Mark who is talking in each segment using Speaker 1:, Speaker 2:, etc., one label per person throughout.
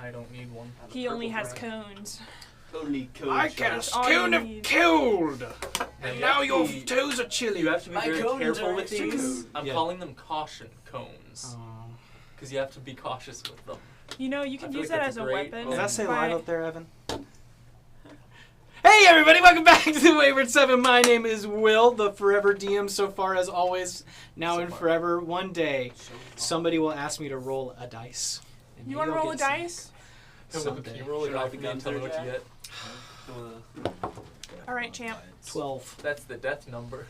Speaker 1: I don't need one.
Speaker 2: He only has cones.
Speaker 3: Only cold.
Speaker 4: I got a
Speaker 2: That's all
Speaker 4: spoon
Speaker 2: you
Speaker 4: of
Speaker 2: need.
Speaker 4: cold, and
Speaker 1: you
Speaker 4: now
Speaker 1: have
Speaker 4: your
Speaker 1: to be-
Speaker 4: toes are chilly.
Speaker 1: You have to be
Speaker 3: My
Speaker 1: very
Speaker 3: cones
Speaker 1: careful
Speaker 3: are
Speaker 1: with
Speaker 3: extra
Speaker 1: these.
Speaker 3: cold.
Speaker 1: I'm
Speaker 4: Yeah.
Speaker 1: calling them caution cones. Because you have to be cautious with them.
Speaker 2: You know, you
Speaker 1: I
Speaker 2: can
Speaker 1: feel
Speaker 2: use
Speaker 1: like
Speaker 2: that
Speaker 1: that's
Speaker 2: as
Speaker 1: a
Speaker 2: a
Speaker 1: great
Speaker 2: weapon.
Speaker 4: Does that say
Speaker 2: by-
Speaker 4: live up there, Evan? Hey everybody, welcome back to Wayward 7. My name is Will, the forever DM so far as always, now and forever. One day, somebody will ask me to roll a dice. And
Speaker 2: You
Speaker 4: maybe
Speaker 2: want to
Speaker 4: I'll
Speaker 2: roll a
Speaker 4: get some
Speaker 2: dice?
Speaker 4: someday.
Speaker 1: Can you roll it
Speaker 3: Should I
Speaker 1: off
Speaker 3: be
Speaker 1: again? Tell me what you get.
Speaker 2: All right, champ.
Speaker 4: 12.
Speaker 1: That's the death number.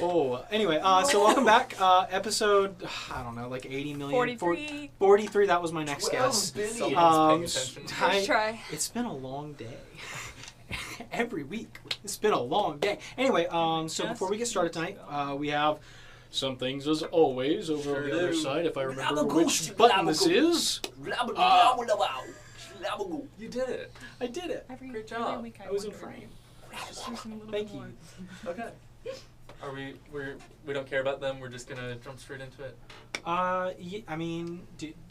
Speaker 4: Oh, anyway, so welcome back. Episode, I don't know, like 80 million.
Speaker 2: 43.
Speaker 4: 43, that was my next guess.
Speaker 1: Someone's paying attention.
Speaker 2: Let's try.
Speaker 4: It's been a long day. Every week. It's been a long day. Anyway, so
Speaker 2: Just
Speaker 4: before we get started tonight, we have some things as always over on the other side, if I remember which button this is.
Speaker 1: You did it.
Speaker 4: I did it.
Speaker 1: Great job.
Speaker 2: Every week I
Speaker 4: was in
Speaker 2: wonder.
Speaker 4: frame.
Speaker 2: Just using a little
Speaker 4: Thank
Speaker 2: bit
Speaker 4: you.
Speaker 2: more.
Speaker 1: Okay. Are we don't care about them? We're just gonna jump straight into it.
Speaker 4: Yeah, I mean,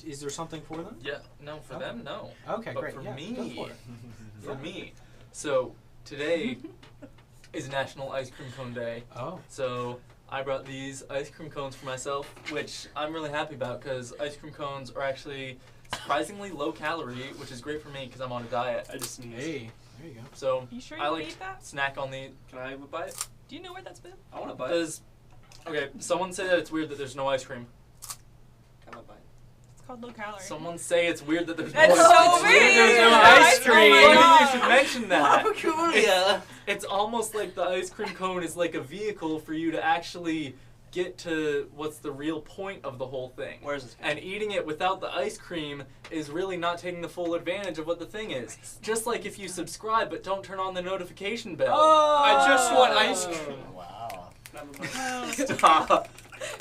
Speaker 4: is there something for them?
Speaker 1: Yeah. No, for
Speaker 4: Okay.
Speaker 1: them, no.
Speaker 4: Okay,
Speaker 1: But
Speaker 4: great.
Speaker 1: for
Speaker 4: yeah,
Speaker 1: me-
Speaker 4: go for it.
Speaker 1: For me. So today is National Ice Cream Cone Day.
Speaker 4: Oh.
Speaker 1: So I brought these ice cream cones for myself, which I'm really happy about because ice cream cones are actually surprisingly low calorie, which is great for me because I'm on a diet.
Speaker 3: I just sneezed.
Speaker 4: Hey, there you go.
Speaker 1: So
Speaker 2: You sure
Speaker 1: I
Speaker 2: you
Speaker 1: like
Speaker 2: eat that?
Speaker 1: snack on the. Can I have a bite?
Speaker 2: Do you know where that's been?
Speaker 3: I want to bite.
Speaker 1: Does okay? Someone say that it's weird that there's no ice cream.
Speaker 3: Can I bite?
Speaker 2: It's called low calorie.
Speaker 1: Someone say it's weird that there's
Speaker 2: That's
Speaker 1: no ice
Speaker 2: so
Speaker 1: cream.
Speaker 2: weird.
Speaker 1: There's no
Speaker 2: Ice
Speaker 1: ice
Speaker 2: cream.
Speaker 1: cream.
Speaker 2: Oh my
Speaker 1: Maybe you
Speaker 2: God.
Speaker 1: should mention that.
Speaker 3: Yeah.
Speaker 1: It's almost like the ice cream cone is like a vehicle for you to actually get to what's the real point of the whole thing.
Speaker 3: Where's this?
Speaker 1: And eating it without the ice cream is really not taking the full advantage of what the thing is. Just like if you subscribe but don't turn on the notification bell.
Speaker 4: I
Speaker 3: just want ice cream.
Speaker 5: Wow.
Speaker 1: Stop.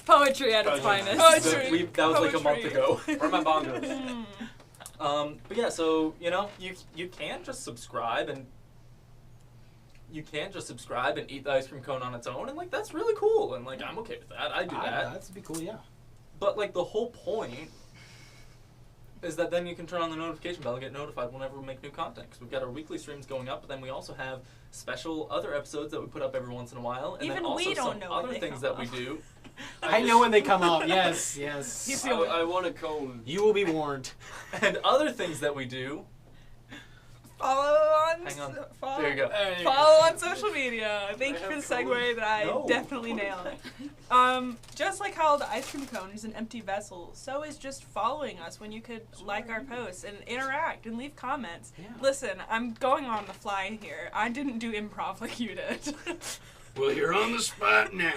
Speaker 2: Poetry at its
Speaker 3: Poetry.
Speaker 2: finest.
Speaker 1: That was like a month
Speaker 2: Poetry.
Speaker 1: ago.
Speaker 3: Where are my bongos?
Speaker 1: But yeah, so you can just subscribe and eat the ice cream cone on its own, and like that's really cool, and like I'm okay with that. I do that.
Speaker 4: That'd be cool, yeah.
Speaker 1: But like the whole point is that then you can turn on the notification bell and get notified whenever we make new content. Because we've got our weekly streams going up, but then we also have special other episodes that we put up every once in a while, and
Speaker 2: Even
Speaker 1: then also
Speaker 2: we don't
Speaker 1: some
Speaker 2: know when
Speaker 1: other
Speaker 2: they
Speaker 1: things
Speaker 2: come
Speaker 1: that we
Speaker 2: up.
Speaker 1: do.
Speaker 4: I know when they come out. Yes, yes.
Speaker 2: He's
Speaker 3: I want a cone.
Speaker 4: You will be warned.
Speaker 1: And other things that we do.
Speaker 2: Follow on.
Speaker 1: Hang on.
Speaker 2: Follow,
Speaker 1: There you go.
Speaker 2: Follow on social media. Thank you for the segue that I
Speaker 1: No.
Speaker 2: definitely nailed. Just like how the ice cream cone is an empty vessel, so is just following us when you could like our posts and interact and leave comments.
Speaker 4: Yeah.
Speaker 2: Listen, I'm going on the fly here. I didn't do improv like you did.
Speaker 4: Well, you're on the spot now.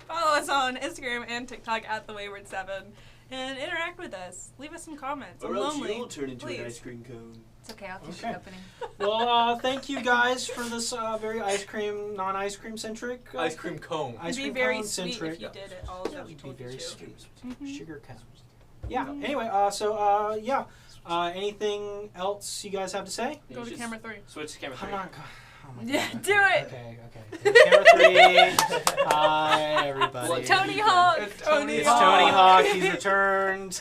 Speaker 2: Follow us on Instagram and TikTok at the Wayward 7 and interact with us. Leave us some comments.
Speaker 3: Or
Speaker 2: I'm
Speaker 3: else
Speaker 2: lonely.
Speaker 3: you'll turn into
Speaker 2: Please.
Speaker 3: an ice cream cone.
Speaker 2: It's okay. I'll keep
Speaker 4: Okay.
Speaker 2: you company.
Speaker 4: Well, thank you guys for this very non-ice cream centric.
Speaker 1: Ice cream cone.
Speaker 4: Ice
Speaker 2: It'd be
Speaker 4: cream
Speaker 2: very
Speaker 4: cone
Speaker 2: sweet
Speaker 4: centric.
Speaker 2: if you did it all that we
Speaker 4: It'd be
Speaker 2: told you
Speaker 4: very
Speaker 2: to.
Speaker 4: sweet.
Speaker 2: Mhm.
Speaker 4: Sugar cone. Yeah. Anyway, yeah. Anything else you guys have to say?
Speaker 2: Go to camera 3.
Speaker 3: Switch to camera
Speaker 4: I'm
Speaker 3: 3.
Speaker 4: not. Oh my
Speaker 2: Yeah,
Speaker 4: God.
Speaker 2: do it.
Speaker 4: Okay. Camera 3. Hi, everybody.
Speaker 2: Tony Hawk.
Speaker 1: It's Tony
Speaker 4: It's
Speaker 1: Hawk.
Speaker 4: Tony Hawk. He's returned.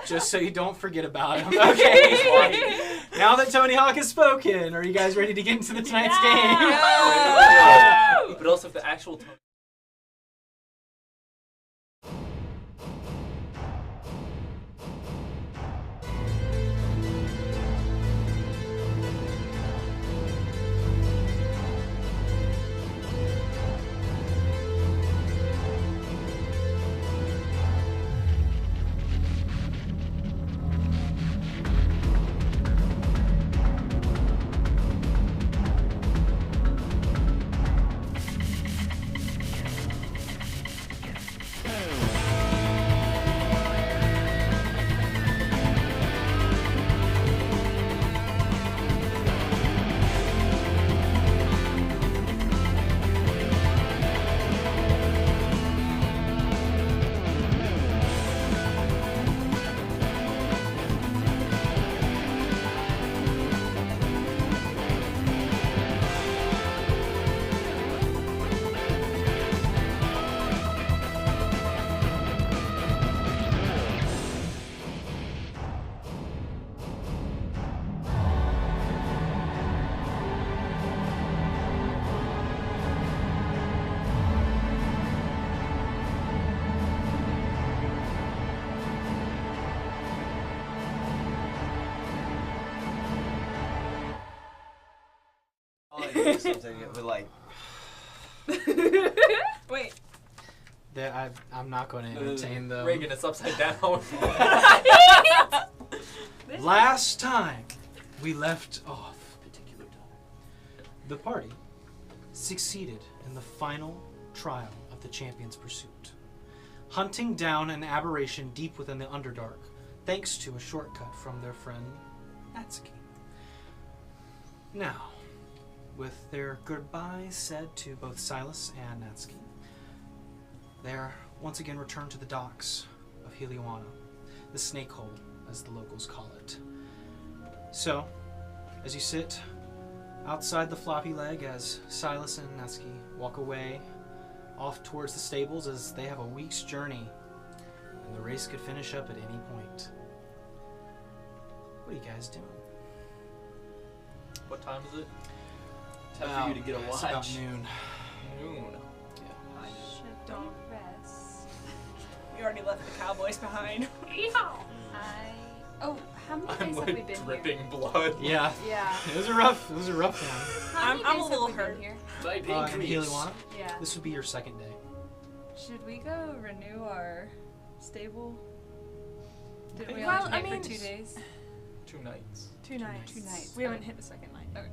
Speaker 4: Just so you don't forget about him. Okay. Now that Tony Hawk has spoken, are you guys ready to get into the tonight's game?
Speaker 2: Yeah.
Speaker 1: But also if the actual Tony.
Speaker 3: or something. It would like.
Speaker 2: Wait.
Speaker 4: I'm not going to entertain them.
Speaker 1: Reagan, it's upside down.
Speaker 4: Last time we left off, the party succeeded in the final trial of the champion's pursuit, hunting down an aberration deep within the Underdark, thanks to a shortcut from their friend Natsuki. Now, with their goodbyes said to both Silas and Natsuki, they are once again returned to the docks of Heliwana, the snake hole, as the locals call it. So, as you sit outside the floppy leg, as Silas and Natsuki walk away off towards the stables, as they have a week's journey, and the race could finish up at any point. What are you guys doing?
Speaker 1: What time is it?
Speaker 3: Time for you to get a
Speaker 4: It's
Speaker 3: watch.
Speaker 4: about noon.
Speaker 1: Noon.
Speaker 2: Shit, don't rest. We already left the cowboys behind.
Speaker 5: How many
Speaker 1: I'm
Speaker 5: days have we
Speaker 1: like
Speaker 5: been
Speaker 1: dripping
Speaker 5: here?
Speaker 1: blood.
Speaker 4: Yeah,
Speaker 5: Yeah.
Speaker 4: it was a rough one.
Speaker 5: How many
Speaker 2: I'm a
Speaker 5: days have
Speaker 2: little
Speaker 5: we been
Speaker 2: hurt.
Speaker 5: here?
Speaker 3: Type
Speaker 4: In
Speaker 3: increase.
Speaker 4: Heliwana,
Speaker 5: Yeah.
Speaker 4: this would be your second day.
Speaker 5: Should we go renew our stable? Did we
Speaker 2: Well,
Speaker 5: only
Speaker 2: I
Speaker 5: stay
Speaker 2: mean-
Speaker 5: for 2 days?
Speaker 1: 2 nights.
Speaker 2: 2 nights.
Speaker 5: 2 nights.
Speaker 2: We haven't hit the second night.
Speaker 5: Okay.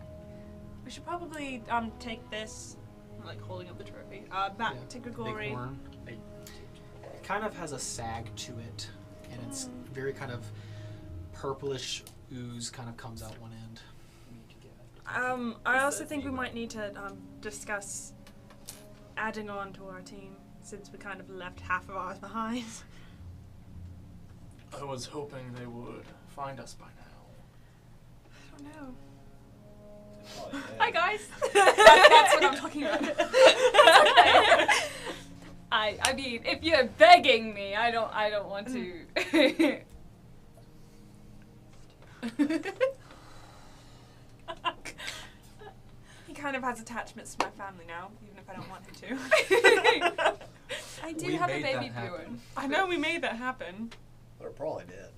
Speaker 2: We should probably take this, I'm like holding up the trophy, back
Speaker 4: Yeah,
Speaker 2: to
Speaker 4: Big
Speaker 2: Grigori.
Speaker 4: horn. It kind of has a sag to it, and it's very kind of purplish ooze kind of comes out one end.
Speaker 2: I also think we might need to discuss adding on to our team, since we kind of left half of ours behind.
Speaker 1: I was hoping they would find us by now.
Speaker 2: I don't know.
Speaker 5: Hi guys.
Speaker 2: That's what I'm talking about.
Speaker 5: I mean, if you're begging me, I don't want to.
Speaker 2: He kind of has attachments to my family now, even if I don't want him to.
Speaker 5: I do
Speaker 1: We
Speaker 5: have a
Speaker 1: made
Speaker 5: baby
Speaker 1: that happen.
Speaker 5: brewing.
Speaker 2: I know we made that happen.
Speaker 3: They're probably dead.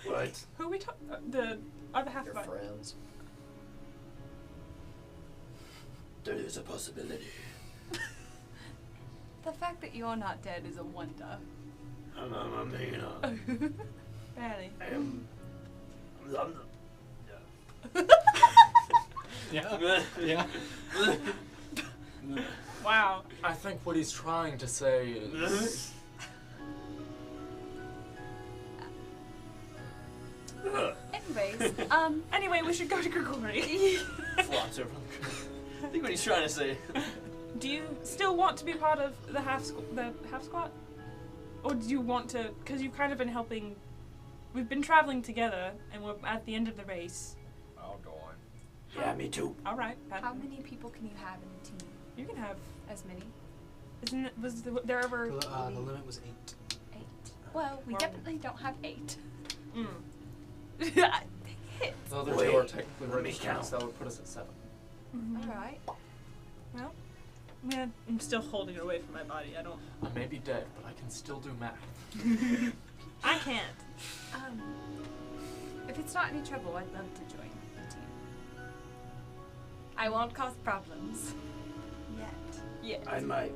Speaker 3: What?
Speaker 2: Who we talk? The other half
Speaker 3: Your
Speaker 2: of it.
Speaker 3: friends. There is a possibility.
Speaker 5: The fact that you're not dead is a wonder.
Speaker 3: I'm hanging on.
Speaker 2: Barely.
Speaker 3: I'm
Speaker 4: Yeah, yeah.
Speaker 2: Wow.
Speaker 1: I think what he's trying to say is...
Speaker 5: Anyways,
Speaker 2: Anyway, we should go to Grigori.
Speaker 3: flops over. I think what he's trying to say.
Speaker 2: Do you still want to be part of the half squat? Or do you want to, because you've kind of been helping, we've been traveling together and we're at the end of the race.
Speaker 3: I'll go on. Yeah, me too.
Speaker 2: Alright.
Speaker 5: how many people can you have in a team?
Speaker 2: You can have,
Speaker 5: As many?
Speaker 2: there ever...
Speaker 4: The limit was 8.
Speaker 5: 8. Well, we
Speaker 2: Well-
Speaker 5: definitely don't have 8.
Speaker 2: Mm.
Speaker 5: Dang it.
Speaker 1: The other
Speaker 3: Wait,
Speaker 1: two are technically
Speaker 3: let me
Speaker 1: registered,
Speaker 3: count.
Speaker 1: so that would put us at 7.
Speaker 2: Mhm.
Speaker 5: Alright.
Speaker 2: Well, I'm still holding it away from my body. I don't...
Speaker 1: I may be dead, but I can still do math.
Speaker 2: I can't.
Speaker 5: If it's not any trouble, I'd love to join the team. I won't cause problems. Yet.
Speaker 2: Yeah.
Speaker 3: I might.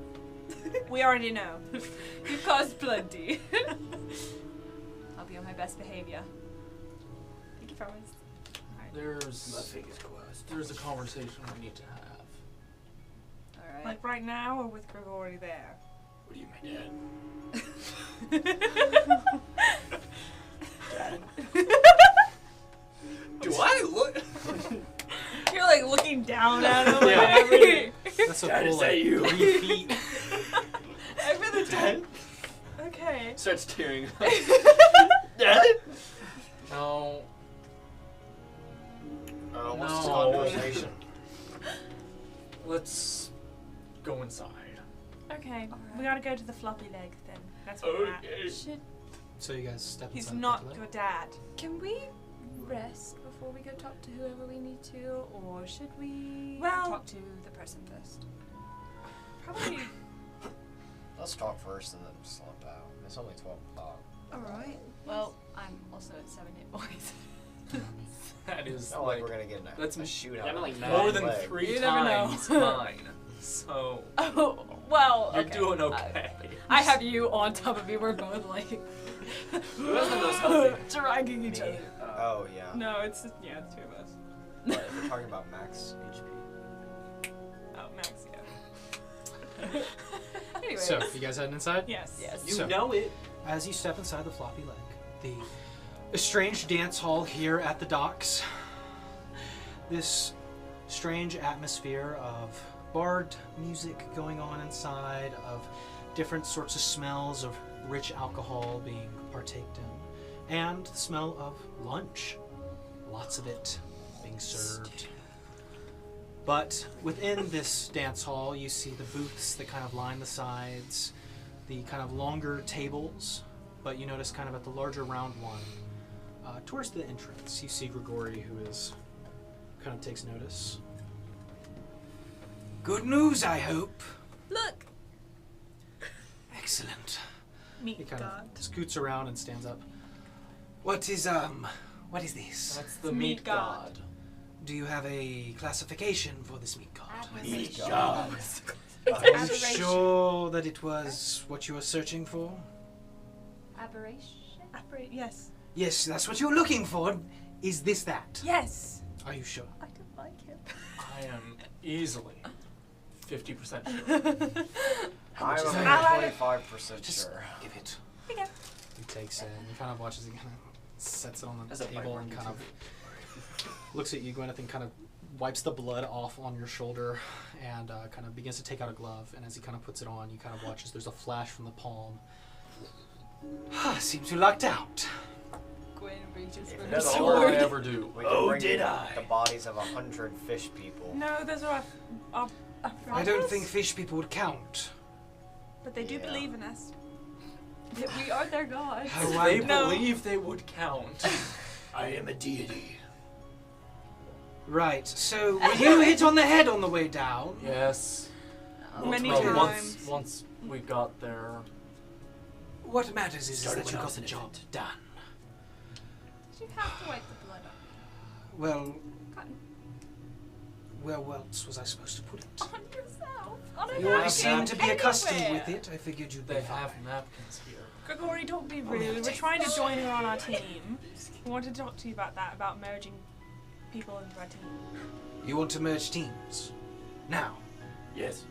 Speaker 2: We already know.
Speaker 5: You've caused plenty. I'll be on my best behavior. Thank you, promise.
Speaker 3: My
Speaker 1: There's
Speaker 3: fingers crossed.
Speaker 1: a conversation we need to have.
Speaker 5: Alright.
Speaker 2: Like right now or with Grigori there?
Speaker 3: What do you mean, Dad? Do I look?
Speaker 2: You're like looking down at him.
Speaker 4: Yeah.
Speaker 2: Like,
Speaker 4: That's a
Speaker 3: Dad,
Speaker 4: full
Speaker 3: is that
Speaker 4: like
Speaker 3: you?
Speaker 4: 3 feet.
Speaker 2: I'm really
Speaker 3: Dad?
Speaker 2: Okay.
Speaker 3: Starts tearing up. Dad?
Speaker 1: No.
Speaker 3: What's this
Speaker 1: No.
Speaker 3: conversation?
Speaker 1: Let's go inside.
Speaker 2: Okay. We gotta go to the floppy leg then. That's what we're at.
Speaker 3: Okay.
Speaker 5: Should
Speaker 4: So you guys step
Speaker 2: He's
Speaker 4: inside
Speaker 2: not
Speaker 4: the
Speaker 2: your dad.
Speaker 5: Can we rest before we go talk to whoever we need to, or should we
Speaker 2: Well-
Speaker 5: talk to the person first?
Speaker 2: Probably.
Speaker 6: Let's talk first and then slump out. It's only 12 o'clock.
Speaker 5: Alright. Well, I'm also at 7 hit points.
Speaker 1: That is
Speaker 6: Not like we're gonna get in
Speaker 1: that's
Speaker 6: a shootout.
Speaker 3: Yeah, I'm like
Speaker 1: more
Speaker 3: nine
Speaker 1: than
Speaker 6: leg.
Speaker 1: 3
Speaker 2: You never know.
Speaker 1: times mine. So
Speaker 5: Oh, well,
Speaker 1: you're
Speaker 5: okay.
Speaker 1: doing okay.
Speaker 5: I have you on top of me. We're both like
Speaker 3: Who has the most healthy?
Speaker 5: dragging each other.
Speaker 6: Oh yeah.
Speaker 2: No, it's the two of us.
Speaker 6: But if we're talking about max HP.
Speaker 2: Oh, Max, yeah.
Speaker 5: Anyways.
Speaker 4: So, you guys heading inside?
Speaker 2: Yes.
Speaker 5: Yes.
Speaker 3: You
Speaker 4: So-
Speaker 3: know it.
Speaker 4: As you step inside the floppy leg, the strange dance hall here at the docks, this strange atmosphere of bard music going on inside, of different sorts of smells of rich alcohol being partaked in, and the smell of lunch, lots of it being served. But within this dance hall, you see the booths that kind of line the sides, the kind of longer tables, but you notice kind of at the larger round one, towards the entrance, you see Grigori, who is kind of takes notice. Good news, I hope.
Speaker 5: Look.
Speaker 4: Excellent. He
Speaker 2: Meat
Speaker 4: kind
Speaker 2: god.
Speaker 4: of scoots around and stands up. What is this?
Speaker 1: That's the
Speaker 2: Meat
Speaker 1: meat
Speaker 2: god.
Speaker 1: god.
Speaker 4: Do you have a classification for this meat god?
Speaker 6: Meat
Speaker 5: God.
Speaker 4: Are you
Speaker 5: Aberration.
Speaker 4: sure that it was what you were searching for?
Speaker 5: Aberration.
Speaker 2: Yes.
Speaker 4: Yes, that's what you're looking for. Is this that?
Speaker 2: Yes.
Speaker 4: Are you sure?
Speaker 5: I don't like him.
Speaker 1: I am easily 50% sure.
Speaker 6: I'm
Speaker 4: is
Speaker 6: only
Speaker 4: that?
Speaker 6: 25%
Speaker 4: Just
Speaker 6: sure.
Speaker 4: give it.
Speaker 2: Okay.
Speaker 4: He takes it and he kind of watches it, kind of sets it on the
Speaker 3: That's a
Speaker 4: table
Speaker 3: bite
Speaker 4: and
Speaker 3: mark,
Speaker 4: kind of looks at you, Gwyneth, and kind of wipes the blood off on your shoulder and kind of begins to take out a glove. And as he kind of puts it on, you kind of watch as there's a flash from the palm. Seems you lucked out.
Speaker 5: Gwen reaches
Speaker 6: If
Speaker 5: for
Speaker 6: it
Speaker 5: her
Speaker 6: doesn't
Speaker 1: That's all
Speaker 5: sword.
Speaker 1: I ever do.
Speaker 6: We can
Speaker 3: Oh,
Speaker 6: bring
Speaker 3: did
Speaker 6: the,
Speaker 3: I?
Speaker 6: the bodies of 100 fish people.
Speaker 2: No, those are our
Speaker 4: I don't
Speaker 2: friends,
Speaker 4: think fish people would count.
Speaker 2: but they do
Speaker 6: Yeah.
Speaker 2: believe in us.
Speaker 5: That we are their gods.
Speaker 4: How
Speaker 1: They
Speaker 4: wonderful.
Speaker 2: No.
Speaker 1: believe they would count.
Speaker 3: I am a deity.
Speaker 4: Right, so were you hit on the head on the way down?
Speaker 1: Yes.
Speaker 2: Many
Speaker 1: Well,
Speaker 2: times.
Speaker 1: once we got there,
Speaker 4: What matters is
Speaker 3: Started
Speaker 4: that
Speaker 3: when
Speaker 4: you
Speaker 3: I
Speaker 4: got
Speaker 3: was
Speaker 4: the
Speaker 3: an
Speaker 4: job
Speaker 3: infant.
Speaker 4: done.
Speaker 5: Did you have to wipe the blood off?
Speaker 4: Well,
Speaker 5: Cotton.
Speaker 4: where else was I supposed to put it?
Speaker 5: On yourself. On a
Speaker 4: You already
Speaker 5: napkin,
Speaker 4: seem to be accustomed
Speaker 5: anywhere.
Speaker 4: with it. I figured you'd be
Speaker 1: they
Speaker 4: fine.
Speaker 1: have napkins here.
Speaker 2: Grigori, don't be
Speaker 4: Oh,
Speaker 2: rude.
Speaker 4: yeah,
Speaker 2: We're
Speaker 4: take
Speaker 2: trying to join her on our team. We wanted to talk to you about that, about merging people into our team.
Speaker 4: You want to merge teams? Now.
Speaker 3: Yes.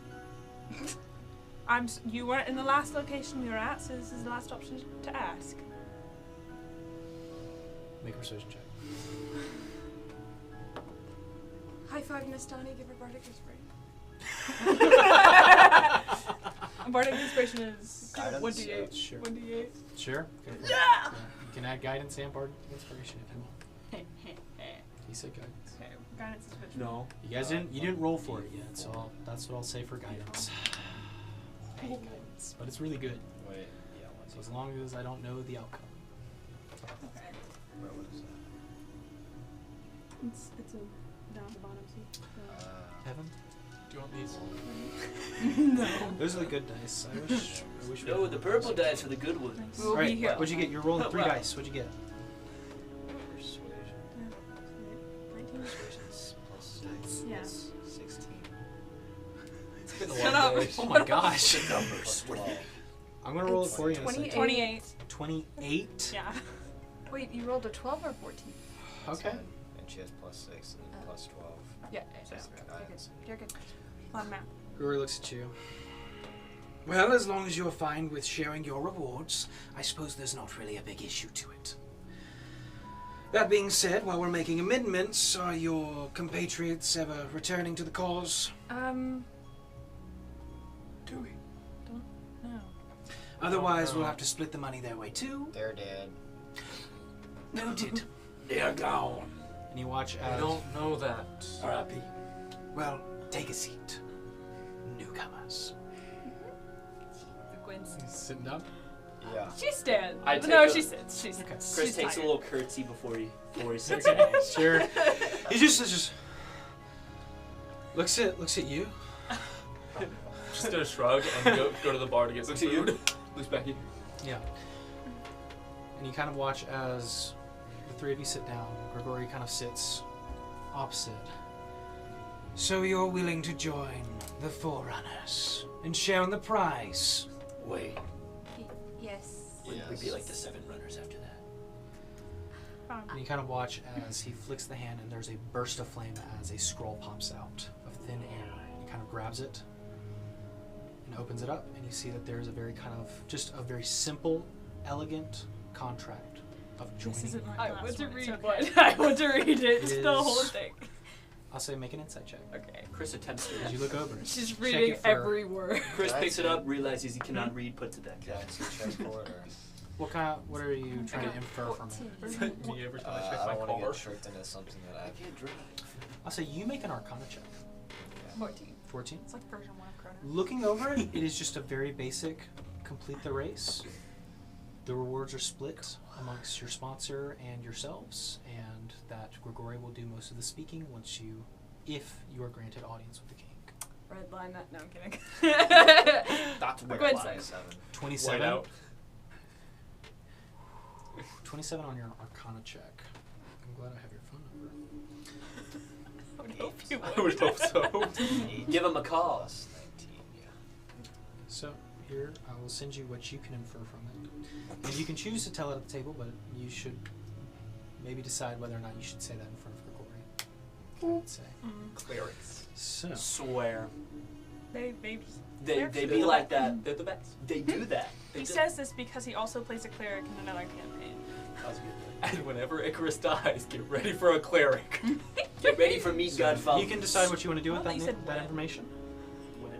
Speaker 2: You weren't in the last location we were at, so this is the last option to ask.
Speaker 4: Make a persuasion check.
Speaker 5: High five Nastani, give her bardic inspiration.
Speaker 2: Bardic inspiration is
Speaker 6: Guidance?
Speaker 2: 1d8.
Speaker 4: Sure.
Speaker 2: 1d8.
Speaker 4: Sure. Go for it.
Speaker 2: Yeah!
Speaker 4: You can add guidance and bardic inspiration if you want. He said guidance.
Speaker 2: Okay, guidance is which
Speaker 3: No.
Speaker 4: You guys didn't roll for it yet, so that's what I'll say for guidance. I hate guidance, but it's really good.
Speaker 6: Wait, yeah, what's
Speaker 4: So as long as I don't know the outcome.
Speaker 2: Okay.
Speaker 6: Where what is that?
Speaker 2: It's down at the bottom, see?
Speaker 4: Heaven?
Speaker 1: Do you want these?
Speaker 2: No.
Speaker 4: Those are the good dice. I wish we
Speaker 3: No,
Speaker 4: had
Speaker 3: the
Speaker 4: more
Speaker 3: purple
Speaker 4: dice.
Speaker 3: dice are the good ones.
Speaker 2: Nice. We'll
Speaker 4: Alright,
Speaker 2: be here.
Speaker 4: what'd you get? You're rolling
Speaker 3: Oh,
Speaker 4: 3
Speaker 3: wow.
Speaker 4: dice. What'd you get?
Speaker 6: Persuasion.
Speaker 2: 19.
Speaker 6: Plus 6.
Speaker 2: Yeah.
Speaker 6: 16.
Speaker 1: It's been a
Speaker 2: Shut
Speaker 1: long
Speaker 2: up.
Speaker 1: day.
Speaker 4: Oh my gosh.
Speaker 3: The numbers.
Speaker 6: Plus
Speaker 3: What
Speaker 6: 12.
Speaker 4: I'm gonna roll it
Speaker 5: It's
Speaker 4: for you in a second.
Speaker 2: 28.
Speaker 4: 28?
Speaker 2: Yeah.
Speaker 5: Wait, you rolled a 12 or 14?
Speaker 4: Okay.
Speaker 6: 10, and she has plus 6 and then plus 12.
Speaker 5: Yeah.
Speaker 6: So it's guidance.
Speaker 5: You're good.
Speaker 2: On map.
Speaker 4: Rory looks at you. Well, as long as you're fine with sharing your rewards, I suppose there's not really a big issue to it. That being said, while we're making amendments, are your compatriots ever returning to the cause?
Speaker 3: Do we?
Speaker 2: No.
Speaker 4: Otherwise,
Speaker 1: no.
Speaker 4: we'll have to split the money their way too.
Speaker 6: They're dead.
Speaker 4: Noted.
Speaker 3: They are gone.
Speaker 4: And you watch
Speaker 1: I
Speaker 4: as...
Speaker 1: don't know that.
Speaker 3: R.I.P.
Speaker 4: Well, take a seat. Newcomers.
Speaker 5: Gwen's.
Speaker 4: He's sitting down.
Speaker 6: Yeah.
Speaker 5: She stands.
Speaker 3: I take
Speaker 5: No,
Speaker 3: a-
Speaker 5: she sits. She's,
Speaker 4: Okay.
Speaker 3: Chris
Speaker 5: she's
Speaker 3: takes
Speaker 5: tired.
Speaker 3: a little curtsy before he sits
Speaker 4: Okay,
Speaker 3: down.
Speaker 4: sure. He just looks at you.
Speaker 1: Just gonna shrug and go to the bar to get some
Speaker 3: Looks at you.
Speaker 1: food.
Speaker 3: Looks back at you.
Speaker 4: Yeah. And you kind of watch as The three of you sit down. Grigori kind of sits opposite. So you're willing to join the Forerunners and share in the prize?
Speaker 3: Wait,
Speaker 5: Yes.
Speaker 3: wouldn't we be like the 7 runners after that?
Speaker 4: And you kind of watch as he flicks the hand and there's a burst of flame as a scroll pops out of thin air. He kind of grabs it and opens it up, and you see that there's a very kind of, just a very simple, elegant contract of joining.
Speaker 2: This isn't my I last want to one, it's read okay. one. I want to read it.
Speaker 4: It
Speaker 2: The whole
Speaker 4: is-
Speaker 2: thing.
Speaker 4: I'll say make an insight check.
Speaker 2: Okay.
Speaker 3: Chris attempts to.
Speaker 4: As you look over it.
Speaker 2: She's
Speaker 4: check
Speaker 2: reading
Speaker 4: it for-
Speaker 2: every word.
Speaker 3: Chris
Speaker 6: Can I
Speaker 3: picks it
Speaker 6: see-
Speaker 3: up, realizes he cannot read, puts it back
Speaker 6: Can
Speaker 3: down.
Speaker 6: I see check for it, or?
Speaker 4: What are you trying to
Speaker 2: Okay.
Speaker 4: infer from it?
Speaker 5: 14.
Speaker 1: Me every time I check
Speaker 6: I
Speaker 1: my
Speaker 6: don't want to
Speaker 1: car.
Speaker 6: get tricked into something that I
Speaker 3: can't drive.
Speaker 4: I'll say you make an Arcana check.
Speaker 2: 14.
Speaker 4: 14.
Speaker 2: It's like version 1 of Chrono.
Speaker 4: Looking over it, it is just a very basic complete the race. The rewards are split amongst your sponsor and yourselves, and that Grigori will do most of the speaking if you are granted audience with the king.
Speaker 2: Red line that. No, I'm kidding.
Speaker 3: That's where
Speaker 2: Gwen
Speaker 3: it
Speaker 2: said.
Speaker 3: lies.
Speaker 6: 7.
Speaker 4: 27.
Speaker 1: White out.
Speaker 4: 27 on your Arcana check. I'm glad I have your phone number.
Speaker 2: I would hope you
Speaker 1: I would hope so.
Speaker 3: Give him a call.
Speaker 6: Plus 19, yeah.
Speaker 4: So here, I will send you what you can infer from it. And you can choose to tell it at the table, but you should maybe decide whether or not you should say that in front of Grigori. I would say.
Speaker 1: Clerics.
Speaker 4: So,
Speaker 3: Swear.
Speaker 2: They
Speaker 3: They
Speaker 1: They're
Speaker 3: be
Speaker 1: the
Speaker 3: like
Speaker 1: best.
Speaker 3: that.
Speaker 1: They're the best.
Speaker 3: They do that.
Speaker 1: They
Speaker 2: He
Speaker 1: do.
Speaker 2: says this because he also plays a cleric in another campaign.
Speaker 3: That was good.
Speaker 1: And whenever Icarus dies, get ready for a cleric.
Speaker 3: Get ready for meat godfather.
Speaker 4: you can decide what you want to do with
Speaker 2: Well, you
Speaker 4: that,
Speaker 2: said
Speaker 4: that
Speaker 2: when.
Speaker 4: information.
Speaker 3: When?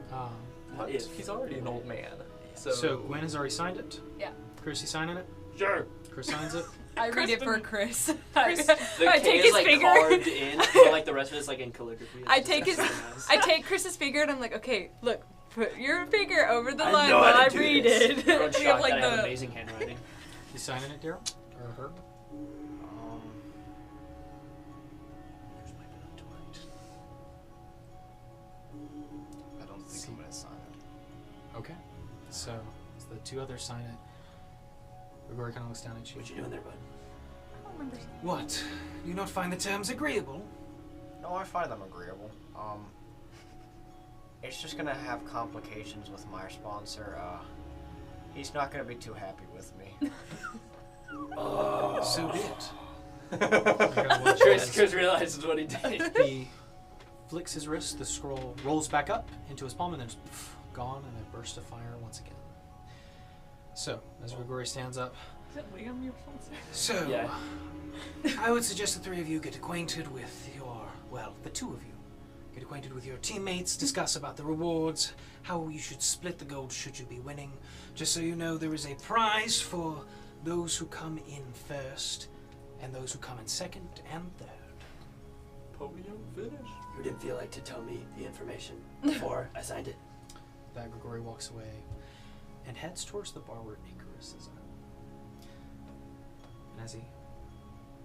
Speaker 1: What?
Speaker 3: If.
Speaker 1: He's already an old man.
Speaker 4: So Gwen has already signed it.
Speaker 2: Yeah.
Speaker 4: Chris, you signing it?
Speaker 3: Sure.
Speaker 4: Chris signs it.
Speaker 5: I read it for Chris. I
Speaker 3: The K
Speaker 5: take
Speaker 3: is
Speaker 5: his
Speaker 3: like
Speaker 5: finger.
Speaker 3: carved in, but like the rest of it's like in calligraphy. It's
Speaker 5: I
Speaker 3: just
Speaker 5: take his.
Speaker 3: nice.
Speaker 5: I take Chris's finger and I'm like, okay, look, put your finger over the
Speaker 3: I
Speaker 5: line
Speaker 3: know
Speaker 5: while
Speaker 3: how
Speaker 5: I
Speaker 3: to do
Speaker 5: read
Speaker 3: this.
Speaker 5: it.
Speaker 3: Everyone's
Speaker 5: We have
Speaker 3: shocked
Speaker 5: like
Speaker 3: that I have
Speaker 5: the.
Speaker 3: amazing handwriting.
Speaker 4: You signing it, Daryl? Or Herb?
Speaker 3: Yours might be not too right.
Speaker 6: I don't think I'm gonna sign it.
Speaker 4: Okay. So, as the two others sign it, Grigori kind of looks down at you.
Speaker 3: What you doing there, bud?
Speaker 2: I don't remember.
Speaker 4: What? Do you not find the terms agreeable?
Speaker 6: No, I find them agreeable. It's just gonna have complications with my sponsor. He's not gonna be too happy with me.
Speaker 4: So be it.
Speaker 3: Chris realizes what he did.
Speaker 4: He flicks his wrist, the scroll rolls back up into his palm, and then just gone in a burst of fire once again. So, as Grigori stands up,
Speaker 2: Is it Liam your sponsor?
Speaker 4: so
Speaker 3: Yeah.
Speaker 4: I would suggest the three of you get acquainted with the two of you. Get acquainted with your teammates, discuss about the rewards, how you should split the gold should you be winning. Just so you know, there is a prize for those who come in first, and those who come in second and third.
Speaker 1: Podium finish.
Speaker 3: You didn't feel like to tell me the information before I signed it.
Speaker 4: That Grigori walks away and heads towards the bar where Icarus is at. And as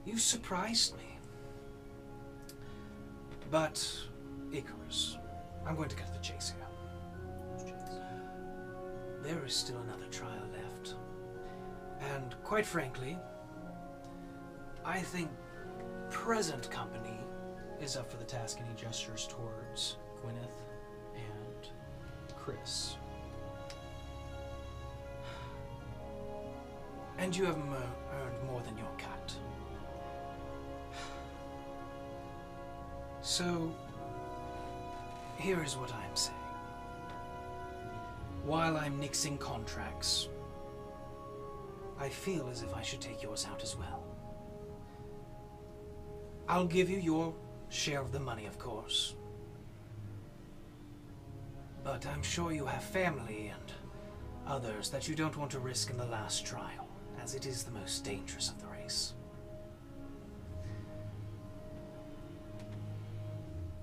Speaker 4: you surprised me. But, Icarus, I'm going to cut to the chase here. There is still another trial left. And quite frankly, I think present company is up for the task, and he gestures towards Gwyneth and Chris. And you have earned more than your cut. So, here is what I'm saying. While I'm nixing contracts, I feel as if I should take yours out as well. I'll give you your share of the money, of course. But I'm sure you have family and others that you don't want to risk in the last trial, as it is the most dangerous of the race.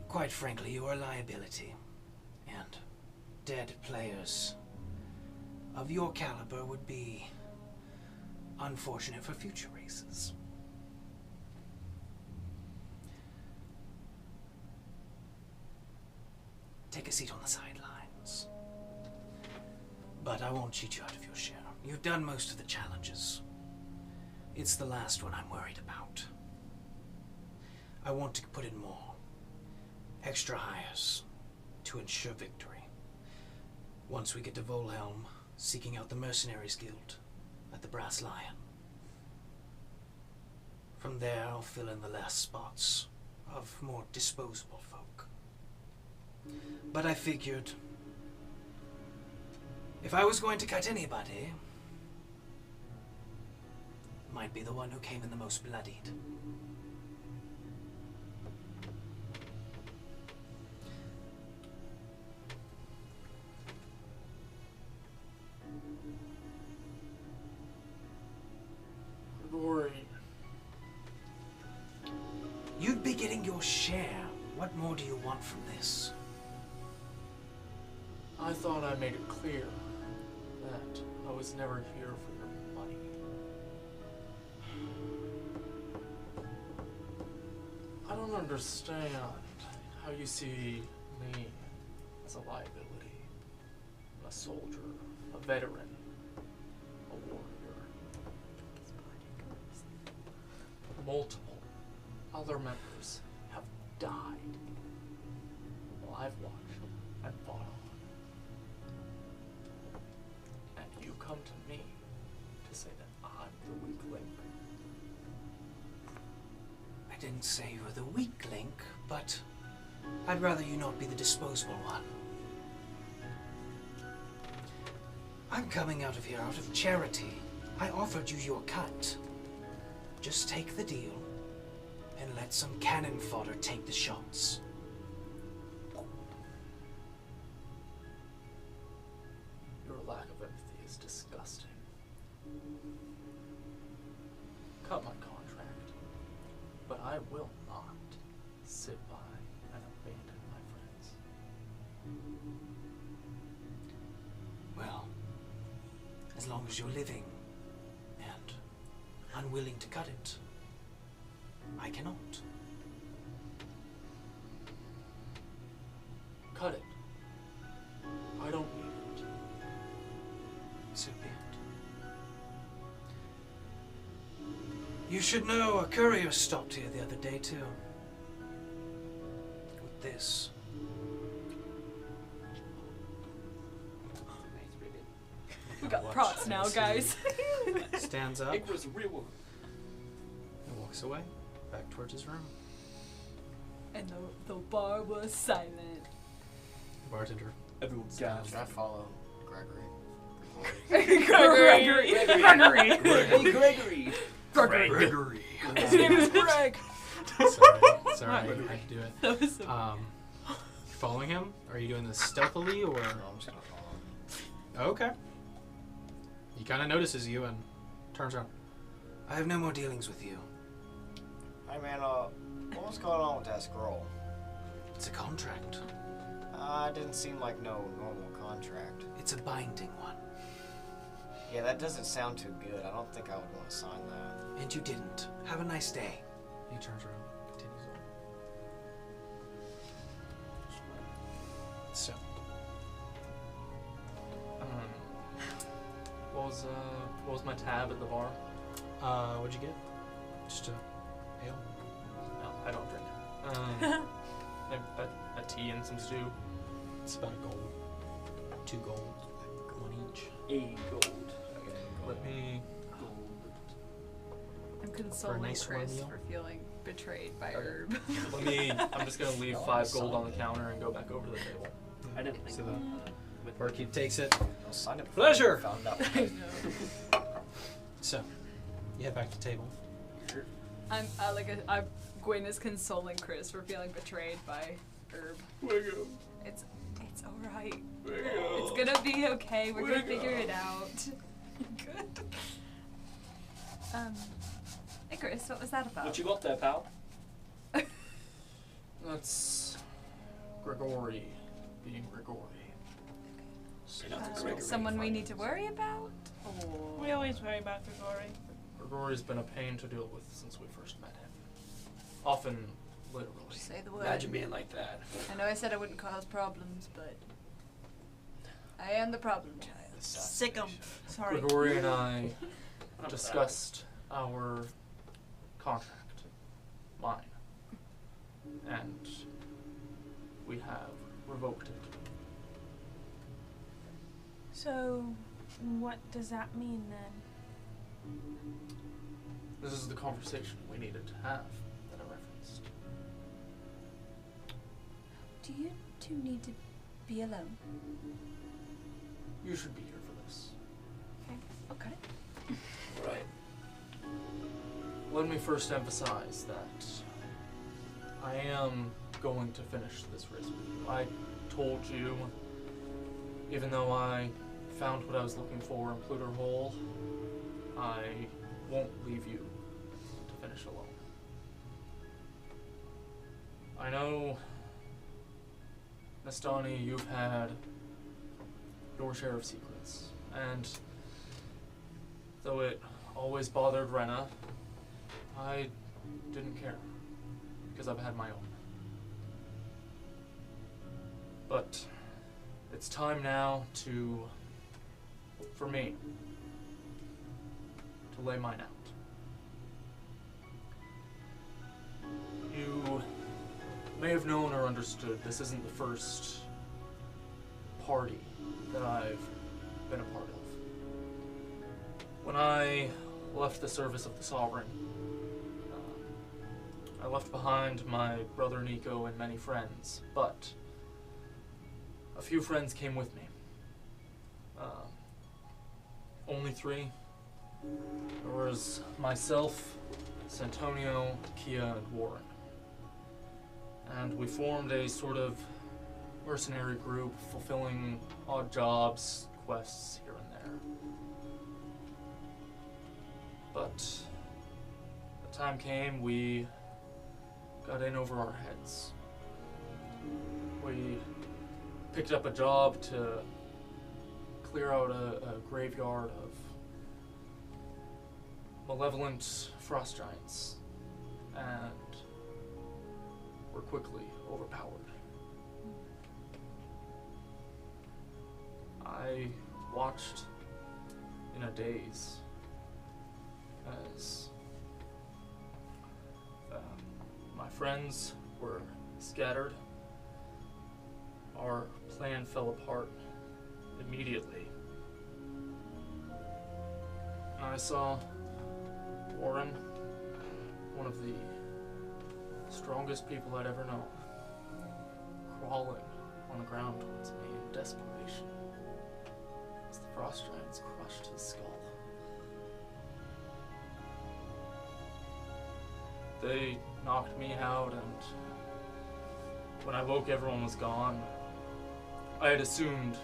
Speaker 4: Quite frankly, you are a liability, and dead players of your caliber would be unfortunate for future races. Take a seat on the sidelines. But I won't cheat you out of your share. You've done most of the challenges. It's the last one I'm worried about. I want to put in more. Extra hires to ensure victory. Once we get to Volhelm, seeking out the Mercenaries Guild at the Brass Lion. From there, I'll fill in the last spots of more disposable folk. But I figured, if I was going to cut anybody, might be the one who came in the most bloodied.
Speaker 1: Rory.
Speaker 4: You'd be getting your share. What more do you want from this?
Speaker 1: I thought I made it clear that I was never here for your money. I don't understand how you see me as a liability, a soldier, a veteran, a warrior. Multiple other members have died while I've watched and fought on. And you come to me to say that I'm the weak link.
Speaker 4: I didn't say you were the weak link, but I'd rather you not be the disposable one. I'm coming out of here out of charity. I offered you your cut. Just take the deal and let some cannon fodder take the shots.
Speaker 1: Your lack of empathy is disgusting. Cut my contract, but I will not sit by and abandon my friends.
Speaker 4: Well, as long as you're living and unwilling to cut it, I cannot.
Speaker 1: Cut it. I don't need it.
Speaker 4: So be it. You should know a courier stopped here the other day too. With this.
Speaker 2: We got props now, guys.
Speaker 4: Stands up
Speaker 3: It was real one.
Speaker 4: and walks away, back towards his room.
Speaker 2: And the bar was silent.
Speaker 4: The bartender.
Speaker 3: Everyone
Speaker 6: Should I
Speaker 3: gasped.
Speaker 6: follow Gregory?
Speaker 2: Gregory.
Speaker 3: Gregory.
Speaker 2: His name is Greg.
Speaker 4: Sorry, I had to do it.
Speaker 2: That was so
Speaker 4: You following him? Are you doing this stealthily or?
Speaker 6: No, I'm just gonna follow him.
Speaker 4: Okay. He kind of notices you and turns around. I have no more dealings with you.
Speaker 6: Hey man, what was going on with that scroll?
Speaker 4: It's a contract.
Speaker 6: It didn't seem like no normal contract.
Speaker 4: It's a binding one.
Speaker 6: Yeah, that doesn't sound too good. I don't think I would want to sign that.
Speaker 4: And you didn't. Have a nice day. He turns around and continues on. So,
Speaker 1: What was my tab at the bar?
Speaker 4: what'd you get? Just a ale?
Speaker 1: No, I don't drink. A tea and some stew.
Speaker 4: It's about a gold. 2 gold. 1 each.
Speaker 3: A gold.
Speaker 1: Let me.
Speaker 5: I'm consoling
Speaker 4: nice warm
Speaker 5: Chris
Speaker 4: meal?
Speaker 5: for feeling betrayed by Herb.
Speaker 1: Let me. I'm just gonna leave 5 gold on the counter and go back over to the table.
Speaker 3: I didn't think
Speaker 4: So
Speaker 3: about
Speaker 4: the
Speaker 3: that.
Speaker 4: barkeep takes it.
Speaker 6: I'll sign it before
Speaker 4: Pleasure.
Speaker 6: I found out.
Speaker 5: I know.
Speaker 4: So, you head back to table.
Speaker 5: I'm Gwen is consoling Chris for feeling betrayed by Herb.
Speaker 1: Wiggle.
Speaker 5: It's alright.
Speaker 1: Wiggle.
Speaker 5: It's gonna be okay. We're gonna figure it out. Good. Hey Chris, what was that about?
Speaker 3: What you got there, pal?
Speaker 1: That's Gregory being Gregory.
Speaker 5: Someone we need to worry about? Or
Speaker 2: We always worry about Gregory.
Speaker 1: Gregory's been a pain to deal with since we first met him. Often, literally.
Speaker 5: say the word.
Speaker 3: Imagine being like that.
Speaker 5: I know I said I wouldn't cause problems, but I am the problem child.
Speaker 2: Sick 'em. Sorry.
Speaker 1: Gregory and I discussed our contract, mine, and we have revoked it.
Speaker 2: So, what does that mean then?
Speaker 1: This is the conversation we needed to have that I referenced.
Speaker 5: Do you two need to be alone?
Speaker 1: You should be here for this.
Speaker 5: Okay.
Speaker 3: Right.
Speaker 1: Let me first emphasize that I am going to finish this race with you. I told you, even though I found what I was looking for in Pluto Hole, I won't leave you to finish alone. I know, Nastani, you've had your share of secrets, and though it always bothered Rena, I didn't care, because I've had my own. But it's time now for me, to lay mine out. You may have known or understood this isn't the first party that I've been a part of. When I left the service of the Sovereign, I left behind my brother Nico and many friends, but a few friends came with me. Only 3. There was myself, Santonio, Kia, and Warren. And we formed a sort of mercenary group fulfilling odd jobs, quests here and there. But the time came, we got in over our heads. We picked up a job to clear out a graveyard of malevolent frost giants, and were quickly overpowered. I watched in a daze as my friends were scattered. Our plan fell apart immediately. And I saw Warren, one of the strongest people I'd ever known, crawling on the ground towards me in desperation as the frost giants crushed his skull. They knocked me out, and when I woke, everyone was gone. I had assumed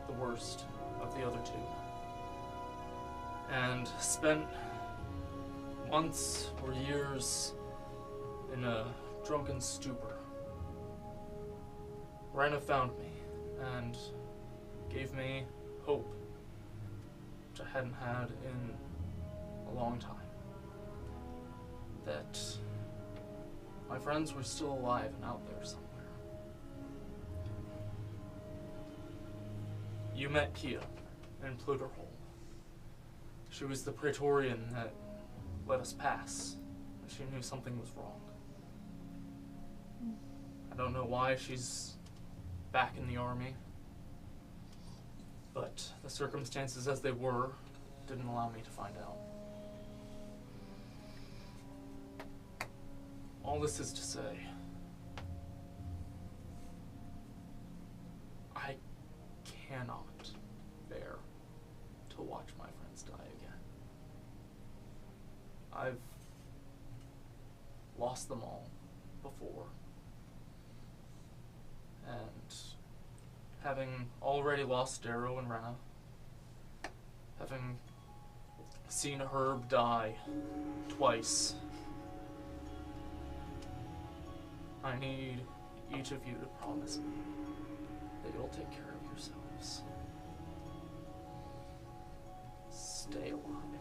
Speaker 1: the worst of the other 2, and spent months or years in a drunken stupor. Rena found me and gave me hope, which I hadn't had in a long time. That my friends were still alive and out there somewhere. You met Kia in Pluto Hole. She was the Praetorian that let us pass. She knew something was wrong. I don't know why she's back in the army, but the circumstances as they were didn't allow me to find out. All this is to say, I cannot bear to watch my friends die again. I've lost them all before, and having already lost Darrow and Rena, having seen Herb die twice, I need each of you to promise me that you'll take care of yourselves. Stay alive.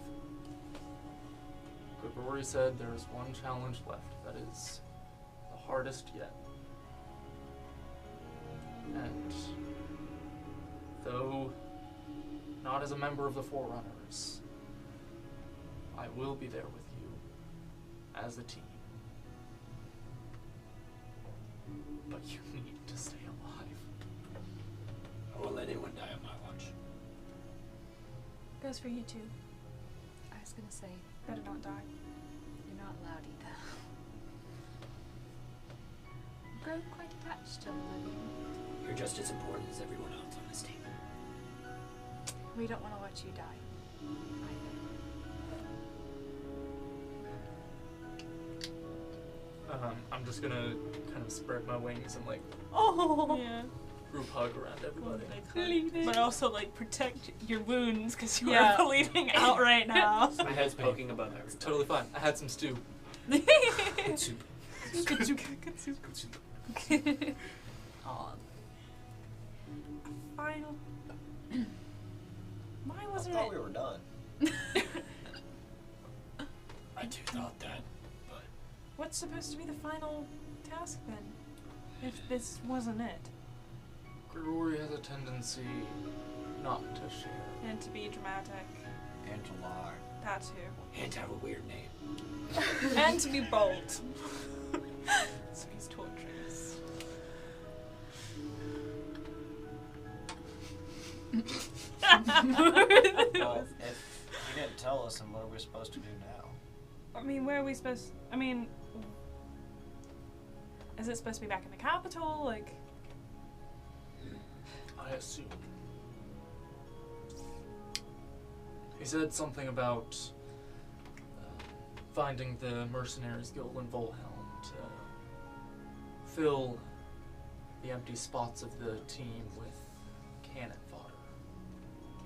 Speaker 1: Good Rory said there is one challenge left that is the hardest yet. And though not as a member of the Forerunners, I will be there with you as a team. But you need to stay alive.
Speaker 3: I won't let anyone die on my watch.
Speaker 2: Goes for you too.
Speaker 5: I was gonna say,
Speaker 2: Better not die.
Speaker 5: you're not allowed either. I've grown quite attached to Olivia.
Speaker 3: You're just as important as everyone else on this team.
Speaker 5: We don't want to watch you die. Either.
Speaker 1: I'm just gonna kind of spread my wings and like
Speaker 2: Oh. Yeah.
Speaker 1: group hug around everybody.
Speaker 2: But also like protect your wounds because you
Speaker 5: Yeah.
Speaker 2: are bleeding out right now.
Speaker 3: My head's poking above everything.
Speaker 1: It's totally fine. I had some stew.
Speaker 3: Good soup.
Speaker 2: Good soup.
Speaker 3: Good soup.
Speaker 2: Aw. Final. Why
Speaker 6: I
Speaker 2: wasn't
Speaker 6: thought
Speaker 2: it?
Speaker 6: we were done.
Speaker 3: I too thought that, but
Speaker 2: What's supposed to be the final task then? If this wasn't it,
Speaker 1: Grigori has a tendency not to share.
Speaker 2: and to be dramatic,
Speaker 6: And to lie.
Speaker 2: that too,
Speaker 3: and to have a weird name.
Speaker 2: and to be bold. So he's torturous.
Speaker 6: Well, if you didn't tell us, then what are we supposed to do now?
Speaker 2: I mean, where are we supposed? I mean, is it supposed to be back in the capital? Like,
Speaker 1: I assume. He said something about finding the mercenaries guild in Volhelm to fill the empty spots of the team with cannon fodder.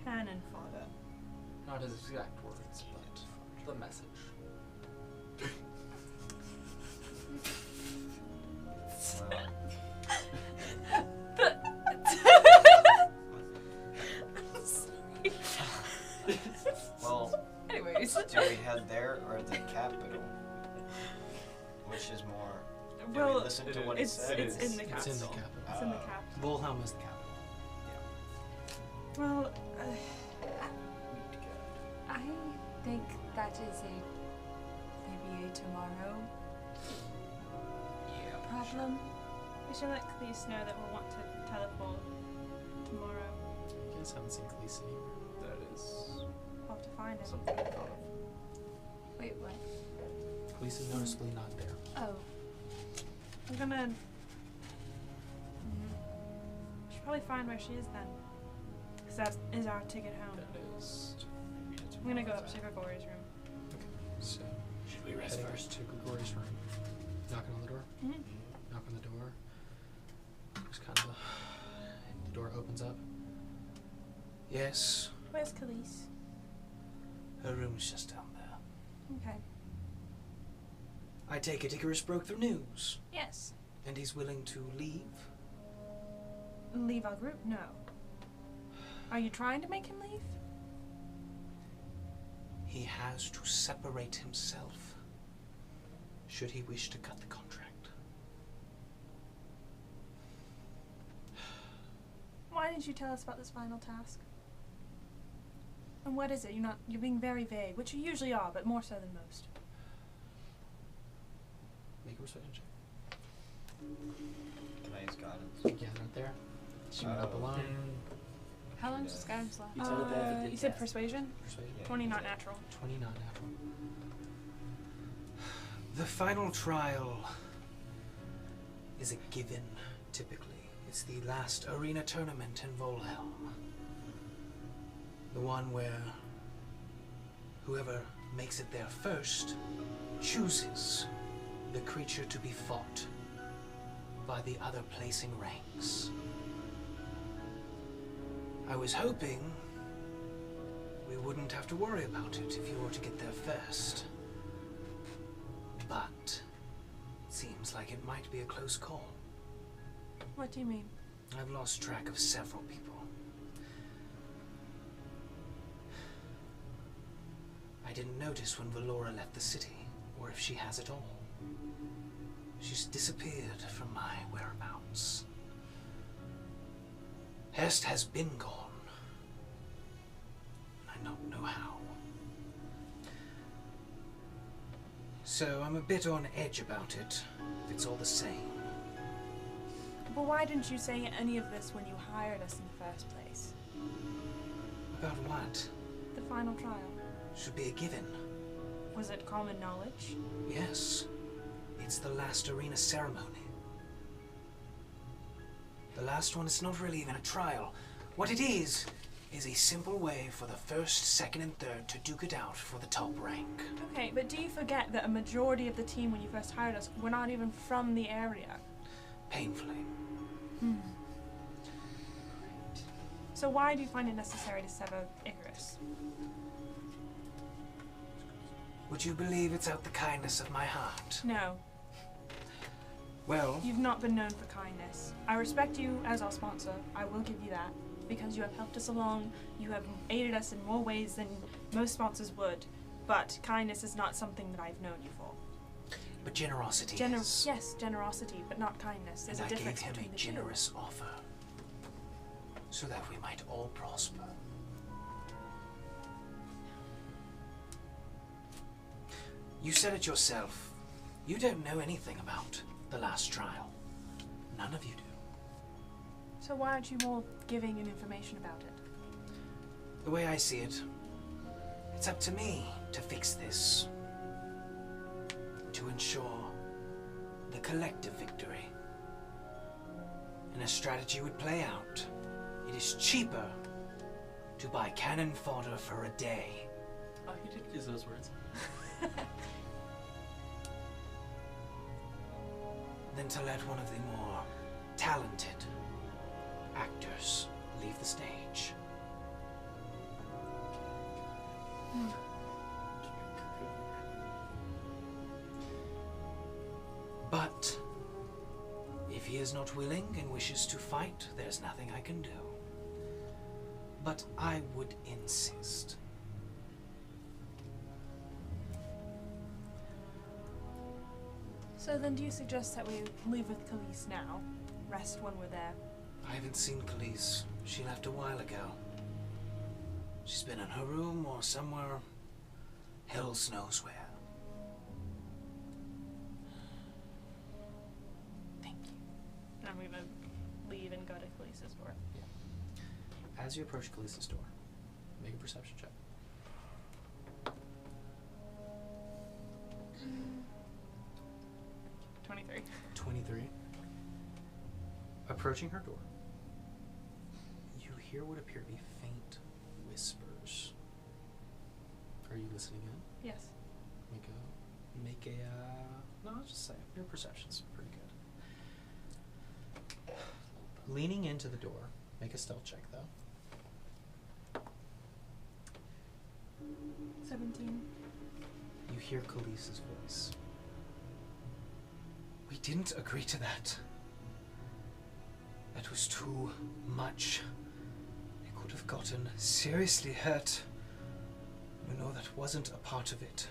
Speaker 2: cannon fodder.
Speaker 1: Not his exact words, but the message.
Speaker 6: Well,
Speaker 2: Anyways,
Speaker 6: do we head there or the capital? Which is more. Do we
Speaker 2: well,
Speaker 6: listen to what he
Speaker 2: it's
Speaker 6: said?
Speaker 2: it's in the
Speaker 4: It's
Speaker 2: capital.
Speaker 4: in the capital.
Speaker 2: It's in the capital.
Speaker 4: Volhelm is the capital.
Speaker 2: Well,
Speaker 5: I think that is maybe a tomorrow problem.
Speaker 2: we should let Cleese know that we'll want to teleport tomorrow.
Speaker 4: You guys haven't seen Khaleesi anywhere.
Speaker 1: That is
Speaker 2: We'll have to find him.
Speaker 1: something I thought of.
Speaker 5: Wait, what?
Speaker 4: Khaleesi is noticeably not there.
Speaker 5: Oh.
Speaker 2: I'm gonna. Should probably find where she is then. Because that is our ticket home.
Speaker 1: That is.
Speaker 2: I'm gonna go up to Gregori's room.
Speaker 4: So,
Speaker 3: Should we rest
Speaker 4: heading
Speaker 3: first?
Speaker 4: to Gregori's room. Knocking on the door.
Speaker 2: Mm-hmm.
Speaker 4: Knock on the door. Just kind of. The door opens up. Yes,
Speaker 2: Where's Khaleesi?
Speaker 4: her room's just down there.
Speaker 2: Okay.
Speaker 4: I take it Icarus broke the news,
Speaker 2: Yes.
Speaker 4: and he's willing to leave.
Speaker 2: Leave our group? No. Are you trying to make him leave?
Speaker 4: He has to separate himself, should he wish to cut the contract.
Speaker 2: Why didn't you tell us about this final task? And what is it? You're being very vague, which you usually are, but more so than most.
Speaker 4: Make a persuasion check.
Speaker 6: Can I use guidance?
Speaker 4: Yeah, right there. She went up
Speaker 6: Oh.
Speaker 4: alone.
Speaker 5: How long does guidance last?
Speaker 3: You said that they did
Speaker 2: You said
Speaker 3: test.
Speaker 2: persuasion?
Speaker 4: Persuasion.
Speaker 6: Yeah.
Speaker 2: 20 not natural.
Speaker 4: 20 not natural. The final trial is a given, typically. It's the last arena tournament in Volhelm. The one where whoever makes it there first chooses the creature to be fought by the other placing ranks. I was hoping we wouldn't have to worry about it if you were to get there first. But seems like it might be a close call.
Speaker 2: What do you mean?
Speaker 4: I've lost track of several people. I didn't notice when Valora left the city, or if she has at all. She's disappeared from my whereabouts. Hest has been gone. I don't know how. So I'm a bit on edge about it, if it's all the same.
Speaker 2: But why didn't you say any of this when you hired us in the first place?
Speaker 4: About what?
Speaker 2: The final trial.
Speaker 4: Should be a given.
Speaker 2: Was it common knowledge?
Speaker 4: Yes. It's the last arena ceremony. The last one is not really even a trial. What it is a simple way for the first, second, and third to duke it out for the top rank.
Speaker 2: Okay, but do you forget that a majority of the team when you first hired us were not even from the area?
Speaker 4: Painfully.
Speaker 2: So why do you find it necessary to sever Icarus?
Speaker 4: Would you believe it's out the kindness of my heart?
Speaker 2: No,
Speaker 4: Well,
Speaker 2: you've not been known for kindness. I respect you as our sponsor, I will give you that, because you have helped us along, you have aided us in more ways than most sponsors would, but kindness is not something that I've known you for.
Speaker 4: but generosity is.
Speaker 2: Yes, generosity, but not kindness. There's
Speaker 4: And
Speaker 2: a
Speaker 4: I gave
Speaker 2: difference
Speaker 4: him
Speaker 2: between
Speaker 4: a
Speaker 2: the two.
Speaker 4: generous offer, so that we might all prosper. You said it yourself. You don't know anything about the last trial. None of you do.
Speaker 2: So why aren't you more giving and information about it?
Speaker 4: The way I see it, it's up to me to fix this. To ensure the collective victory. And a strategy would play out. It is cheaper to buy cannon fodder for a day
Speaker 1: Oh, he did use those words.
Speaker 4: than to let one of the more talented actors leave the stage. But if he is not willing and wishes to fight, there's nothing I can do. But I would insist.
Speaker 2: So then do you suggest that we leave with Khalees now? Rest when we're there?
Speaker 4: I haven't seen Khalees. She left a while ago. She's been in her room or somewhere. Hells knows where.
Speaker 2: Thank you. And I'm gonna leave and go to Khalees' door.
Speaker 7: As you approach Khalees' door, make a perception check.
Speaker 2: 23.
Speaker 7: 23. Approaching her door, you hear what appear to be faint whispers. Are you listening in?
Speaker 2: Yes.
Speaker 7: Make a, no, I'll just say, your perception's pretty good. Leaning into the door, make a stealth check though.
Speaker 2: 17.
Speaker 7: You hear Khalees' voice.
Speaker 4: We didn't agree to that. That was too much. I could have gotten seriously hurt. You know, that wasn't a part of it.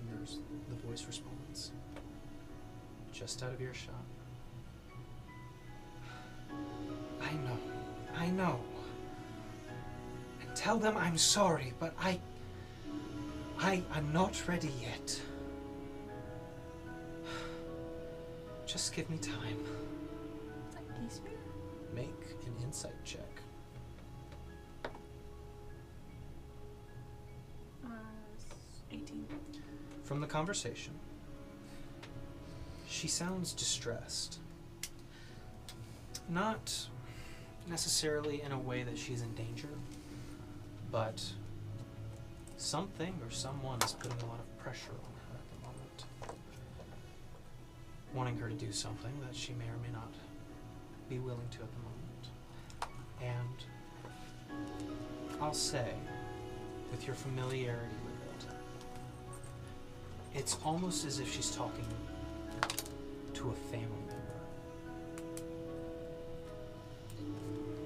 Speaker 7: And there's the voice responds. Just out of earshot.
Speaker 4: I know. And tell them I'm sorry, but I'm not ready yet. Just give me time.
Speaker 2: Is that Eastman?
Speaker 7: Make an insight check.
Speaker 2: 18.
Speaker 7: From the conversation, she sounds distressed. Not necessarily in a way that she's in danger, but something or someone is putting a lot of pressure on her at the moment. Wanting her to do something that she may or may not be willing to at the moment. And I'll say, with your familiarity with it, it's almost as if she's talking to a family member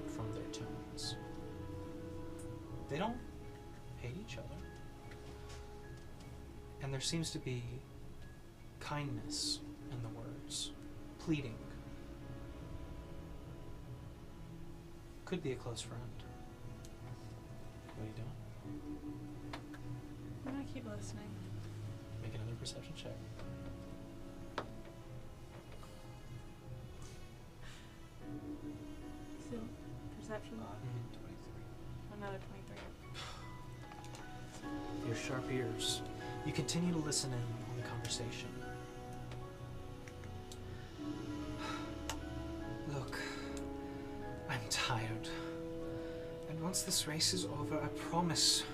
Speaker 7: from their tones. They don't hate each other. And there seems to be kindness in the words, pleading. Could be a close friend. What are you doing?
Speaker 2: I'm gonna keep listening.
Speaker 7: Make another perception check.
Speaker 2: So, perception. Another 23.
Speaker 7: Your sharp ears. You continue to listen in on the conversation. Look, I'm tired. And once this race is over, I promise.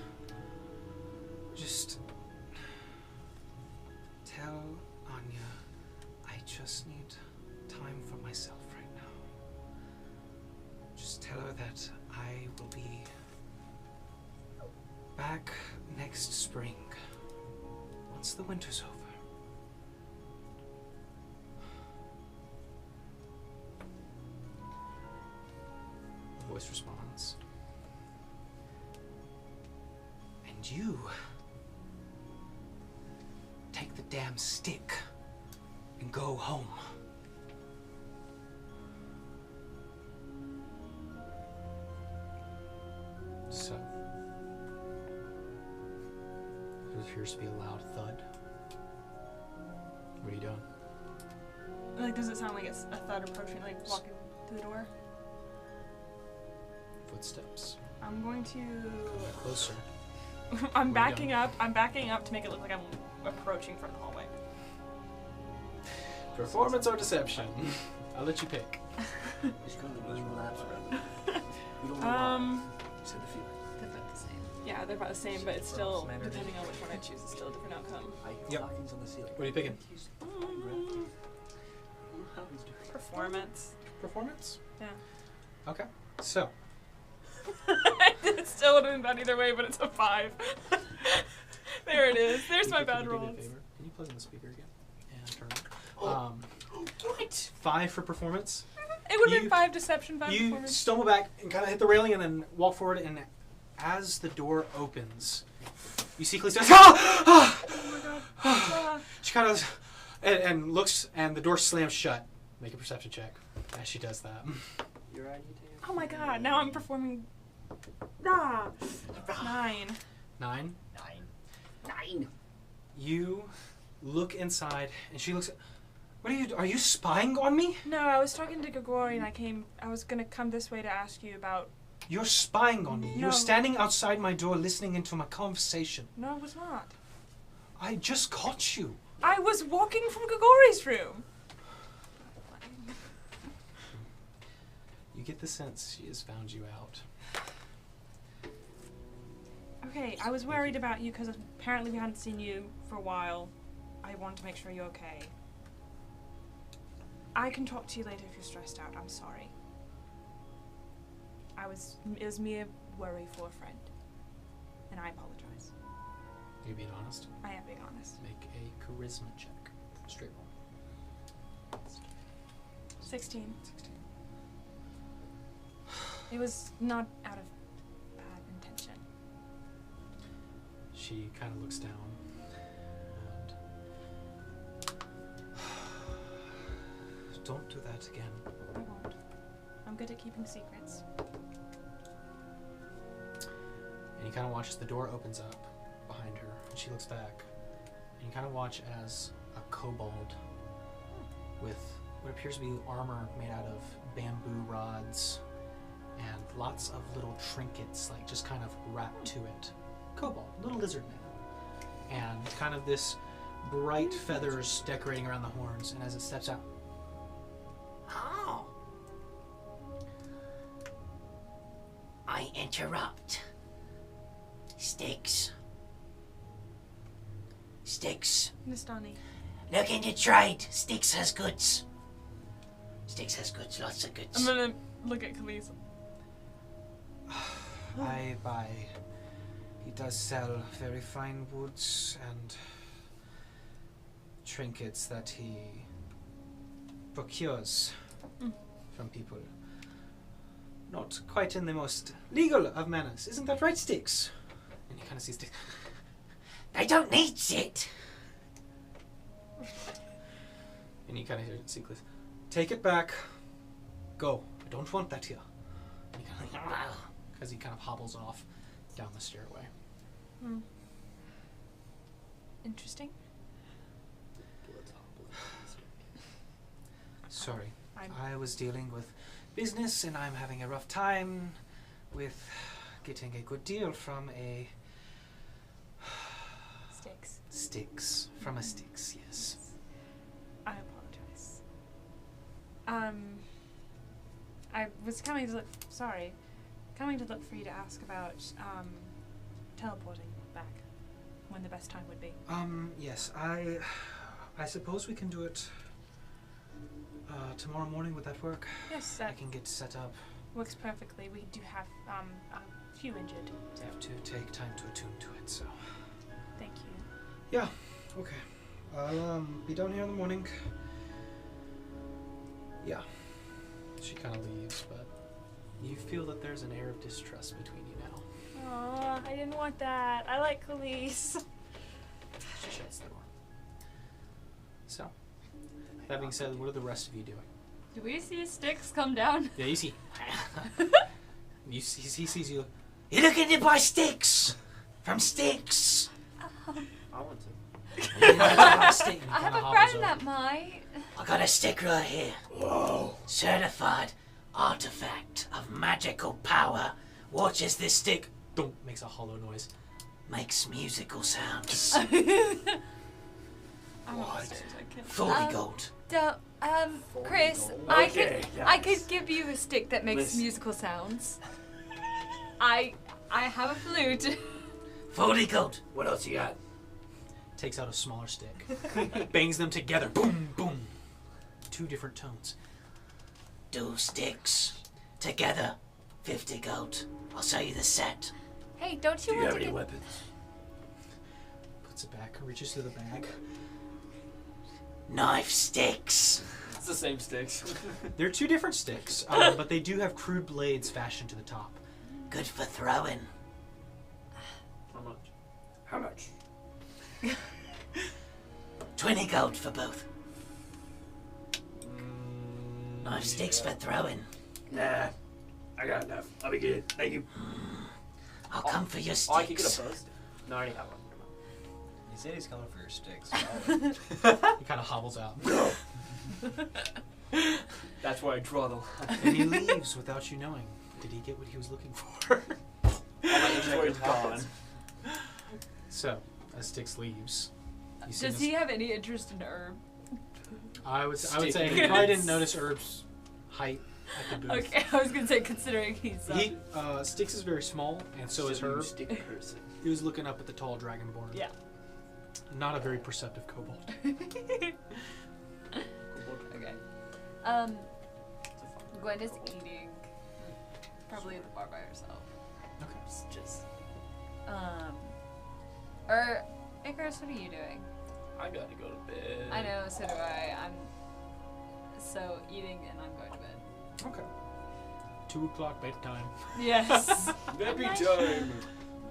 Speaker 7: Just tell Anya I just need time for myself right now. Just tell her that I will be back next spring, once the winter's over. The voice responds. And you take the damn stick and go home. So, there appears to be a loud thud. What are you doing?
Speaker 2: Like, does it sound like it's a thud approaching, like walking through the door?
Speaker 7: Footsteps.
Speaker 2: I'm going to.
Speaker 7: Closer.
Speaker 2: I'm
Speaker 7: Where are you
Speaker 2: backing
Speaker 7: going?
Speaker 2: up. I'm backing up to make it look like I'm approaching from the hallway.
Speaker 7: Performance or deception? I'll let you pick.
Speaker 3: He's going to wing laps around. We don't know why. Said the feeling.
Speaker 5: They're both the same.
Speaker 2: Yeah, they're about the same, but it's still, depending on which one I choose, it's still a different outcome.
Speaker 3: I hear
Speaker 7: Yep.
Speaker 3: knockings on the ceiling.
Speaker 7: What are you picking?
Speaker 3: He's how he's doing.
Speaker 2: Performance.
Speaker 7: Performance?
Speaker 2: Yeah.
Speaker 7: Okay. So,
Speaker 2: It still would have been bad either way, but it's a 5. There it is. There's my bad
Speaker 7: Can you do me a
Speaker 2: rolls.
Speaker 7: favor? Can you plug in the speaker again? And turn it.
Speaker 3: Oh. What?
Speaker 7: 5 for performance.
Speaker 2: It would have
Speaker 7: You-
Speaker 2: been 5 deception, 5
Speaker 7: You
Speaker 2: performance.
Speaker 7: stumble back and kind of hit the railing and then walk forward, and as the door opens, you see Khaleesi. Ah! Ah!
Speaker 2: Oh my god. Ah.
Speaker 7: She kind of and looks, and the door slams shut. Make a perception check as she does that.
Speaker 3: Your ID tag?
Speaker 2: Oh my god, now I'm performing. Ah! 9.
Speaker 7: 9.
Speaker 3: 9.
Speaker 7: You look inside, and she looks. What are you spying on me?
Speaker 2: No, I was talking to Grigori and I was gonna come this way to ask you about.
Speaker 7: You're spying on me.
Speaker 2: No.
Speaker 7: You're standing outside my door listening into my conversation.
Speaker 2: No, I was not.
Speaker 7: I just caught you.
Speaker 2: I was walking from Grigori's room.
Speaker 7: You get the sense she has found you out.
Speaker 2: Okay, I was worried about you because apparently we hadn't seen you for a while. I wanted to make sure you're okay. I can talk to you later if you're stressed out. I'm sorry. It was mere worry for a friend. And I apologize.
Speaker 7: You being honest?
Speaker 2: I am being honest.
Speaker 7: Make a charisma check. Straight roll.
Speaker 2: 16.
Speaker 7: 16.
Speaker 2: It was not out of bad intention.
Speaker 7: She kind of looks down and don't do that again.
Speaker 2: I won't. I'm good at keeping secrets.
Speaker 7: And you kind of watch as the door opens up behind her, and she looks back, and you kind of watch as a kobold with what appears to be armor made out of bamboo rods and lots of little trinkets, like just kind of wrapped to it. Kobold, little lizard man. And kind of this bright feathers decorating around the horns, and as it steps out,
Speaker 3: Oh. I interrupt. Sticks. Sticks.
Speaker 2: Nistani.
Speaker 3: Look into trade. Sticks has goods. Sticks has goods, lots of goods.
Speaker 2: I'm gonna look at Khaleesi.
Speaker 7: I buy. He does sell very fine woods and trinkets that he procures from people. Not quite in the most legal of manners. Isn't that right, Sticks? And you kind of see Sticks.
Speaker 3: I don't need shit.
Speaker 7: And you kind of hear Seacliff. Take it back. Go. I don't want that here. And you kind of as he kind of hobbles off down the stairway.
Speaker 2: Interesting.
Speaker 4: sorry.
Speaker 2: I'm
Speaker 4: I was dealing with business, and I'm having a rough time with getting a good deal from a
Speaker 2: Sticks.
Speaker 4: Styx. From a Styx, yes.
Speaker 2: I apologize. I was coming to look for you to ask about teleporting back when the best time would be.
Speaker 4: Yes. I suppose we can do it tomorrow morning. Would that work?
Speaker 2: Yes,
Speaker 4: I
Speaker 2: that
Speaker 4: can get set up.
Speaker 2: works perfectly. We do have a few injured, so
Speaker 4: I have to take time to attune to it, so.
Speaker 2: thank you.
Speaker 4: Yeah, okay. I'll be down here in the morning. Yeah. She kind of leaves, but you feel that there's an air of distrust between you now.
Speaker 2: Aw, I didn't want that. I like Khalees.
Speaker 4: She shuts the door. So, that being said, what are the rest of you doing?
Speaker 5: Do we see Sticks come down?
Speaker 4: Yeah, you see. He sees you.
Speaker 3: You're looking at my Styx! From Styx!
Speaker 6: I want to.
Speaker 5: I have a friend that might.
Speaker 3: I got a stick right here. Whoa. Certified artifact of magical power. Watches this stick.
Speaker 4: Don't makes a hollow noise.
Speaker 3: Makes musical sounds.
Speaker 2: What?
Speaker 3: 40 gold.
Speaker 5: Chris,
Speaker 6: Okay,
Speaker 5: I could give you a stick that makes musical sounds. I have a flute.
Speaker 3: 40 gold.
Speaker 6: What else you got?
Speaker 4: Takes out a smaller stick. Bangs them together. Boom, boom. 2 different tones.
Speaker 3: 2 sticks. Together. 50 gold. I'll sell you the set.
Speaker 5: Hey, don't you want to get...
Speaker 6: weapons?
Speaker 4: Puts it back, reaches to the bag.
Speaker 3: Knife sticks.
Speaker 1: It's the same sticks.
Speaker 4: They're 2 different sticks, but they do have crude blades fashioned to the top.
Speaker 3: Good for throwing.
Speaker 1: How much?
Speaker 6: How much?
Speaker 3: 20 gold for both. Knife sticks for throwing.
Speaker 6: Nah. I got enough. I'll be good. Thank you.
Speaker 3: I'll come for your
Speaker 1: Oh, I could get
Speaker 3: sticks.
Speaker 1: a bow stick. No, I already have one.
Speaker 6: He said he's coming for your sticks.
Speaker 4: He kind of hobbles out.
Speaker 1: That's why I draw the line.
Speaker 4: And he leaves without you knowing. Did he get what he was looking for?
Speaker 1: All my inventory's gone.
Speaker 4: So, as Styx leaves, you see
Speaker 5: Does
Speaker 4: this-
Speaker 5: he have any interest in herb?
Speaker 4: I would say he
Speaker 1: Stick.
Speaker 4: probably didn't notice Herb's height at the booth.
Speaker 5: Okay, I was gonna say considering he's.
Speaker 4: Styx is very small, and so is Herb.
Speaker 6: Stick person.
Speaker 4: He was looking up at the tall dragonborn.
Speaker 5: Yeah.
Speaker 4: Not a very perceptive kobold.
Speaker 5: Okay. Gwen is eating, probably at the bar by herself.
Speaker 4: Okay.
Speaker 5: Just. Or Icarus, what are you doing?
Speaker 1: I gotta go to bed.
Speaker 5: I know, so do I. I'm so eating and I'm going to bed.
Speaker 4: Okay. 2 o'clock bedtime.
Speaker 5: Yes.
Speaker 1: Baby time.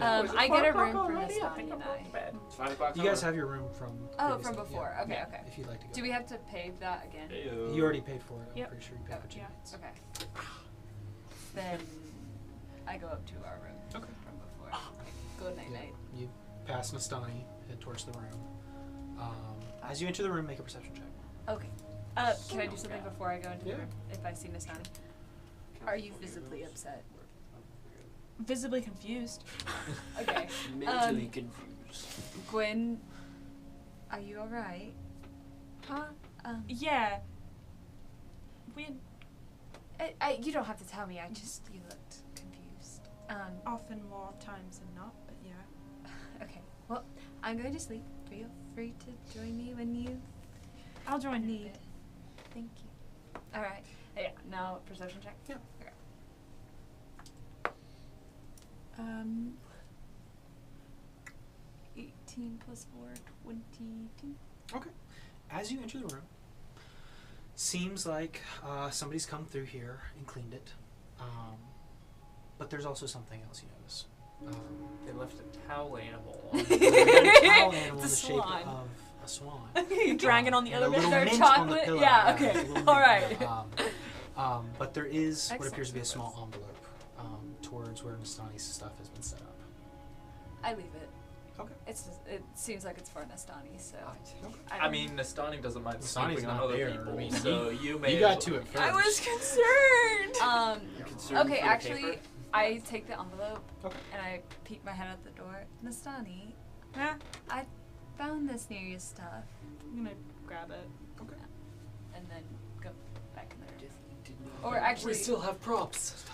Speaker 5: I get a room for Nastani and I.
Speaker 1: It's 5 o'clock.
Speaker 4: You guys have your room from.
Speaker 5: Oh,
Speaker 4: previously.
Speaker 5: from before.
Speaker 4: Yeah.
Speaker 5: Okay,
Speaker 4: Yeah,
Speaker 5: okay.
Speaker 4: If you'd like to go.
Speaker 5: Do we have to pay that again?
Speaker 4: You already paid for it. I'm
Speaker 2: Yep.
Speaker 4: pretty sure you paid for 2
Speaker 2: Yeah.
Speaker 4: nights.
Speaker 5: Okay. Then I go up to our room
Speaker 4: Okay.
Speaker 5: from before. Good night
Speaker 4: Yeah.
Speaker 5: night.
Speaker 4: You pass Nastani, head towards the room. As you enter the room, make a perception check.
Speaker 5: Okay. Can I do something before I go into
Speaker 4: Yeah.
Speaker 5: the room? If I see Nastani? Are you visibly upset?
Speaker 2: Visibly confused.
Speaker 5: Okay.
Speaker 6: Mentally confused.
Speaker 5: Gwen, are you alright? Huh?
Speaker 2: Yeah.
Speaker 5: You don't have to tell me. You looked confused.
Speaker 2: Often more times than not, but yeah.
Speaker 5: Okay. Well, I'm going to sleep. Feel free to join me when you
Speaker 2: I'll join you.
Speaker 5: need. Thank you. All right. Yeah. Now perception check.
Speaker 4: Yeah.
Speaker 5: Okay.
Speaker 2: 18 plus 4, 22.
Speaker 4: Okay. As you enter the room, seems like somebody's come through here and cleaned it. But there's also something else you notice.
Speaker 1: They left a towel animal.
Speaker 4: A towel animal in
Speaker 5: It's
Speaker 4: the
Speaker 5: a
Speaker 4: shape
Speaker 5: swan.
Speaker 4: of a swan.
Speaker 2: Dragging on the
Speaker 4: And a
Speaker 2: elevator.
Speaker 4: little
Speaker 5: They're
Speaker 4: mint on the
Speaker 5: chocolate?
Speaker 4: pillow.
Speaker 5: Yeah, okay.
Speaker 4: a little mint,
Speaker 5: Alright.
Speaker 4: yeah. But there is what
Speaker 5: Excellent.
Speaker 4: appears to be a small envelope towards where Nastani's stuff has been set up.
Speaker 5: I leave it.
Speaker 7: Okay.
Speaker 5: It seems like it's for Nastani, so.
Speaker 1: I mean, Nastani doesn't mind
Speaker 7: Nastani's
Speaker 1: sleeping on
Speaker 7: not
Speaker 1: other
Speaker 7: there.
Speaker 1: people,
Speaker 7: I mean,
Speaker 1: so you may.
Speaker 7: You
Speaker 1: as
Speaker 7: got
Speaker 1: well.
Speaker 7: to it first.
Speaker 2: I was concerned.
Speaker 5: Um.
Speaker 1: You're concerned
Speaker 5: Okay,
Speaker 1: for the
Speaker 5: actually,
Speaker 1: paper?
Speaker 5: I take the envelope
Speaker 7: Okay.
Speaker 5: and I peek my head out the door. Nastani,
Speaker 2: Yeah,
Speaker 5: I found this near your stuff,
Speaker 2: I'm gonna grab it.
Speaker 7: Okay.
Speaker 5: and then go back in there. Or actually,
Speaker 1: we still have props.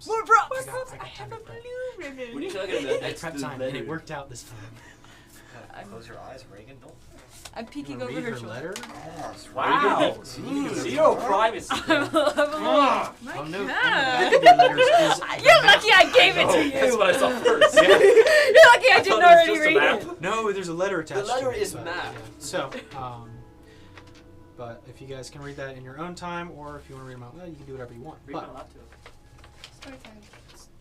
Speaker 2: More props.
Speaker 7: I got
Speaker 2: I have a
Speaker 7: time to prep.
Speaker 2: blue ribbon.
Speaker 8: What are you talking about?
Speaker 7: At
Speaker 8: That's
Speaker 7: prep
Speaker 8: the
Speaker 7: time, and
Speaker 8: letter.
Speaker 7: it worked out this time.
Speaker 6: Close your eyes, Reagan. Don't.
Speaker 5: I'm peeking
Speaker 7: You
Speaker 5: over
Speaker 7: wanna
Speaker 5: her
Speaker 7: read her
Speaker 5: shoulder.
Speaker 7: letter?
Speaker 6: Yes.
Speaker 8: Wow. Zero privacy.
Speaker 2: My
Speaker 7: Oh no! On the
Speaker 2: God.
Speaker 7: back of your letters is
Speaker 5: You're lucky I gave it to you.
Speaker 1: That's what I saw first.
Speaker 5: You're lucky I
Speaker 1: thought
Speaker 5: didn't
Speaker 1: it was
Speaker 5: already
Speaker 1: just a
Speaker 5: read
Speaker 1: map.
Speaker 5: it.
Speaker 7: No, there's a letter attached.
Speaker 8: letter
Speaker 7: to it,
Speaker 8: is
Speaker 7: but,
Speaker 8: map.
Speaker 7: yeah. So, but if you guys can read that in your own time, or if you want to read them out loud, you can do whatever you want.
Speaker 8: Read my
Speaker 7: But
Speaker 8: laptop.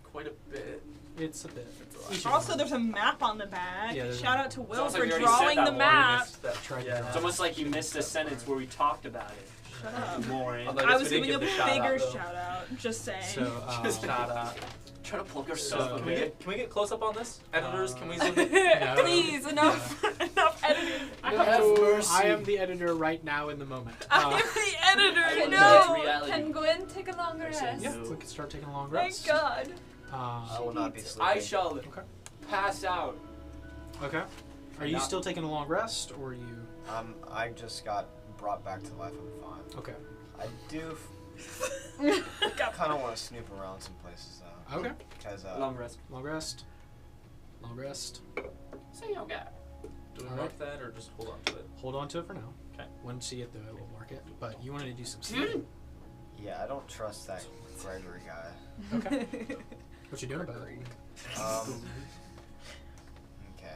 Speaker 1: Quite a bit.
Speaker 7: it's a bit.
Speaker 1: a
Speaker 7: each of
Speaker 2: Also,
Speaker 7: them.
Speaker 2: there's a map on the back.
Speaker 7: Yeah, there's
Speaker 2: Shout
Speaker 7: a-
Speaker 2: out to Will
Speaker 8: Sounds
Speaker 2: for
Speaker 8: like we already
Speaker 2: drawing
Speaker 8: said
Speaker 2: the
Speaker 8: that one.
Speaker 2: map.
Speaker 7: Tried to
Speaker 1: Yeah.
Speaker 7: draw.
Speaker 8: It's almost like you missed a sentence where we talked about it.
Speaker 2: Shut up.
Speaker 8: Lauren.
Speaker 1: Although
Speaker 2: I
Speaker 1: guess
Speaker 2: was
Speaker 1: we didn't
Speaker 2: giving a
Speaker 1: give the shout
Speaker 2: bigger
Speaker 1: out, though.
Speaker 2: shout out. Just saying.
Speaker 7: So,
Speaker 1: Just shout out.
Speaker 8: Trying to plug our
Speaker 7: So-
Speaker 8: stuff
Speaker 1: Can
Speaker 8: a
Speaker 1: we
Speaker 8: bit.
Speaker 1: get close up on this? Editors, can we zoom in?
Speaker 7: No.
Speaker 2: Please, enough, enough editing.
Speaker 8: Have mercy.
Speaker 7: I am the editor right now in the moment.
Speaker 2: I am the editor.
Speaker 8: Can
Speaker 2: No.
Speaker 8: reality.
Speaker 5: Can Gwen take a longer
Speaker 8: I said
Speaker 5: rest?
Speaker 7: Yeah,
Speaker 8: No.
Speaker 7: we can start taking a long
Speaker 2: Thank
Speaker 7: rest.
Speaker 2: God.
Speaker 6: I will not be sleeping.
Speaker 8: I shall
Speaker 7: Okay.
Speaker 8: pass out.
Speaker 7: Okay. Are you
Speaker 8: Not-
Speaker 7: still taking a long rest, or are you?
Speaker 6: I just got brought back to life. I'm fine.
Speaker 7: Okay.
Speaker 6: I do kind of want to snoop around some places though.
Speaker 7: Okay.
Speaker 6: Because
Speaker 8: Long rest.
Speaker 7: Long rest. Long rest.
Speaker 8: Say okay.
Speaker 1: Do we
Speaker 7: All
Speaker 1: mark
Speaker 7: right.
Speaker 1: that or just hold on to it?
Speaker 7: Hold on to it for now.
Speaker 1: Okay.
Speaker 7: Once you get through it, we'll mark it. But you wanted to do some
Speaker 8: Dude.
Speaker 7: sleeping.
Speaker 6: yeah, I don't trust that Gregory guy.
Speaker 7: Okay. What you doing about it?
Speaker 6: Okay.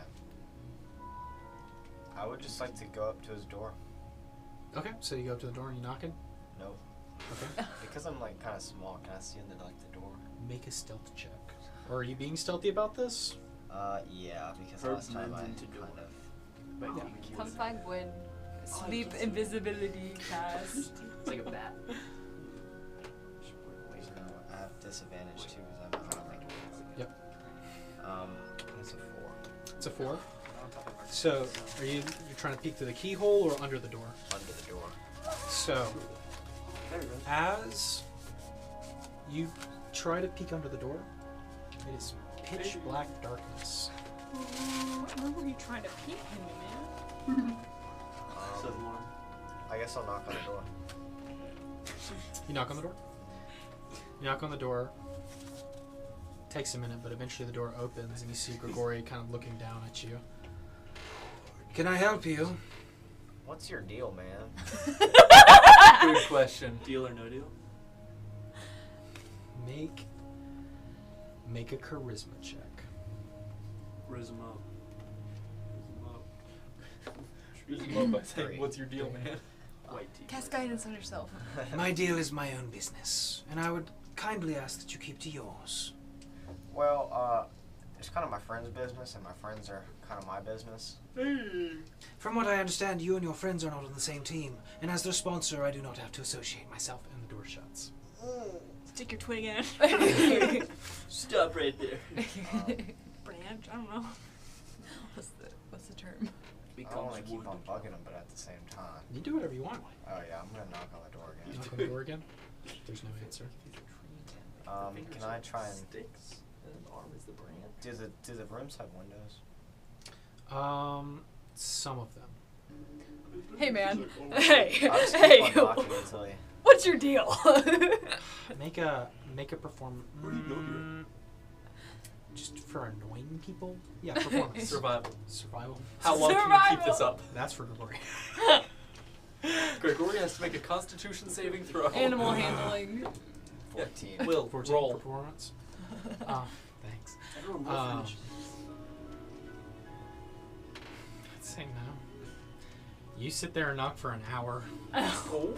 Speaker 6: I would just like to go up to his door.
Speaker 7: Okay. So you go up to the door and you knock it.
Speaker 6: Nope.
Speaker 7: Okay.
Speaker 6: Because I'm like kind of small, can I see into like the door?
Speaker 7: Make a stealth check. Or are you being stealthy about this?
Speaker 6: Yeah, because
Speaker 8: Herb
Speaker 6: last time I
Speaker 8: moved into
Speaker 6: kind
Speaker 8: door.
Speaker 6: of.
Speaker 8: But
Speaker 7: Yeah.
Speaker 5: Come find Gwen. Sleep invisibility cast.
Speaker 8: It's like a bat.
Speaker 6: Wait, no, I have disadvantage too because I'm not making it.
Speaker 7: Yep.
Speaker 6: It's a 4.
Speaker 7: It's a 4. So are you're trying to peek through the keyhole or under the door?
Speaker 6: Under the door.
Speaker 7: So
Speaker 8: There you go.
Speaker 7: as you try to peek under the door, it is pitch black darkness.
Speaker 2: Where were you trying to peek me, man?
Speaker 8: Says Lauren.
Speaker 6: I guess I'll knock on the door.
Speaker 7: You knock on the door? You knock on the door. Takes a minute, but eventually the door opens and you see Grigori kind of looking down at you. Can I help you?
Speaker 6: What's your deal, man?
Speaker 1: Good question.
Speaker 8: Deal or no deal?
Speaker 7: Make a charisma check.
Speaker 8: Raise him up.
Speaker 1: Just love by saying,
Speaker 6: 3.
Speaker 1: what's your deal, man?
Speaker 8: White tea.
Speaker 5: Cast guidance on yourself.
Speaker 7: My deal is my own business, and I would kindly ask that you keep to yours.
Speaker 6: Well, it's kind of my friend's business, and my friends are kind of my business.
Speaker 7: From what I understand, you and your friends are not on the same team, and as their sponsor, I do not have to associate myself, and the door shuts.
Speaker 2: Stick your twig in.
Speaker 8: Stop right there.
Speaker 2: Branch? I don't know.
Speaker 5: What's the term?
Speaker 6: I don't want to keep on bugging them, but at the same time.
Speaker 7: You do whatever you want.
Speaker 6: Oh yeah, I'm gonna knock on the door
Speaker 7: You
Speaker 6: again.
Speaker 7: knock on the door again? There's no answer.
Speaker 6: Can I try and
Speaker 1: Sticks and an arm is the brand.
Speaker 6: do the rooms have windows?
Speaker 7: Some of them.
Speaker 5: Hey man.
Speaker 6: I'll
Speaker 5: Hey.
Speaker 6: just keep
Speaker 5: Hey.
Speaker 6: on knocking until you.
Speaker 5: What's your deal?
Speaker 7: Make a perform.
Speaker 8: Where do you know you're
Speaker 7: Just for annoying people? Yeah, performance.
Speaker 1: Survival.
Speaker 7: Survival.
Speaker 1: How long can you keep this
Speaker 5: Survival.
Speaker 1: up?
Speaker 7: That's for Grigori.
Speaker 1: Gregory has to make a Constitution saving throw.
Speaker 5: Animal handling.
Speaker 6: 14.
Speaker 1: Will
Speaker 7: 14
Speaker 1: roll.
Speaker 7: for performance. Thanks.
Speaker 8: Everyone will finish.
Speaker 7: Let's say no. You sit there and knock for an hour.
Speaker 1: Oh.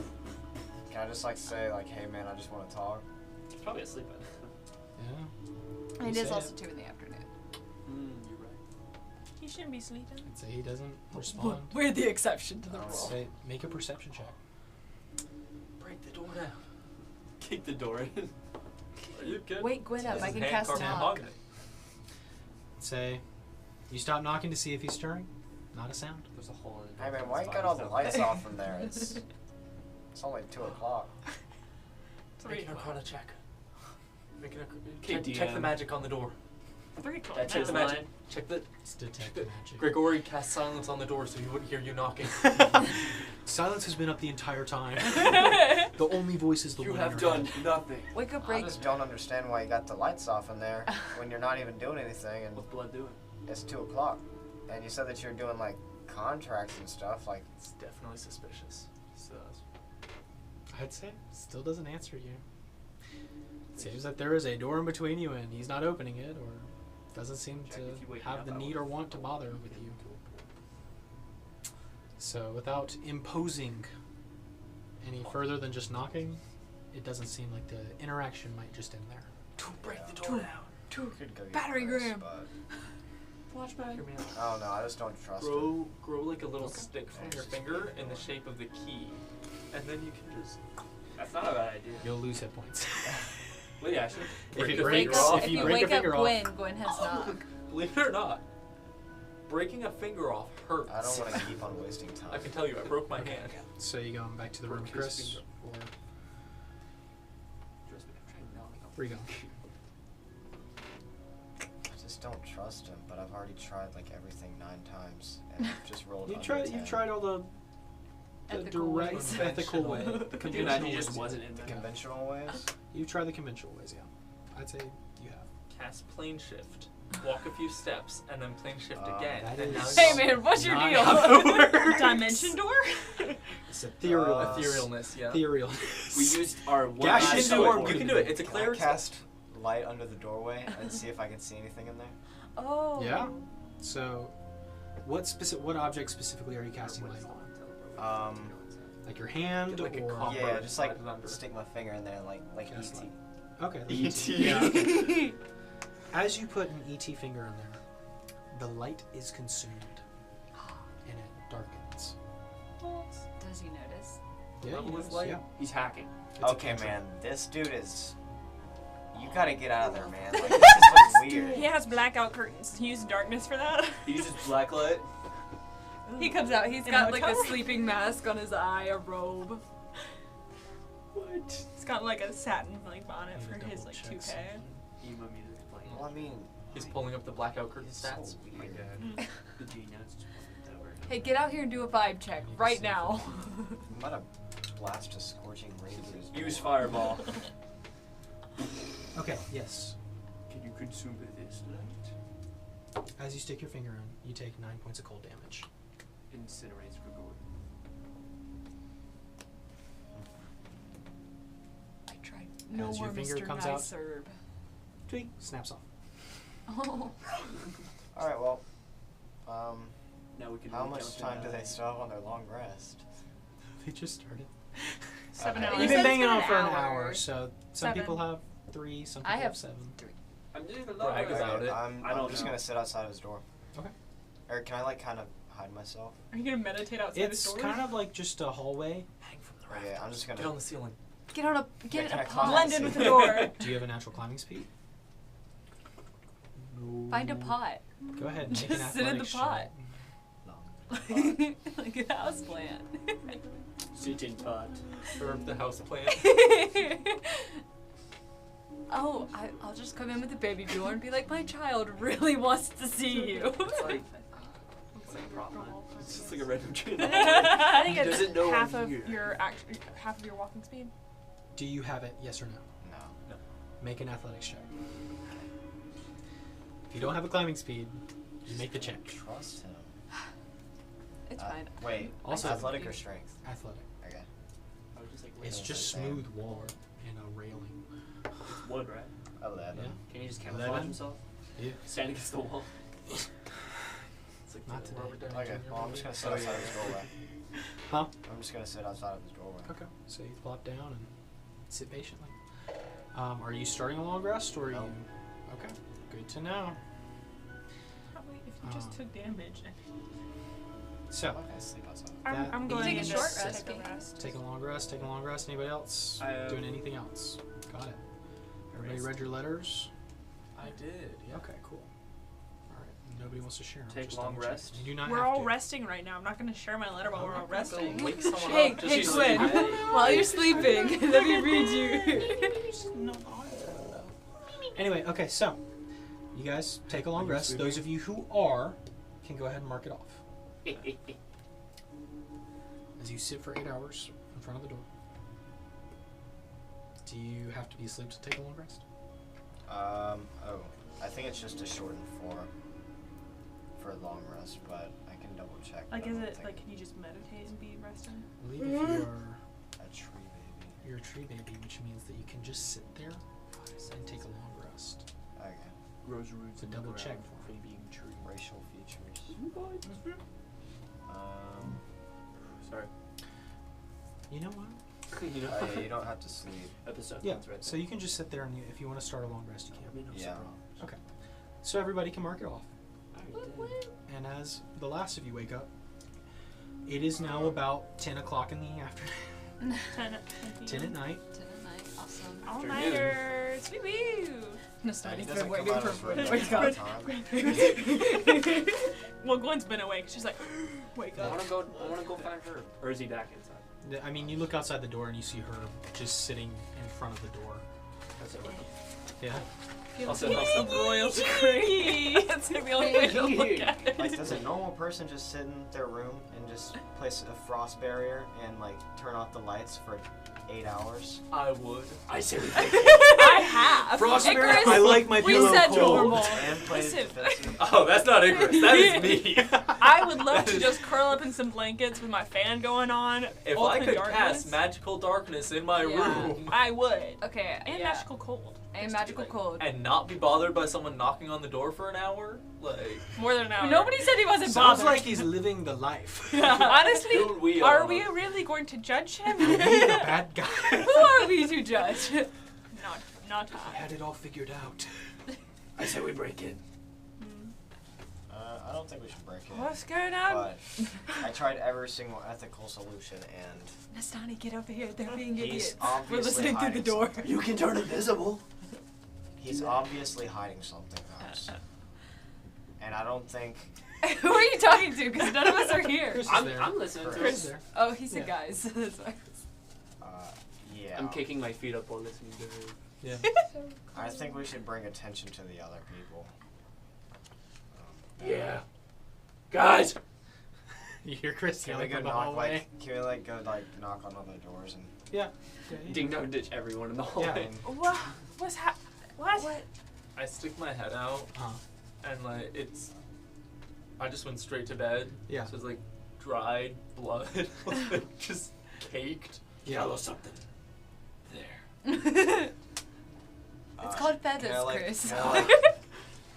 Speaker 6: Can I just like say like, hey man, I just want to talk?
Speaker 8: He's probably asleep by now.
Speaker 7: Yeah.
Speaker 5: It
Speaker 7: You
Speaker 5: is
Speaker 7: say
Speaker 5: also 2 in the afternoon.
Speaker 8: You're right.
Speaker 2: He shouldn't be sleeping.
Speaker 7: I'd say he doesn't respond.
Speaker 5: We're the exception to the
Speaker 6: Oh.
Speaker 5: rule.
Speaker 7: Say, make a perception check.
Speaker 1: Break the door down.
Speaker 8: Kick the door in.
Speaker 1: Are you kidding?
Speaker 5: Wake Gwen up.
Speaker 1: This
Speaker 5: I
Speaker 1: is
Speaker 5: can
Speaker 1: hand
Speaker 5: cast
Speaker 1: carved
Speaker 5: knock.
Speaker 1: mahogany.
Speaker 7: Say, You stop knocking to see if he's stirring. Not a sound.
Speaker 8: There's a hole in it.
Speaker 6: Hey man, why you got all the lights off from there? It's only 2 o'clock.
Speaker 1: Make an Arcana check. Make an
Speaker 8: Okay,
Speaker 1: check the
Speaker 8: DM.
Speaker 1: magic on the door.
Speaker 2: 3 o'clock.
Speaker 8: That's
Speaker 1: Check
Speaker 8: his
Speaker 1: the
Speaker 2: now.
Speaker 1: magic.
Speaker 8: line.
Speaker 1: Check the.
Speaker 7: It's detect
Speaker 1: the-
Speaker 7: magic.
Speaker 1: Gregory cast silence on the door so he wouldn't hear you knocking.
Speaker 7: Silence has been up the entire time. The only voice is the
Speaker 8: You
Speaker 7: one
Speaker 8: have
Speaker 7: in your
Speaker 8: done
Speaker 7: head.
Speaker 8: nothing.
Speaker 5: Wake up,
Speaker 6: I
Speaker 5: break.
Speaker 6: just don't understand why you got the lights off in there when you're not even doing anything and
Speaker 8: What's blood doing?
Speaker 6: it's 2 o'clock. And you said that you're doing like contracts and stuff. Like,
Speaker 1: It's definitely suspicious. So,
Speaker 7: I'd say still doesn't answer you. It seems that there is a door in between you and he's not opening it, or doesn't seem
Speaker 8: Check if you
Speaker 7: to
Speaker 8: wake
Speaker 7: have
Speaker 8: up,
Speaker 7: the
Speaker 8: I
Speaker 7: need
Speaker 8: will-
Speaker 7: or want to bother with you. So without imposing any further than just knocking, it doesn't seem like the interaction might just end there.
Speaker 1: break the door down.
Speaker 6: you could go
Speaker 5: Battery
Speaker 6: use this,
Speaker 5: gram.
Speaker 6: but
Speaker 8: Flashback.
Speaker 1: Hear me out.
Speaker 6: I don't know. I just don't trust him.
Speaker 1: Grow like a little stick from your finger in the shape of the key, and then you can just.
Speaker 8: That's not a bad idea.
Speaker 7: You'll lose hit points.
Speaker 8: Well, yeah, actually.
Speaker 1: Break
Speaker 7: it
Speaker 1: the
Speaker 7: breaks-
Speaker 1: finger off.
Speaker 7: if
Speaker 5: If
Speaker 7: you
Speaker 5: you
Speaker 7: break a
Speaker 5: wake up
Speaker 7: finger off-
Speaker 5: Gwen, Gwen has knock.
Speaker 1: Believe it or not, breaking a finger off hurts.
Speaker 6: I don't want to keep on wasting time.
Speaker 1: I can tell you, I broke my hand.
Speaker 7: So you going back to the room,
Speaker 1: Broke his
Speaker 7: Chris?
Speaker 1: finger.
Speaker 7: Or
Speaker 8: Trust me, I'm trying to knock.
Speaker 7: where you going?
Speaker 6: I just don't trust him, but I've already tried like everything 9 times and I've just rolled under 10.
Speaker 7: You've tried all the
Speaker 5: Ethical
Speaker 7: direct,
Speaker 5: ways.
Speaker 7: ethical way. The
Speaker 8: Could you imagine he
Speaker 7: conventional
Speaker 8: just
Speaker 7: ways.
Speaker 8: wasn't in
Speaker 6: The
Speaker 8: there?
Speaker 6: conventional ways?
Speaker 7: You try the conventional ways, yeah. I'd say you have.
Speaker 1: Cast plane shift. Walk a few steps, and then plane shift again.
Speaker 7: that
Speaker 1: And now
Speaker 7: is-
Speaker 5: Hey
Speaker 1: you're
Speaker 5: man, what's your
Speaker 7: Not
Speaker 5: deal?
Speaker 7: how it works.
Speaker 2: Dimension door?
Speaker 7: It's ethereal.
Speaker 1: etherealness, yeah.
Speaker 7: Ethereal.
Speaker 8: We used our one.
Speaker 7: Gash
Speaker 1: You
Speaker 7: into
Speaker 1: can do
Speaker 7: door.
Speaker 1: it. You can do it. It's a
Speaker 6: Can
Speaker 1: clear
Speaker 6: I cast light under the doorway and see if I can see anything in there?
Speaker 5: Oh.
Speaker 7: Yeah. So, what object specifically are you casting light on? Like your hand
Speaker 1: Get like a
Speaker 7: or?
Speaker 1: copper.
Speaker 6: Yeah, just like
Speaker 1: slide it under.
Speaker 6: stick my finger in there like
Speaker 7: Cast
Speaker 6: E.T.
Speaker 7: light. Okay. the
Speaker 1: E.T..
Speaker 7: Yeah, okay. As you put an ET finger in there, the light is consumed and it darkens.
Speaker 5: Does he notice?
Speaker 7: Yeah,
Speaker 1: level
Speaker 7: you
Speaker 1: is
Speaker 7: notice,
Speaker 1: light?
Speaker 7: yeah.
Speaker 8: He's hacking.
Speaker 7: It's a
Speaker 6: Okay,
Speaker 7: cantrip.
Speaker 6: man, this dude is... You gotta get out of there, man. Like, this just looks weird.
Speaker 2: He has blackout curtains. He used darkness for that.
Speaker 8: He uses blacklight.
Speaker 5: He comes out. He's
Speaker 2: In
Speaker 5: got
Speaker 2: a
Speaker 5: like a
Speaker 2: hotel?
Speaker 5: sleeping mask on his eye, a robe.
Speaker 2: What? He's got like a satin like bonnet
Speaker 7: Need to
Speaker 2: for his
Speaker 7: double
Speaker 2: like
Speaker 7: check
Speaker 2: 2K.
Speaker 7: something.
Speaker 8: Emo music's playing.
Speaker 6: Well, I mean,
Speaker 1: He's pulling up the blackout curtain
Speaker 6: it's
Speaker 1: stats.
Speaker 6: so
Speaker 8: My
Speaker 6: weird.
Speaker 8: dad. The genius.
Speaker 5: Hey, get out here and do a vibe check
Speaker 7: You can
Speaker 5: right
Speaker 7: see
Speaker 5: now.
Speaker 6: I'm gonna blast a scorching ray through his
Speaker 8: Use
Speaker 6: door.
Speaker 8: fireball.
Speaker 7: Okay. Yes.
Speaker 8: Can you consume this light?
Speaker 7: As you stick your finger in, you take 9 points of cold damage.
Speaker 8: Incinerates Gregory.
Speaker 5: I tried. No
Speaker 7: As your
Speaker 5: more
Speaker 7: finger
Speaker 5: Mr.
Speaker 7: comes out.
Speaker 5: Nicerb.
Speaker 7: Tweak. Snaps off.
Speaker 5: Oh.
Speaker 6: Alright, well,
Speaker 8: Now we can.
Speaker 6: how
Speaker 8: recount
Speaker 6: much
Speaker 8: the
Speaker 6: time do they
Speaker 8: night.
Speaker 6: still have on their long rest?
Speaker 7: They just started.
Speaker 2: 7
Speaker 6: Okay.
Speaker 2: hours.
Speaker 7: You've
Speaker 5: said
Speaker 7: been
Speaker 5: it's
Speaker 7: banging
Speaker 5: been
Speaker 7: on
Speaker 5: an
Speaker 7: for an
Speaker 5: hour.
Speaker 7: hour, so some
Speaker 2: 7.
Speaker 7: people have 3, some people
Speaker 5: I
Speaker 7: have
Speaker 5: have
Speaker 7: 7.
Speaker 8: I'm just gonna
Speaker 1: Brag about it.
Speaker 6: I'm
Speaker 8: I don't
Speaker 6: just
Speaker 8: know.
Speaker 6: gonna sit outside his door.
Speaker 7: Okay.
Speaker 6: Or can I, like, kind of hide myself?
Speaker 2: Are you gonna meditate outside
Speaker 7: It's
Speaker 2: his door?
Speaker 7: kind of like just a hallway.
Speaker 1: Hang from the
Speaker 6: Okay,
Speaker 1: rafters.
Speaker 6: I'm just gonna...
Speaker 1: Get on the ceiling.
Speaker 5: Get on a
Speaker 6: Yeah,
Speaker 5: get
Speaker 6: can
Speaker 5: a
Speaker 6: I climb?
Speaker 5: pot.
Speaker 2: Blend in with the door.
Speaker 7: Do you have a natural climbing speed? No.
Speaker 5: Find a pot.
Speaker 7: Go ahead and make
Speaker 5: Just
Speaker 7: an
Speaker 5: sit in the
Speaker 7: athletics
Speaker 5: pot.
Speaker 6: Long.
Speaker 5: Like a house plant.
Speaker 8: Sitting pot.
Speaker 1: Herb the house plant.
Speaker 5: Oh, I'll just come in with the baby door and be like, my child really wants to see you.
Speaker 8: It's like. It's like a prop man.
Speaker 1: It's just like a random tree.
Speaker 2: I think
Speaker 8: He
Speaker 2: it's
Speaker 8: doesn't know
Speaker 2: half
Speaker 8: I'm
Speaker 2: of
Speaker 8: here.
Speaker 2: your half of your walking speed.
Speaker 7: Do you have it? Yes or no?
Speaker 6: No.
Speaker 7: Make an athletics check. If you don't have a climbing speed, you make the check.
Speaker 6: Trust him.
Speaker 5: It's fine.
Speaker 6: Wait,
Speaker 7: Also-
Speaker 6: athletic or strength?
Speaker 7: Athletic.
Speaker 6: Okay.
Speaker 8: I was just like,
Speaker 7: It's
Speaker 6: Yeah,
Speaker 7: just
Speaker 6: it's the same.
Speaker 7: smooth wall and a railing.
Speaker 8: It's wood, right?
Speaker 6: 11.
Speaker 7: Yeah.
Speaker 8: Can he just camouflage
Speaker 7: 11?
Speaker 8: himself?
Speaker 7: Yeah.
Speaker 8: Stand against the wall.
Speaker 1: It's like
Speaker 7: Not
Speaker 1: the
Speaker 7: today.
Speaker 1: Robert Downey
Speaker 6: Okay,
Speaker 1: Jr.
Speaker 6: well, I'm just gonna sit
Speaker 1: movie.
Speaker 6: outside his doorway.
Speaker 7: Huh?
Speaker 6: I'm just gonna sit outside of his doorway.
Speaker 7: Okay. So you plop down and sit patiently. Are you starting a long rest or are
Speaker 6: No.
Speaker 7: you? Okay. Good to know.
Speaker 2: Probably if you just took damage.
Speaker 7: So,
Speaker 6: I'm not gonna sleep outside.
Speaker 7: That
Speaker 2: I'm going
Speaker 5: Take a
Speaker 2: to
Speaker 5: short
Speaker 2: just
Speaker 5: rest,
Speaker 2: take a
Speaker 5: Pete.
Speaker 2: rest.
Speaker 7: taking a long rest. Taking a long rest. Anybody else
Speaker 8: I,
Speaker 7: doing anything else? Got it. Everybody
Speaker 8: Rest.
Speaker 7: read your letters.
Speaker 1: I did. Yeah.
Speaker 7: Okay. Cool. All right. nobody wants to share. I'm
Speaker 8: Take
Speaker 7: just
Speaker 8: long
Speaker 7: double-checking.
Speaker 8: rest?
Speaker 7: You do not
Speaker 2: We're
Speaker 7: have
Speaker 2: all
Speaker 7: to.
Speaker 2: resting right now. I'm not going to share my letter while we're all resting.
Speaker 1: Wake someone
Speaker 5: Hey,
Speaker 1: up.
Speaker 5: hey,
Speaker 1: Just
Speaker 5: Quinn.
Speaker 1: sleep.
Speaker 5: While you're sleeping, let me read you.
Speaker 7: Anyway, okay, so you guys take a long rest. Those of you who are can go ahead and mark it off. As you sit for 8 hours in front of the door. Do you have to be asleep to take a long rest?
Speaker 6: I think it's just a shortened form for a long rest, but I can double check.
Speaker 2: Like,
Speaker 6: but I
Speaker 2: is
Speaker 6: don't
Speaker 2: it,
Speaker 6: think
Speaker 2: like, can you just meditate and be resting?
Speaker 7: I believe if you are
Speaker 6: a tree baby?
Speaker 7: you're a tree baby, which means that you can just sit there and take a long rest.
Speaker 6: Okay.
Speaker 8: Grows roots
Speaker 7: So
Speaker 8: in the
Speaker 7: double check
Speaker 8: ground
Speaker 7: for me.
Speaker 8: from being tree.
Speaker 6: Racial features.
Speaker 8: Sorry.
Speaker 7: You know what?
Speaker 8: You know?
Speaker 6: Oh yeah, you don't have to sleep.
Speaker 8: Episode
Speaker 7: Yeah,
Speaker 8: one's right
Speaker 7: so you can just sit there and if you want to start a long rest, you
Speaker 8: I
Speaker 7: can.
Speaker 8: mean, no
Speaker 6: Yeah.
Speaker 8: surprise.
Speaker 7: Okay. So everybody can mark it off.
Speaker 8: I did.
Speaker 7: And as the last of you wake up, it is now about 10 o'clock in the afternoon.
Speaker 2: 10
Speaker 7: 10 at night.
Speaker 5: Tonight, awesome.
Speaker 2: All nighters. Woo woo.
Speaker 6: And he
Speaker 5: Nostalgia's
Speaker 6: doesn't
Speaker 5: been
Speaker 6: come
Speaker 5: waiting
Speaker 6: out
Speaker 5: for
Speaker 6: of
Speaker 5: forever.
Speaker 6: his room all the time.
Speaker 2: Well, Gwen's been awake. She's like, wake
Speaker 8: I
Speaker 2: up.
Speaker 8: wanna go find her. Or is he back inside?
Speaker 7: I mean, you look outside the door and you see her just sitting in front of the door.
Speaker 8: That's it.
Speaker 7: Yeah.
Speaker 1: Also,
Speaker 2: royalty. That's like the only way to look at it.
Speaker 6: Like, does a normal person just sit in their room and just place a frost barrier and like turn off the lights for 8 hours?
Speaker 1: I would.
Speaker 8: I say we
Speaker 2: I have.
Speaker 7: Frost
Speaker 2: Icarus,
Speaker 7: barrier? I like my
Speaker 2: we
Speaker 7: pillow
Speaker 2: said
Speaker 7: cold.
Speaker 2: normal.
Speaker 6: And play
Speaker 2: Listen.
Speaker 6: defensive?
Speaker 1: Oh, that's not Icarus. That is me.
Speaker 2: I would love to just curl up in some blankets with my fan going on.
Speaker 1: If I
Speaker 2: ultimate
Speaker 1: could
Speaker 2: darkness,
Speaker 1: cast magical darkness in my
Speaker 5: Yeah.
Speaker 1: room
Speaker 2: I would.
Speaker 5: Okay,
Speaker 2: And
Speaker 5: yeah.
Speaker 2: magical cold.
Speaker 5: And magical cold.
Speaker 1: and not be bothered by someone knocking on the door for an hour, like
Speaker 2: More than an hour.
Speaker 5: Nobody said he wasn't
Speaker 7: Sounds
Speaker 5: bothered.
Speaker 7: like he's living the life.
Speaker 2: Honestly,
Speaker 1: Dude, we
Speaker 2: are
Speaker 1: are.
Speaker 2: we really going to judge him?
Speaker 7: He's a bad guy.
Speaker 5: Who are we to judge?
Speaker 2: Not
Speaker 7: I
Speaker 2: I.
Speaker 7: had it all figured out.
Speaker 8: I say we break in.
Speaker 6: I don't think we should break it.
Speaker 2: What's going on?
Speaker 6: But I tried every single ethical solution, and
Speaker 5: Nastani, get over here. They're being
Speaker 6: he's
Speaker 5: idiots.
Speaker 6: obviously
Speaker 5: We're listening through the
Speaker 6: hiding
Speaker 5: door.
Speaker 6: something.
Speaker 8: You can turn invisible.
Speaker 6: He's obviously hiding something else. And I don't think
Speaker 5: Who are you talking to? Because none of us are here.
Speaker 7: Chris is
Speaker 8: I'm
Speaker 7: there.
Speaker 8: listening to
Speaker 6: Chris.
Speaker 8: it.
Speaker 7: there.
Speaker 5: Oh, he said
Speaker 7: Yeah.
Speaker 5: guys. That's why.
Speaker 6: yeah.
Speaker 8: I'm kicking my feet up while listening to her.
Speaker 7: Yeah.
Speaker 6: I think we should bring attention to the other people.
Speaker 8: Yeah. Guys!
Speaker 7: You hear Chris
Speaker 6: Can we
Speaker 7: yelling
Speaker 6: go
Speaker 7: from the
Speaker 6: knock
Speaker 7: hallway.
Speaker 6: can we like go like knock on other doors and
Speaker 7: Yeah.
Speaker 8: Ding dong ditch everyone in the
Speaker 7: Yeah.
Speaker 8: hallway.
Speaker 2: What? What?
Speaker 1: I stick my head out
Speaker 7: Huh.
Speaker 1: and like it's. I just went straight to bed.
Speaker 7: Yeah.
Speaker 1: So it's like dried blood, like, just caked.
Speaker 7: Yeah.
Speaker 8: Yellow something. There.
Speaker 5: It's called feathers,
Speaker 6: can I, like,
Speaker 5: Chris.
Speaker 6: can I, like,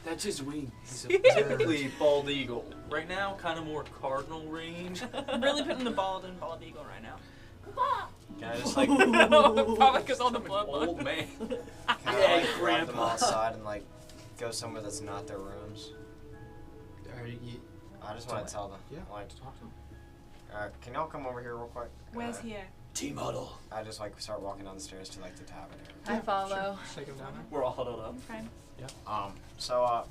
Speaker 8: That's his wing.
Speaker 7: He's a
Speaker 1: Typically bald eagle. Right now, kind of more cardinal range.
Speaker 2: I'm really putting the bald in bald eagle right now.
Speaker 6: can I just like
Speaker 2: Probably because all the
Speaker 1: I'm an
Speaker 2: blood.
Speaker 1: old man.
Speaker 6: can
Speaker 8: Yeah,
Speaker 6: I like grab them
Speaker 8: Grandpa.
Speaker 6: outside and like go somewhere that's not their rooms?
Speaker 7: Are you,
Speaker 6: I just want to tell them.
Speaker 7: Yeah.
Speaker 6: I like,
Speaker 7: talk to him.
Speaker 6: can y'all come over here real quick?
Speaker 2: Where's here?
Speaker 8: Team huddle.
Speaker 6: I just like start walking down the stairs to like the tavern
Speaker 5: I follow.
Speaker 7: Just take him down there.
Speaker 8: We're all huddled up.
Speaker 2: Okay.
Speaker 6: area.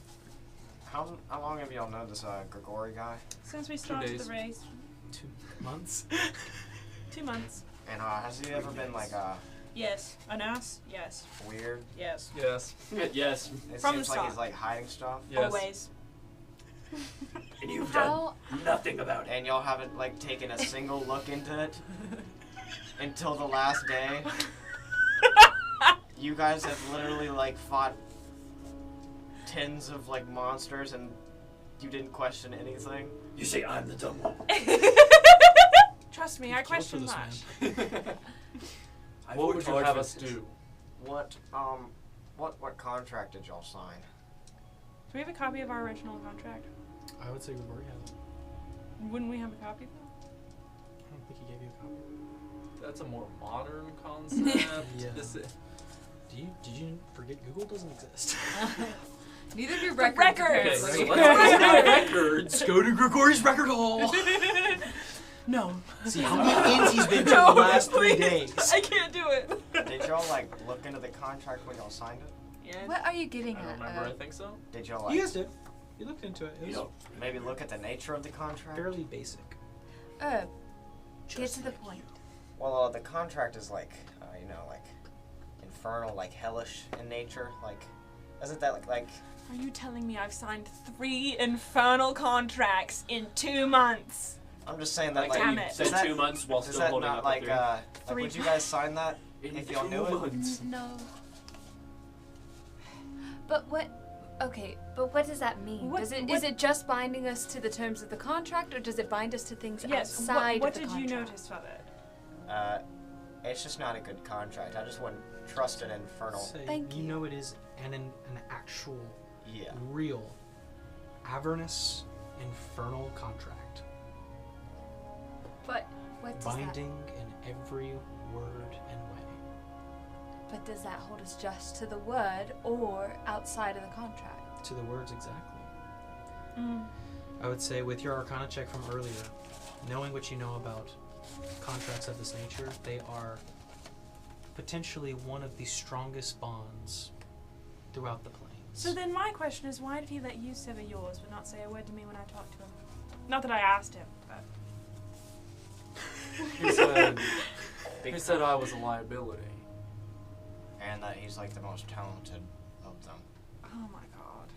Speaker 6: How long have y'all known this Grigori guy?
Speaker 2: Since we started
Speaker 1: days.
Speaker 2: the race,
Speaker 7: 2 months.
Speaker 2: 2 months.
Speaker 6: And has he ever been like
Speaker 2: Yes. An ass? Yes.
Speaker 6: weird?
Speaker 2: Yes.
Speaker 1: Yes.
Speaker 8: Yes.
Speaker 6: It
Speaker 2: From
Speaker 6: seems
Speaker 2: the
Speaker 6: like
Speaker 2: start.
Speaker 6: he's like hiding stuff.
Speaker 1: Yes.
Speaker 2: Always.
Speaker 8: And you've
Speaker 5: How?
Speaker 8: done nothing about it.
Speaker 6: And y'all haven't like taken a single look into it until the last day. You guys have literally like fought tens of like monsters and you didn't question anything.
Speaker 8: You say I'm the dumb one.
Speaker 2: Trust me, I
Speaker 7: Killed for
Speaker 2: question
Speaker 7: this
Speaker 2: much.
Speaker 8: I
Speaker 1: What
Speaker 8: worked
Speaker 1: would you
Speaker 8: hard
Speaker 1: have
Speaker 8: for
Speaker 1: us
Speaker 8: this.
Speaker 1: do?
Speaker 6: What contract did y'all sign?
Speaker 2: Do we have a copy of our original contract?
Speaker 7: I would say Grigori has it.
Speaker 2: Wouldn't we have a copy?
Speaker 7: I don't think he gave you a copy.
Speaker 1: That's a more modern concept.
Speaker 7: Yeah.
Speaker 1: This is,
Speaker 7: Did you forget Google doesn't exist?
Speaker 5: Neither do
Speaker 2: record.
Speaker 5: records.
Speaker 1: okay,
Speaker 2: Records.
Speaker 1: so let's go to records.
Speaker 7: Let's go to Grigori's record hall.
Speaker 2: No.
Speaker 7: See how many inns he's been to the last 3 days.
Speaker 2: I can't do it.
Speaker 6: Did y'all like look into the contract when y'all signed it?
Speaker 2: Yeah.
Speaker 5: What are you getting
Speaker 1: I
Speaker 5: at?
Speaker 1: don't remember. I think so.
Speaker 6: Did y'all like
Speaker 7: You guys did. You looked into it. It was
Speaker 6: Maybe look at the nature of the contract.
Speaker 7: fairly basic.
Speaker 5: Get to the point.
Speaker 6: Well, the contract is like, like infernal, like hellish in nature. Like, isn't that like?
Speaker 2: Are you telling me I've signed 3 infernal contracts in 2 months?
Speaker 6: I'm just saying that,
Speaker 2: Damn
Speaker 6: like,
Speaker 2: it.
Speaker 8: Said 2 months while
Speaker 6: Is
Speaker 8: still
Speaker 6: that
Speaker 8: holding
Speaker 6: not
Speaker 8: up
Speaker 6: like,
Speaker 8: a
Speaker 2: 3
Speaker 6: would you guys sign that
Speaker 8: In
Speaker 6: if y'all
Speaker 8: 2
Speaker 6: knew it?
Speaker 8: months.
Speaker 5: No. But what? Okay, but what does that mean?
Speaker 2: What-
Speaker 5: Is
Speaker 2: what-
Speaker 5: it just binding us to the terms of the contract, or does it bind us to things
Speaker 2: Yes.
Speaker 5: outside
Speaker 2: What
Speaker 5: of the
Speaker 2: did
Speaker 5: contract?
Speaker 2: you notice of it?
Speaker 6: It's just not a good contract. I just wouldn't trust an infernal.
Speaker 7: Say,
Speaker 5: Thank
Speaker 7: you
Speaker 5: you.
Speaker 7: know it is an actual,
Speaker 6: Yeah.
Speaker 7: real, avernous, infernal contract.
Speaker 5: But what does
Speaker 7: Binding in every word and way.
Speaker 5: But does that hold us just to the word or outside of the contract?
Speaker 7: To the words exactly.
Speaker 2: Mm.
Speaker 7: I would say with your Arcana check from earlier, knowing what you know about contracts of this nature, they are potentially one of the strongest bonds throughout the planes.
Speaker 2: So then my question is, why did he let you sever yours but not say a word to me when I talked to him? Not that I asked him, but...
Speaker 1: He said I was a liability.
Speaker 6: And that he's like the most talented of them.
Speaker 2: Oh my god.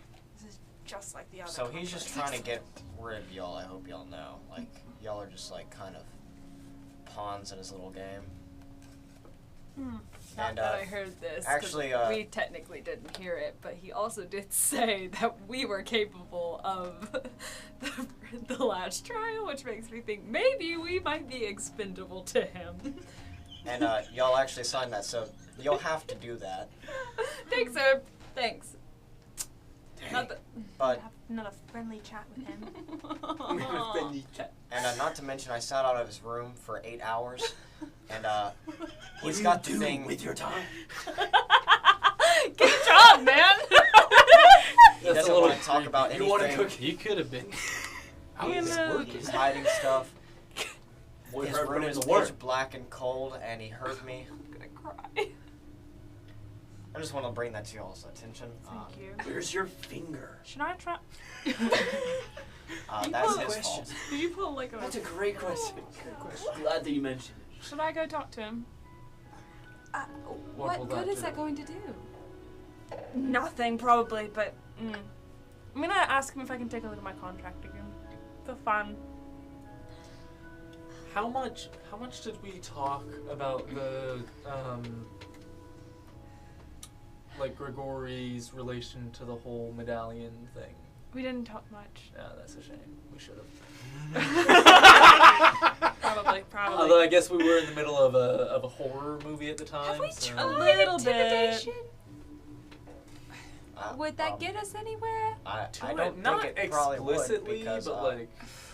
Speaker 2: This is just like the other
Speaker 6: So he's just
Speaker 2: contracts.
Speaker 6: trying to get rid of y'all, I hope y'all know. Like, y'all are just like kind of pawns in his little game.
Speaker 2: Hmm.
Speaker 5: Not
Speaker 6: And,
Speaker 5: that I heard this. 'cause
Speaker 6: actually,
Speaker 5: we technically didn't hear it, but he also did say that we were capable of the last trial, which makes me think maybe we might be expendable to him.
Speaker 6: And y'all actually signed that, so you'll have to do that.
Speaker 5: Thanks, sir. Thanks. Not that.
Speaker 6: But,
Speaker 2: Have another friendly chat with him.
Speaker 6: and not to mention, I sat out of his room for 8 hours, and he's got the thing.
Speaker 8: with your time?
Speaker 5: Good job, man.
Speaker 6: He doesn't want to talk about
Speaker 8: You want to
Speaker 6: anything.
Speaker 8: cook?
Speaker 7: You could have been.
Speaker 8: How is this working?
Speaker 6: He's hiding stuff.
Speaker 8: Boy,
Speaker 6: His
Speaker 8: hurt
Speaker 6: room
Speaker 8: him
Speaker 6: is
Speaker 8: in the work.
Speaker 6: pitch black and cold, and he hurt me.
Speaker 5: I'm gonna cry.
Speaker 6: I just want to bring that to y'all's attention.
Speaker 2: Thank you.
Speaker 8: Where's your finger?
Speaker 2: Should I try?
Speaker 6: That's his fault.
Speaker 2: Did you pull like a...
Speaker 8: That's a great question. Glad that you mentioned it.
Speaker 2: Should I go talk to him?
Speaker 5: What
Speaker 1: will
Speaker 5: good
Speaker 1: that
Speaker 5: is
Speaker 1: do?
Speaker 5: that going to do?
Speaker 2: Nothing, probably, but... I'm gonna ask him if I can take a look at my contract again. For fun.
Speaker 1: How much did we talk about the like Grigori's relation to the whole medallion thing?
Speaker 2: We didn't talk much.
Speaker 1: Yeah, that's a shame. We should have.
Speaker 2: Probably.
Speaker 1: Although I guess we were in the middle of a horror movie at the time.
Speaker 5: Have we
Speaker 1: so.
Speaker 5: tried
Speaker 2: little bit.
Speaker 5: intimidation? Would that
Speaker 6: Probably.
Speaker 5: get us anywhere?
Speaker 6: I
Speaker 1: To
Speaker 6: don't
Speaker 1: it, not
Speaker 6: think it probably would
Speaker 1: explicitly,
Speaker 6: because
Speaker 1: but like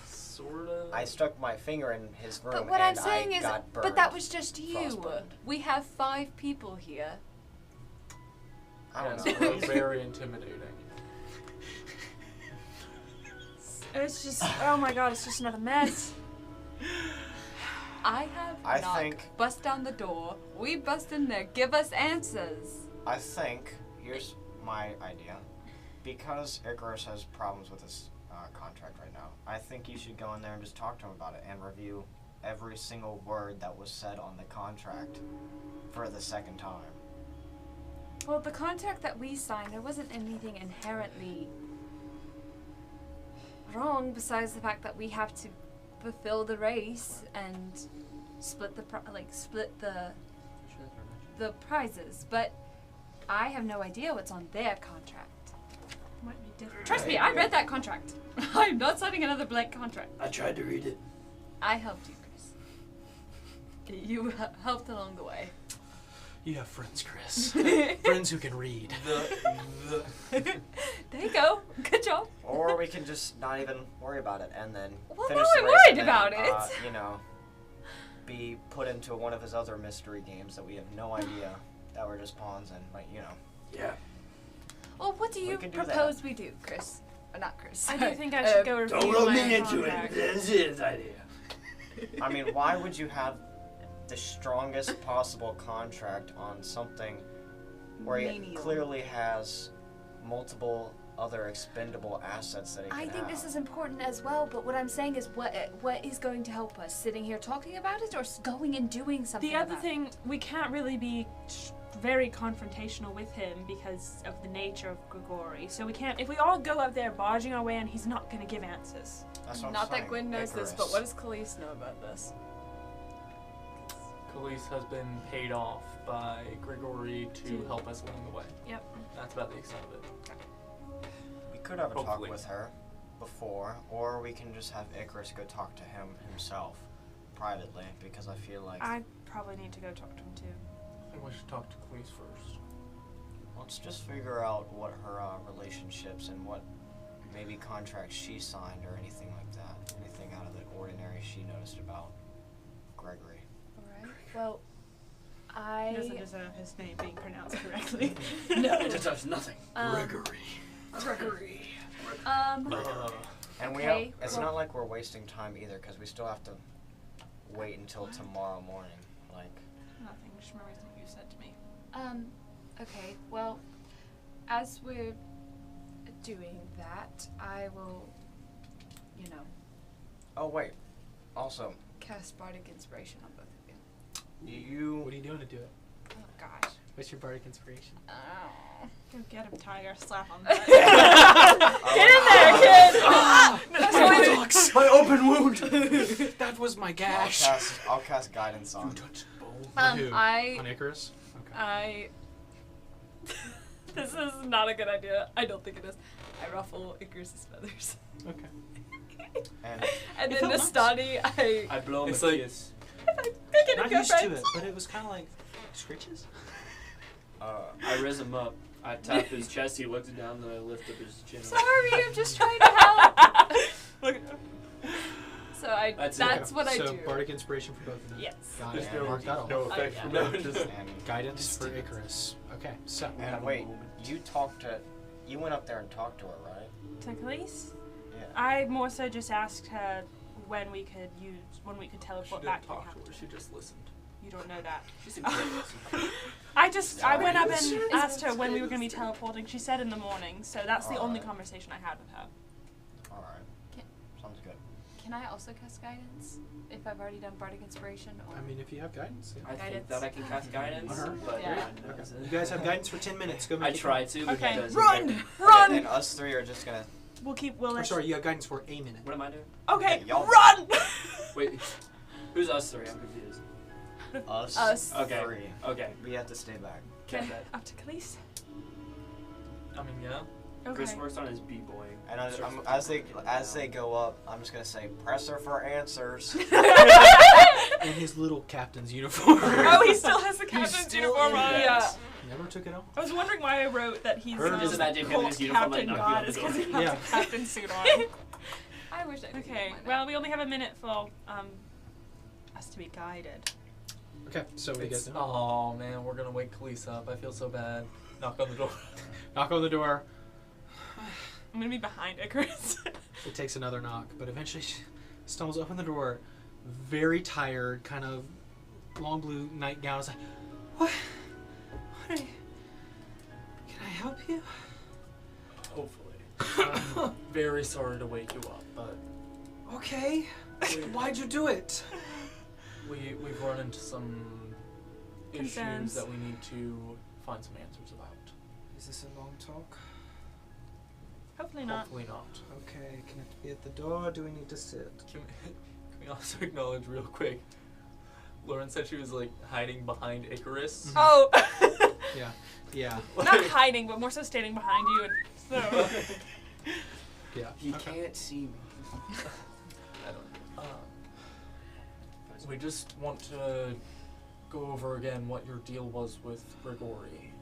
Speaker 1: sort of.
Speaker 6: I stuck my finger in his room
Speaker 5: But what
Speaker 6: and
Speaker 5: I'm saying
Speaker 6: I
Speaker 5: is,
Speaker 6: got burned.
Speaker 5: but that was just you.
Speaker 6: Frostburned.
Speaker 5: We have 5 people here.
Speaker 6: I don't
Speaker 1: Yes,
Speaker 6: know.
Speaker 1: we're very intimidating.
Speaker 2: It's just... Oh my god, it's just another mess.
Speaker 5: I have
Speaker 6: I
Speaker 5: knock.
Speaker 6: think-
Speaker 5: Bust down the door. We bust in there. Give us answers.
Speaker 6: I think here's my idea. Because Icarus has problems with his contract right now, I think you should go in there and just talk to him about it and review every single word that was said on the contract for the second time.
Speaker 5: Well, the contract that we signed, there wasn't anything inherently wrong besides the fact that we have to fulfill the race and split the the prizes. But I have no idea what's on their contract.
Speaker 2: Might be different.
Speaker 5: Trust me, I read that contract. I'm not signing another blank contract.
Speaker 8: I tried to read it.
Speaker 5: I helped you, Chris. You helped along the way.
Speaker 7: You have friends, Chris. Friends who can read.
Speaker 5: There you go. Good job.
Speaker 6: Or we can just not even worry about it and then
Speaker 5: Well,
Speaker 6: finish
Speaker 5: now
Speaker 6: the
Speaker 5: I'm
Speaker 6: race
Speaker 5: worried
Speaker 6: and then,
Speaker 5: about it.
Speaker 6: you know, be put into one of his other mystery games that we have no idea that we're just pawns in. Like, you know.
Speaker 8: Yeah.
Speaker 5: Well, what do
Speaker 6: We
Speaker 5: you
Speaker 6: can do that.
Speaker 5: propose we do, Chris? Not Chris.
Speaker 2: I do think I should go review
Speaker 8: Don't roll
Speaker 2: my
Speaker 8: me into
Speaker 2: contract.
Speaker 8: it. This is his idea.
Speaker 6: I mean, why would you have the strongest possible contract on something where
Speaker 5: Menial.
Speaker 6: it clearly has multiple other expendable assets that he
Speaker 5: I
Speaker 6: could
Speaker 5: think
Speaker 6: have.
Speaker 5: this is important as well, but what I'm saying is what is going to help us? Sitting here talking about it or going and doing something
Speaker 2: The other
Speaker 5: about
Speaker 2: thing, we can't really be very confrontational with him because of the nature of Grigori. So we can't, if we all go up there barging our way in, he's not going to give answers.
Speaker 6: That's
Speaker 5: it?
Speaker 6: what
Speaker 5: Not
Speaker 6: I'm saying.
Speaker 5: that Gwen knows this, but
Speaker 6: Icarus.
Speaker 5: what does Khalees know about this?
Speaker 1: Khalees has been paid off by Grigori to help us along the way.
Speaker 2: Yep.
Speaker 1: That's about the extent of it.
Speaker 6: We could have a
Speaker 1: Hopefully.
Speaker 6: talk with her before, or we can just have Icarus go talk to him himself privately, because I feel like
Speaker 2: I probably need to go talk to him too.
Speaker 1: I think we should talk to Khalees first.
Speaker 6: let's just figure out what her relationships and what maybe contracts she signed or anything like that. Anything out of the ordinary she noticed about Gregory.
Speaker 5: Alright. Well,
Speaker 2: He doesn't deserve his name being pronounced correctly.
Speaker 5: No.
Speaker 8: It deserves nothing.
Speaker 5: Gregory.
Speaker 6: And we
Speaker 5: Okay,
Speaker 6: have, it's
Speaker 5: well-
Speaker 6: not like we're wasting time either, because we still have to wait until tomorrow morning. Like,
Speaker 2: Nothing. Just remember what you said to me.
Speaker 5: Okay, well, as we're doing that, I will,
Speaker 6: oh wait, also,
Speaker 5: cast Bardic Inspiration on both of you.
Speaker 6: you
Speaker 7: What are you doing to do it?
Speaker 5: Oh, gosh.
Speaker 7: What's your bardic inspiration?
Speaker 5: Oh.
Speaker 2: Go get him, Tiger. Slap him.
Speaker 5: Get in there, kid!
Speaker 7: My open wound! That was my
Speaker 6: I'll
Speaker 7: gash.
Speaker 6: cast guidance on.
Speaker 7: On who?
Speaker 5: I
Speaker 7: On Icarus? Okay.
Speaker 5: This is not a good idea. I don't think it is. I ruffle Icarus's feathers.
Speaker 7: Okay.
Speaker 6: And
Speaker 5: And
Speaker 7: It
Speaker 5: then
Speaker 7: felt nice.
Speaker 5: Nastani,
Speaker 8: I blow him
Speaker 1: It's
Speaker 8: a
Speaker 1: like-
Speaker 8: kiss.
Speaker 5: They're getting
Speaker 7: Not
Speaker 5: good
Speaker 7: used to
Speaker 5: friends.
Speaker 7: it, but it was kind of like scritches.
Speaker 8: I raise him up. I tap his chest. He looks down. Then I lift up his chin.
Speaker 5: Sorry, I'm just trying to help. So that's what I
Speaker 7: so
Speaker 5: do.
Speaker 7: bardic inspiration for both of them.
Speaker 5: Yes.
Speaker 7: Got
Speaker 6: There's
Speaker 7: it.
Speaker 6: no-
Speaker 7: Mark that off.
Speaker 8: no effect
Speaker 5: yeah.
Speaker 8: from
Speaker 1: No,
Speaker 8: that.
Speaker 1: just-
Speaker 6: and
Speaker 7: Guidance for Icarus. Okay, so
Speaker 6: And wait, you went up there and talked to her, right?
Speaker 2: To Khalees?
Speaker 6: Yeah.
Speaker 2: I more so just asked her when we could
Speaker 1: She
Speaker 2: teleport
Speaker 1: didn't
Speaker 2: back to the
Speaker 1: talk to
Speaker 2: capital.
Speaker 1: her. She just listened.
Speaker 2: You don't know that.
Speaker 8: She seems great.
Speaker 2: I went up and
Speaker 5: Is
Speaker 2: asked her
Speaker 5: it-
Speaker 2: when we were going to be teleporting. She said in the morning, so that's the only
Speaker 6: Alright.
Speaker 2: conversation I had with her.
Speaker 6: All right.
Speaker 5: Can-
Speaker 6: Sounds good.
Speaker 5: Can I also cast guidance if I've already done bardic inspiration? Or
Speaker 7: I mean, if you have guidance, yeah.
Speaker 8: I think
Speaker 5: Guidance.
Speaker 8: that I can cast guidance,
Speaker 7: On her?
Speaker 8: but
Speaker 5: Yeah.
Speaker 8: no,
Speaker 7: Okay.
Speaker 8: is
Speaker 7: You
Speaker 8: it?
Speaker 7: guys have guidance for 10 minutes. Go make
Speaker 8: I
Speaker 7: it
Speaker 8: try to, but
Speaker 2: Okay.
Speaker 8: it doesn't.
Speaker 2: Run!
Speaker 8: work.
Speaker 2: Run!
Speaker 6: And us three are just gonna.
Speaker 2: We'll
Speaker 7: Or
Speaker 2: let
Speaker 7: sorry, you have guidance for a minute.
Speaker 8: What am I doing?
Speaker 2: Okay,
Speaker 6: Okay, y'all-
Speaker 2: run!
Speaker 8: Wait, who's us three? I'm confused.
Speaker 6: Us.
Speaker 8: Okay.
Speaker 6: Three.
Speaker 8: Okay.
Speaker 6: We have to stay back.
Speaker 8: Catch that.
Speaker 2: Up to Khalees.
Speaker 1: I mean, yeah.
Speaker 2: Okay.
Speaker 8: Chris works on his b-boy.
Speaker 6: And as they go up, I'm just gonna say, "Press her for answers."
Speaker 7: In his little captain's uniform.
Speaker 2: Oh, he still has the captain's
Speaker 8: still
Speaker 2: uniform
Speaker 8: in
Speaker 2: on.
Speaker 8: that.
Speaker 2: Yeah.
Speaker 7: Never took it off.
Speaker 2: I was wondering why I wrote that he's
Speaker 7: Hers
Speaker 8: is imagine him in his
Speaker 2: cult
Speaker 8: uniform, like,
Speaker 2: captain
Speaker 8: knocking on
Speaker 2: god
Speaker 8: the
Speaker 2: is because he
Speaker 8: door.
Speaker 2: has
Speaker 7: Yeah.
Speaker 2: a captain suit on.
Speaker 5: I wish I could.
Speaker 2: Okay, well, we only have a minute for us to be guided.
Speaker 7: Okay, so what do you guys
Speaker 1: It's,
Speaker 7: do?
Speaker 1: oh man, we're gonna wake Khalees up. I feel so bad. Knock on the door.
Speaker 7: Knock on the door.
Speaker 2: I'm gonna be behind Icarus.
Speaker 7: It takes another knock, but eventually she stumbles open the door, very tired, kind of long blue nightgown. It's like, what? Can I help you?
Speaker 1: Hopefully. I'm very sorry to wake you up, but
Speaker 7: Okay. Why'd you do it?
Speaker 1: we've run into some issues
Speaker 2: Concerns.
Speaker 1: that we need to find some answers about.
Speaker 7: Is this a long talk?
Speaker 2: Hopefully not.
Speaker 1: Hopefully not.
Speaker 7: Okay, can it be at the door or do we need to sit?
Speaker 1: Can we also acknowledge real quick? Lauren said she was like hiding behind Icarus.
Speaker 2: Oh,
Speaker 7: Yeah. Yeah.
Speaker 2: not hiding, but more so standing behind you. And so
Speaker 7: Yeah.
Speaker 8: He
Speaker 7: Okay.
Speaker 8: can't see me.
Speaker 1: I don't. We just want to go over again what your deal was with Grigori,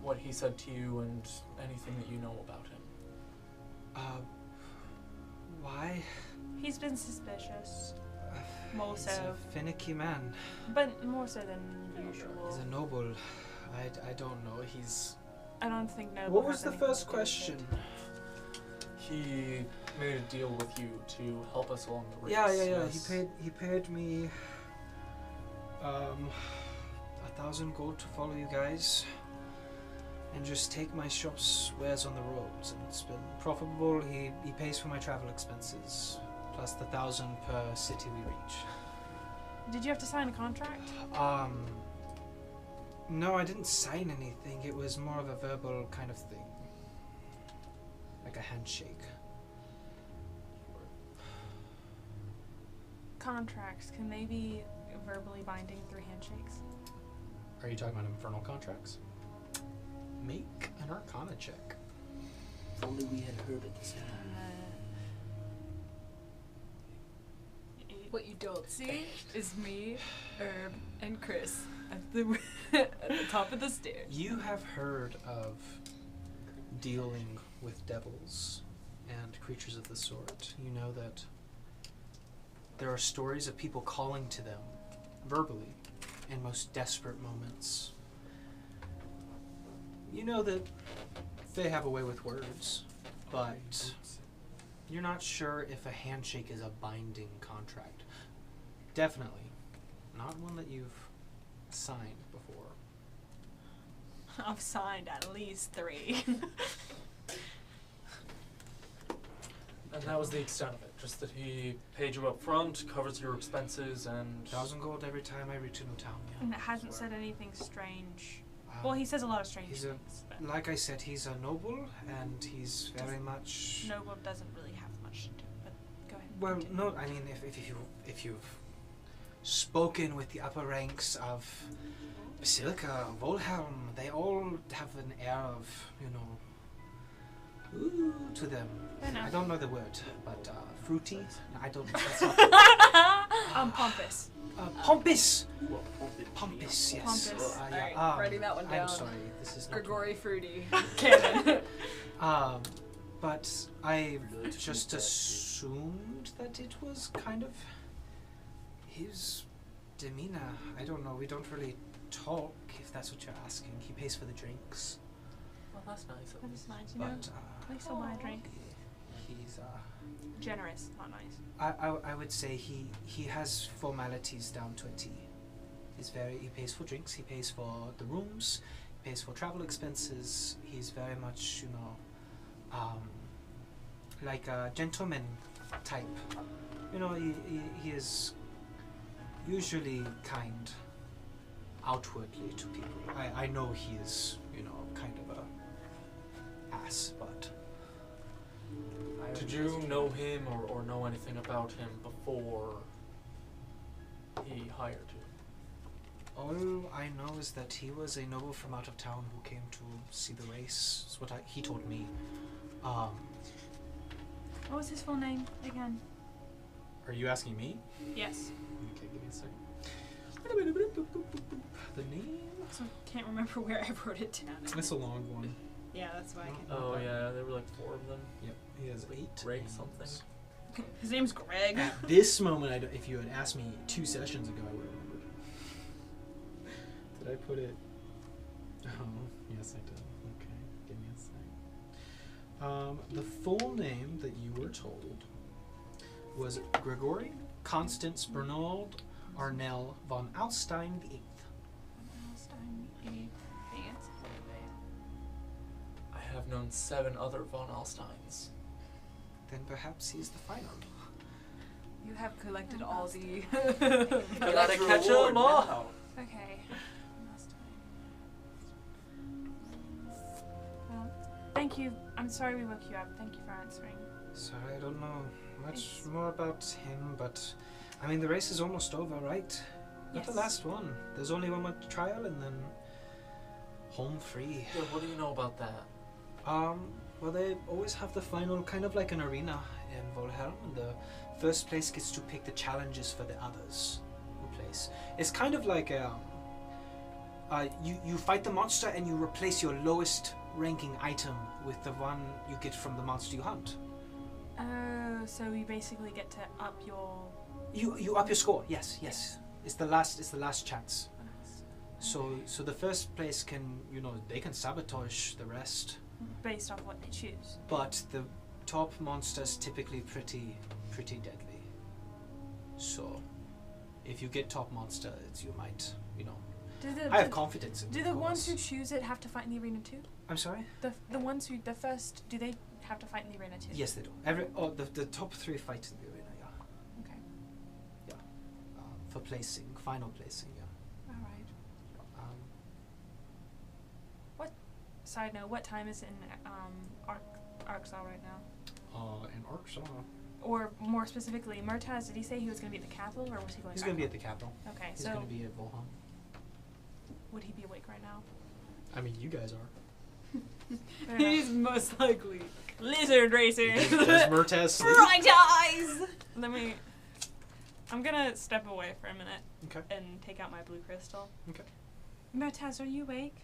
Speaker 1: what he said to you, and anything that you know about him.
Speaker 7: Why?
Speaker 2: he's been suspicious, more
Speaker 7: He's
Speaker 2: so,
Speaker 7: a finicky man.
Speaker 2: but more so than usual.
Speaker 7: He's a noble. I don't know. He's.
Speaker 2: I don't think no.
Speaker 7: What was the first question?
Speaker 1: He made a deal with you to help us along the race.
Speaker 7: Yeah.
Speaker 1: Yes.
Speaker 7: He paid me 1,000 gold to follow you guys. and just take my shop's wares on the roads, and it's been profitable. He pays for my travel expenses, plus the 1,000 per city we reach.
Speaker 2: Did you have to sign a contract?
Speaker 7: No, I didn't sign anything. It was more of a verbal kind of thing. Like a handshake.
Speaker 2: Contracts, can they be verbally binding through handshakes?
Speaker 7: Are you talking about infernal contracts? Make an Arcana check.
Speaker 8: If only we had heard at this time.
Speaker 5: What you don't see is me, Herb, and Chris at the at the top of the stairs.
Speaker 7: You have heard of dealing with devils and creatures of the sort. You know that there are stories of people calling to them verbally in most desperate moments. You know that they have a way with words, but you're not sure if a handshake is a binding contract. Definitely not one that you've signed before.
Speaker 2: I've signed at least 3.
Speaker 1: And that was the extent of it. Just that he paid you up front, covers your expenses, and
Speaker 7: 1,000 gold every time I reach a new town,
Speaker 2: And
Speaker 7: yeah.
Speaker 2: it hasn't said anything strange.
Speaker 7: Um,
Speaker 2: Well, he says a lot of strange
Speaker 7: he's a-
Speaker 2: things, but
Speaker 7: Like I said, he's a noble, and he's very much...
Speaker 2: Noble doesn't really have much to do. But go ahead.
Speaker 7: Well,
Speaker 2: continue.
Speaker 7: no, I mean, if you've spoken with the upper ranks of Basilica, Volhelm, they all have an air of, you know, ooh to them.
Speaker 2: Fair enough.
Speaker 7: I don't know the word, but fruity? No, I don't know. That's not,
Speaker 2: Pompous.
Speaker 7: pompous!
Speaker 8: Well,
Speaker 7: Pompous, yes.
Speaker 2: Pompous.
Speaker 5: Alright,
Speaker 7: yeah,
Speaker 5: writing that one down.
Speaker 7: I'm sorry, this is not...
Speaker 5: Gregory Fruity. Canon.
Speaker 7: But I just assumed that it was kind of his demeanor. I don't know, we don't really talk, if that's what you're asking. He pays for the drinks,
Speaker 1: well, that's nice. At
Speaker 2: That
Speaker 1: least.
Speaker 2: is nice, you know.
Speaker 7: but
Speaker 2: At least I'll buy a drink.
Speaker 7: he's
Speaker 2: Generous, not nice.
Speaker 7: I would say he has formalities down to a T. He pays for drinks, he pays for the rooms, he pays for travel expenses. He's very much, you know, like a gentleman type. You know, he is usually kind outwardly to people. I know he is, you know, kind of a ass, but
Speaker 1: Did you know him or know anything about him before he hired you?
Speaker 7: all I know is that he was a noble from out of town who came to see the race. That's what he told me.
Speaker 2: What was his full name again?
Speaker 7: Are you asking me?
Speaker 2: Yes.
Speaker 7: Okay, give me a second. The name?
Speaker 2: So can't remember where I wrote it down.
Speaker 7: It's a long one.
Speaker 2: Yeah, that's why I can.
Speaker 1: Oh yeah, there were like 4 of them.
Speaker 7: Yep, he has 8.
Speaker 1: Greg
Speaker 7: names.
Speaker 1: something.
Speaker 2: His name's Greg.
Speaker 7: At this moment, if you had asked me 2 sessions ago, I would have remembered. Did I put it? Oh, yes, I did. Okay, give me a sec. The full name that you were told was Gregory Constance Bernald Arnell von Alstein VIII.
Speaker 1: I have known 7 other von Alsteins.
Speaker 7: Then perhaps he's the final.
Speaker 5: You have collected all the.
Speaker 1: Gotta catch 'em all.
Speaker 2: Okay. Well, thank you. I'm sorry we woke you up. Thank you for answering.
Speaker 7: Sorry, I don't know much
Speaker 2: It's-
Speaker 7: more about him, but I mean, the race is almost over, right? Not the
Speaker 2: Yes.
Speaker 7: last one. There's only one more trial and then home free.
Speaker 1: Yeah, what do you know about that?
Speaker 7: Well, they always have the final, kind of like an arena in Volhelm, and the first place gets to pick the challenges for the others who place. It's kind of like you fight the monster and you replace your lowest ranking item with the one you get from the monster you hunt.
Speaker 2: Oh, so you basically get to up your.
Speaker 7: You up your score. Yes. It's the last chance. So the first place can, you know, they can sabotage the rest.
Speaker 2: Based on what they choose.
Speaker 7: But the top monster's typically pretty deadly. So if you get top monster, you might, you know,
Speaker 4: I have confidence in
Speaker 2: Do
Speaker 4: you,
Speaker 2: the
Speaker 4: of
Speaker 2: ones who
Speaker 4: course.
Speaker 2: choose it have to fight in the arena too?
Speaker 4: I'm sorry?
Speaker 2: The ones who the first do they have to fight in the arena too?
Speaker 4: Yes, they do. The top 3 fight in the arena, yeah.
Speaker 2: Okay.
Speaker 4: For placing, final placing, yeah.
Speaker 2: All right. Side note: what time is it in Arkansas right now?
Speaker 4: In Arkansas.
Speaker 2: Or more specifically, Murtaz, did he say he was going to be at the capital, or was he going?
Speaker 4: He's
Speaker 2: back
Speaker 4: going to be
Speaker 2: home?
Speaker 4: at the capital.
Speaker 2: Okay,
Speaker 4: He's
Speaker 2: so
Speaker 4: going to be at Volham.
Speaker 2: would he be awake right now?
Speaker 7: I mean, you guys are.
Speaker 2: Fair enough.
Speaker 5: He's most likely.
Speaker 2: Lizard racing.
Speaker 7: Does Murtaz sleep?
Speaker 5: Bright eyes!
Speaker 2: I'm gonna step away for a minute.
Speaker 7: Okay.
Speaker 2: And take out my blue crystal.
Speaker 7: Okay.
Speaker 2: Murtaz, are you awake?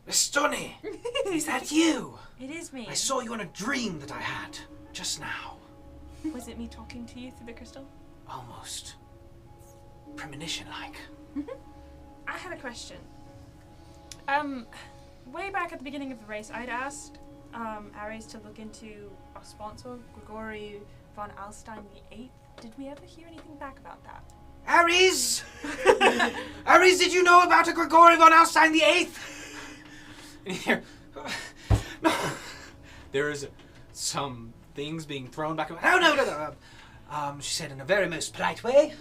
Speaker 3: Stoney, is that you?
Speaker 2: It is me.
Speaker 3: I saw you in a dream that I had just now.
Speaker 2: Was it me talking to you through the crystal?
Speaker 3: Almost premonition-like.
Speaker 2: I had a question. Way back at the beginning of the race, I'd asked Ares to look into our sponsor, Grigory von Alstein VIII. Did we ever hear anything back about that?
Speaker 3: Ares! Ares, did you know about a Grigory von Alstein VIII?
Speaker 4: And here, no. There is some things being thrown back.
Speaker 3: No. She said in a very most polite way.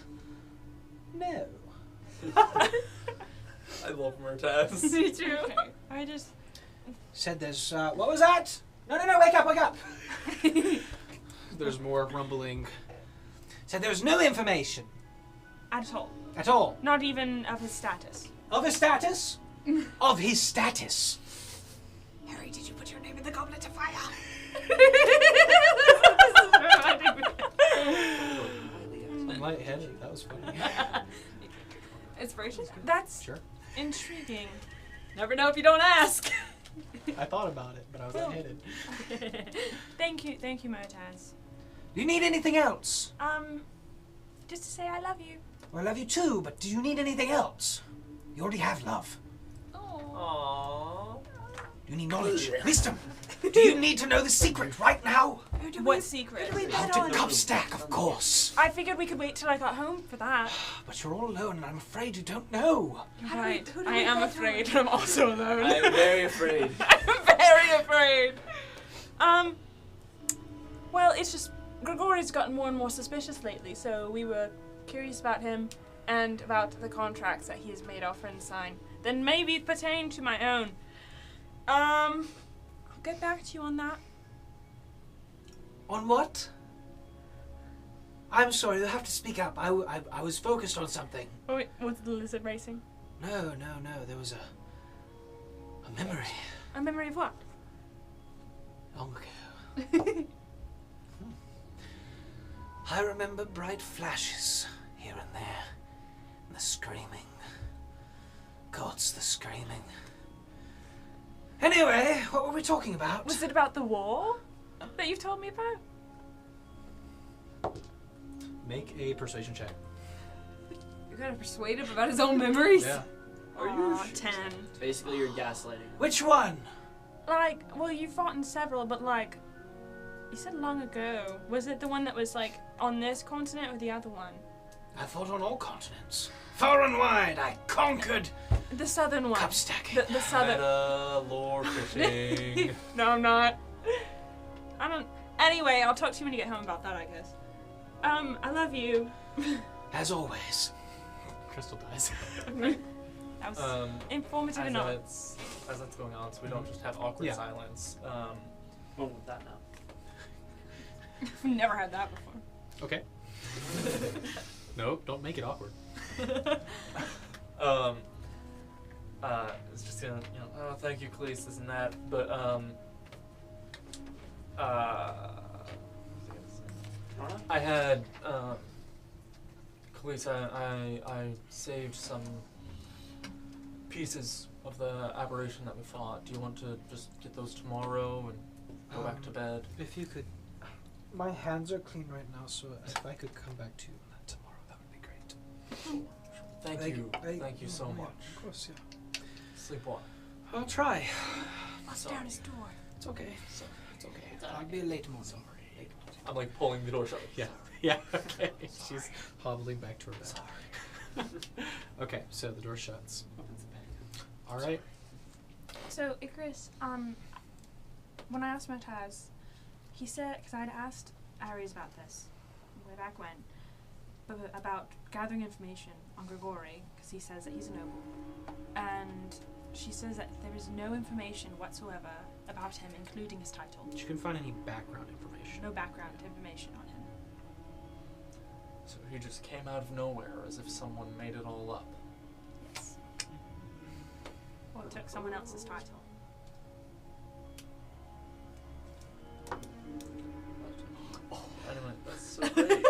Speaker 3: No.
Speaker 1: I love Murtaz.
Speaker 5: Me too.
Speaker 2: Okay. I just
Speaker 3: Said there's, what was that? No, wake up.
Speaker 4: There's more rumbling.
Speaker 3: Said there was no information
Speaker 2: at all.
Speaker 3: at all.
Speaker 2: Not even of his status.
Speaker 3: Of his status? Of his status.
Speaker 5: Harry, did you put your name in the goblet of fire?
Speaker 4: I'm lightheaded. That was funny.
Speaker 5: Inspiration?
Speaker 2: That's
Speaker 4: Sure.
Speaker 2: intriguing.
Speaker 5: Never know if you don't ask.
Speaker 7: I thought about it, but I was lightheaded.
Speaker 2: Thank you, Murtaz.
Speaker 3: Do you need anything else?
Speaker 2: Just to say I love you.
Speaker 3: Well, I love you too, but do you need anything else? You already have love.
Speaker 1: Aww.
Speaker 3: Do you need knowledge? Wisdom? Do you need to know the secret right now?
Speaker 2: What secret?
Speaker 3: How to cup stack, of course.
Speaker 2: I figured we could wait till I got home for that.
Speaker 3: But you're all alone and I'm afraid you don't know.
Speaker 2: You're right. I am afraid, and I'm also alone.
Speaker 1: I am very afraid.
Speaker 2: I'm very afraid. Well, it's just Grigory's gotten more and more suspicious lately, so we were curious about him and about the contracts that he has made our friends sign that maybe pertain to my own. I'll get back to you on that.
Speaker 3: On what? I'm sorry, you'll have to speak up. I was focused on something.
Speaker 2: Oh, wait, was the lizard racing?
Speaker 3: No. There was a memory.
Speaker 2: A memory of what?
Speaker 3: Long ago. I remember bright flashes here and there. And the screaming. Gods, the screaming. Anyway, what were we talking about?
Speaker 2: Was it about the war that you've told me about?
Speaker 7: Make a persuasion check.
Speaker 5: You're kind of persuasive about his own memories.
Speaker 7: Yeah.
Speaker 1: Are you?
Speaker 2: 10.
Speaker 8: Basically, you're gaslighting.
Speaker 3: Which one?
Speaker 2: Like, well, you fought in several, but like, you said long ago. Was it the one that was like on this continent or the other one?
Speaker 3: I fought on all continents. Far and wide, I conquered
Speaker 2: The southern one.
Speaker 3: cup stacking.
Speaker 2: The southern.
Speaker 1: Lore fishing.
Speaker 2: No, I'm not. I don't. Anyway, I'll talk to you when you get home about that, I guess. I love you.
Speaker 3: As always.
Speaker 7: Crystal dies.
Speaker 2: That was informative
Speaker 1: as
Speaker 2: enough.
Speaker 1: as that's going on, so we don't just have awkward
Speaker 4: Yeah.
Speaker 1: silence.
Speaker 8: Oh, that now.
Speaker 2: We've never had that before.
Speaker 7: Okay. No, don't make it awkward.
Speaker 1: It's just gonna, oh, thank you, Khalees, this and that, but, I had, Khalees, I saved some pieces of the aberration that we fought. Do you want to just get those tomorrow and go back to bed?
Speaker 4: If you could... My hands are clean right now, so if I could come back to you on that tomorrow, that would be great.
Speaker 1: Thank you so
Speaker 4: yeah,
Speaker 1: much.
Speaker 4: Of course, yeah.
Speaker 1: Sleep well.
Speaker 4: I'll try.
Speaker 2: Bust down his door.
Speaker 4: It's okay. It's okay. I'll be late tomorrow. Late tomorrow.
Speaker 1: I'm like pulling the door shut.
Speaker 7: Yeah. Yeah, okay. She's hobbling back to her bed. Okay, so the door shuts. All right.
Speaker 2: So, Icarus, when I asked Mataz, he said, because I had asked Ares about this way back when, about gathering information on Grigori, because he says that he's a noble. And she says that there is no information whatsoever about him, including his title.
Speaker 7: She couldn't find any background information.
Speaker 2: No background information on him.
Speaker 1: So he just came out of nowhere as if someone made it all up.
Speaker 2: Yes. Or took someone else's title.
Speaker 1: Anyway, that's so great.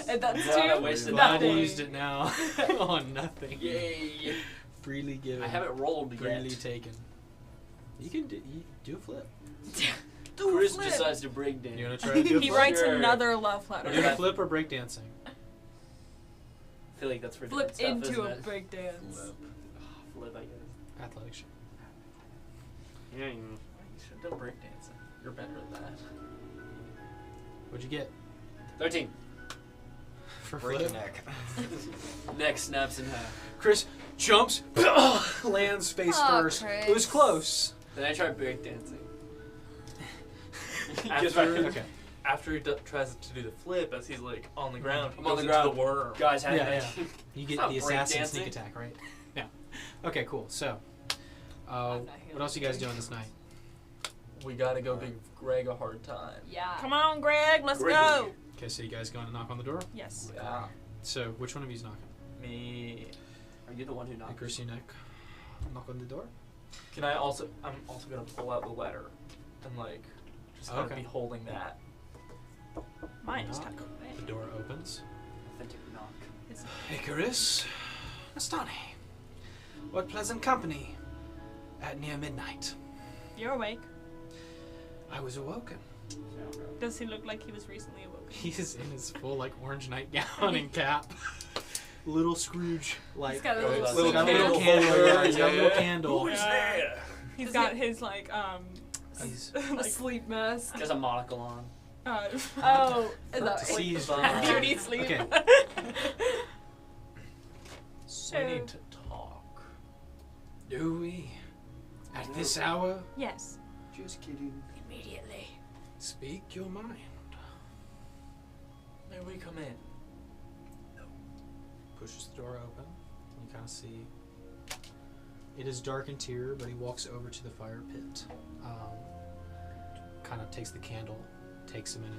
Speaker 5: And that's
Speaker 8: Glad I
Speaker 5: too
Speaker 8: wasted
Speaker 7: Glad
Speaker 8: that
Speaker 7: I
Speaker 8: one.
Speaker 7: used it now on nothing.
Speaker 8: Yay!
Speaker 7: Freely given.
Speaker 8: I haven't rolled
Speaker 7: freely
Speaker 8: yet.
Speaker 7: taken. You can do a flip.
Speaker 8: Chris
Speaker 5: flip.
Speaker 8: decides to break dance.
Speaker 7: You wanna try to do a
Speaker 5: He
Speaker 7: flip?
Speaker 5: writes
Speaker 8: Sure.
Speaker 5: another love
Speaker 7: We're
Speaker 5: letter.
Speaker 7: doing a flip or breakdancing?
Speaker 8: I feel like that's for
Speaker 5: Flip
Speaker 8: different stuff,
Speaker 5: into a
Speaker 8: isn't it?
Speaker 5: break dance.
Speaker 8: Flip, I guess.
Speaker 7: Athletics.
Speaker 8: Yeah.
Speaker 1: You should have done breakdancing. You're better at that.
Speaker 7: What'd you get
Speaker 8: 13.
Speaker 7: for
Speaker 6: Break
Speaker 7: flip?
Speaker 6: your neck.
Speaker 8: Neck snaps in half.
Speaker 7: Chris jumps, lands face
Speaker 5: Aw,
Speaker 7: first.
Speaker 5: Chris.
Speaker 7: It was close.
Speaker 8: Then I try breakdancing.
Speaker 7: Okay.
Speaker 1: After he tries to do the flip, as he's like on the ground, he
Speaker 8: I'm on
Speaker 1: goes
Speaker 8: the
Speaker 1: into
Speaker 8: ground.
Speaker 1: the worm.
Speaker 8: Guys, have
Speaker 7: Yeah,
Speaker 8: it.
Speaker 7: yeah. You get
Speaker 8: not
Speaker 7: the assassin
Speaker 8: breakdancing.
Speaker 7: sneak attack, right? Yeah. Okay, cool. So,
Speaker 5: I'm not
Speaker 7: what
Speaker 5: healing
Speaker 7: else you guys
Speaker 5: anything.
Speaker 7: doing this night?
Speaker 1: We gotta go give Greg a hard time.
Speaker 5: Yeah.
Speaker 2: Come on, Greg, let's
Speaker 8: Gregory.
Speaker 2: go!
Speaker 7: Okay, so you guys going to knock on the door?
Speaker 2: Yes.
Speaker 1: Yeah.
Speaker 7: So, which one of you's knocking?
Speaker 1: Me.
Speaker 8: Are you the one who knocked?
Speaker 7: Icarus, you knock on the door?
Speaker 1: Can I also? I'm also gonna pull out the letter, and like, just kind
Speaker 7: Okay.
Speaker 1: of be holding that.
Speaker 2: Mine is
Speaker 7: Knock.
Speaker 2: tucked away.
Speaker 7: The door opens.
Speaker 8: Authentic knock.
Speaker 2: It's
Speaker 7: Icarus, Astani, what pleasant company at near midnight.
Speaker 2: You're awake.
Speaker 7: I was awoken.
Speaker 2: Does he look like he was recently awoken?
Speaker 7: He's in his full like orange nightgown and cap. Little Scrooge, like
Speaker 5: He's got a
Speaker 1: little
Speaker 7: he's got a little
Speaker 1: candle
Speaker 7: candle.
Speaker 1: holder,
Speaker 7: Yeah, he's got a little
Speaker 1: yeah.
Speaker 7: candle.
Speaker 1: Who's there?
Speaker 2: He's
Speaker 5: Does
Speaker 2: got
Speaker 5: he-
Speaker 2: his like
Speaker 7: He's
Speaker 5: a
Speaker 2: like
Speaker 5: sleep mask.
Speaker 8: He has a monocle on.
Speaker 5: Oh, is
Speaker 7: to
Speaker 5: that
Speaker 7: see his
Speaker 2: beauty sleep.
Speaker 7: Okay.
Speaker 2: So
Speaker 1: We need to talk.
Speaker 7: Do we? At this hour,
Speaker 2: yes.
Speaker 8: Just kidding.
Speaker 3: Immediately.
Speaker 7: speak your mind.
Speaker 1: May we come in?
Speaker 7: Pushes the door open. You kind of see. It is dark interior, but he walks over to the fire pit. Kind of takes the candle, takes a minute,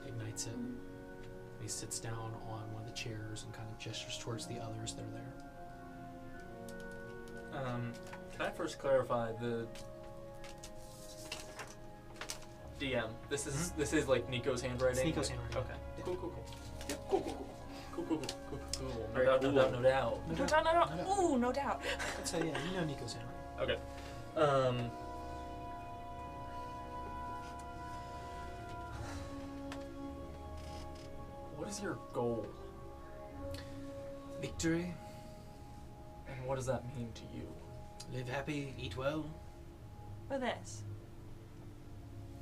Speaker 7: ignites it. And he sits down on one of the chairs and kind of gestures towards the others that are there.
Speaker 1: Can I first clarify the DM? This is like Nico's handwriting.
Speaker 7: It's Nico's
Speaker 1: like-
Speaker 7: handwriting.
Speaker 1: Okay.
Speaker 7: Yeah.
Speaker 1: Cool.
Speaker 8: Yep. Cool, cool, cool.
Speaker 1: Cool. No
Speaker 8: Very
Speaker 1: doubt.
Speaker 8: cool.
Speaker 1: No doubt.
Speaker 7: No doubt.
Speaker 2: Ooh, no doubt.
Speaker 7: I'd say, yeah, you know Nico's handwriting.
Speaker 1: Okay. What is your goal,
Speaker 7: Victory.
Speaker 1: and what does that mean to you?
Speaker 7: Live happy, eat well.
Speaker 2: For this.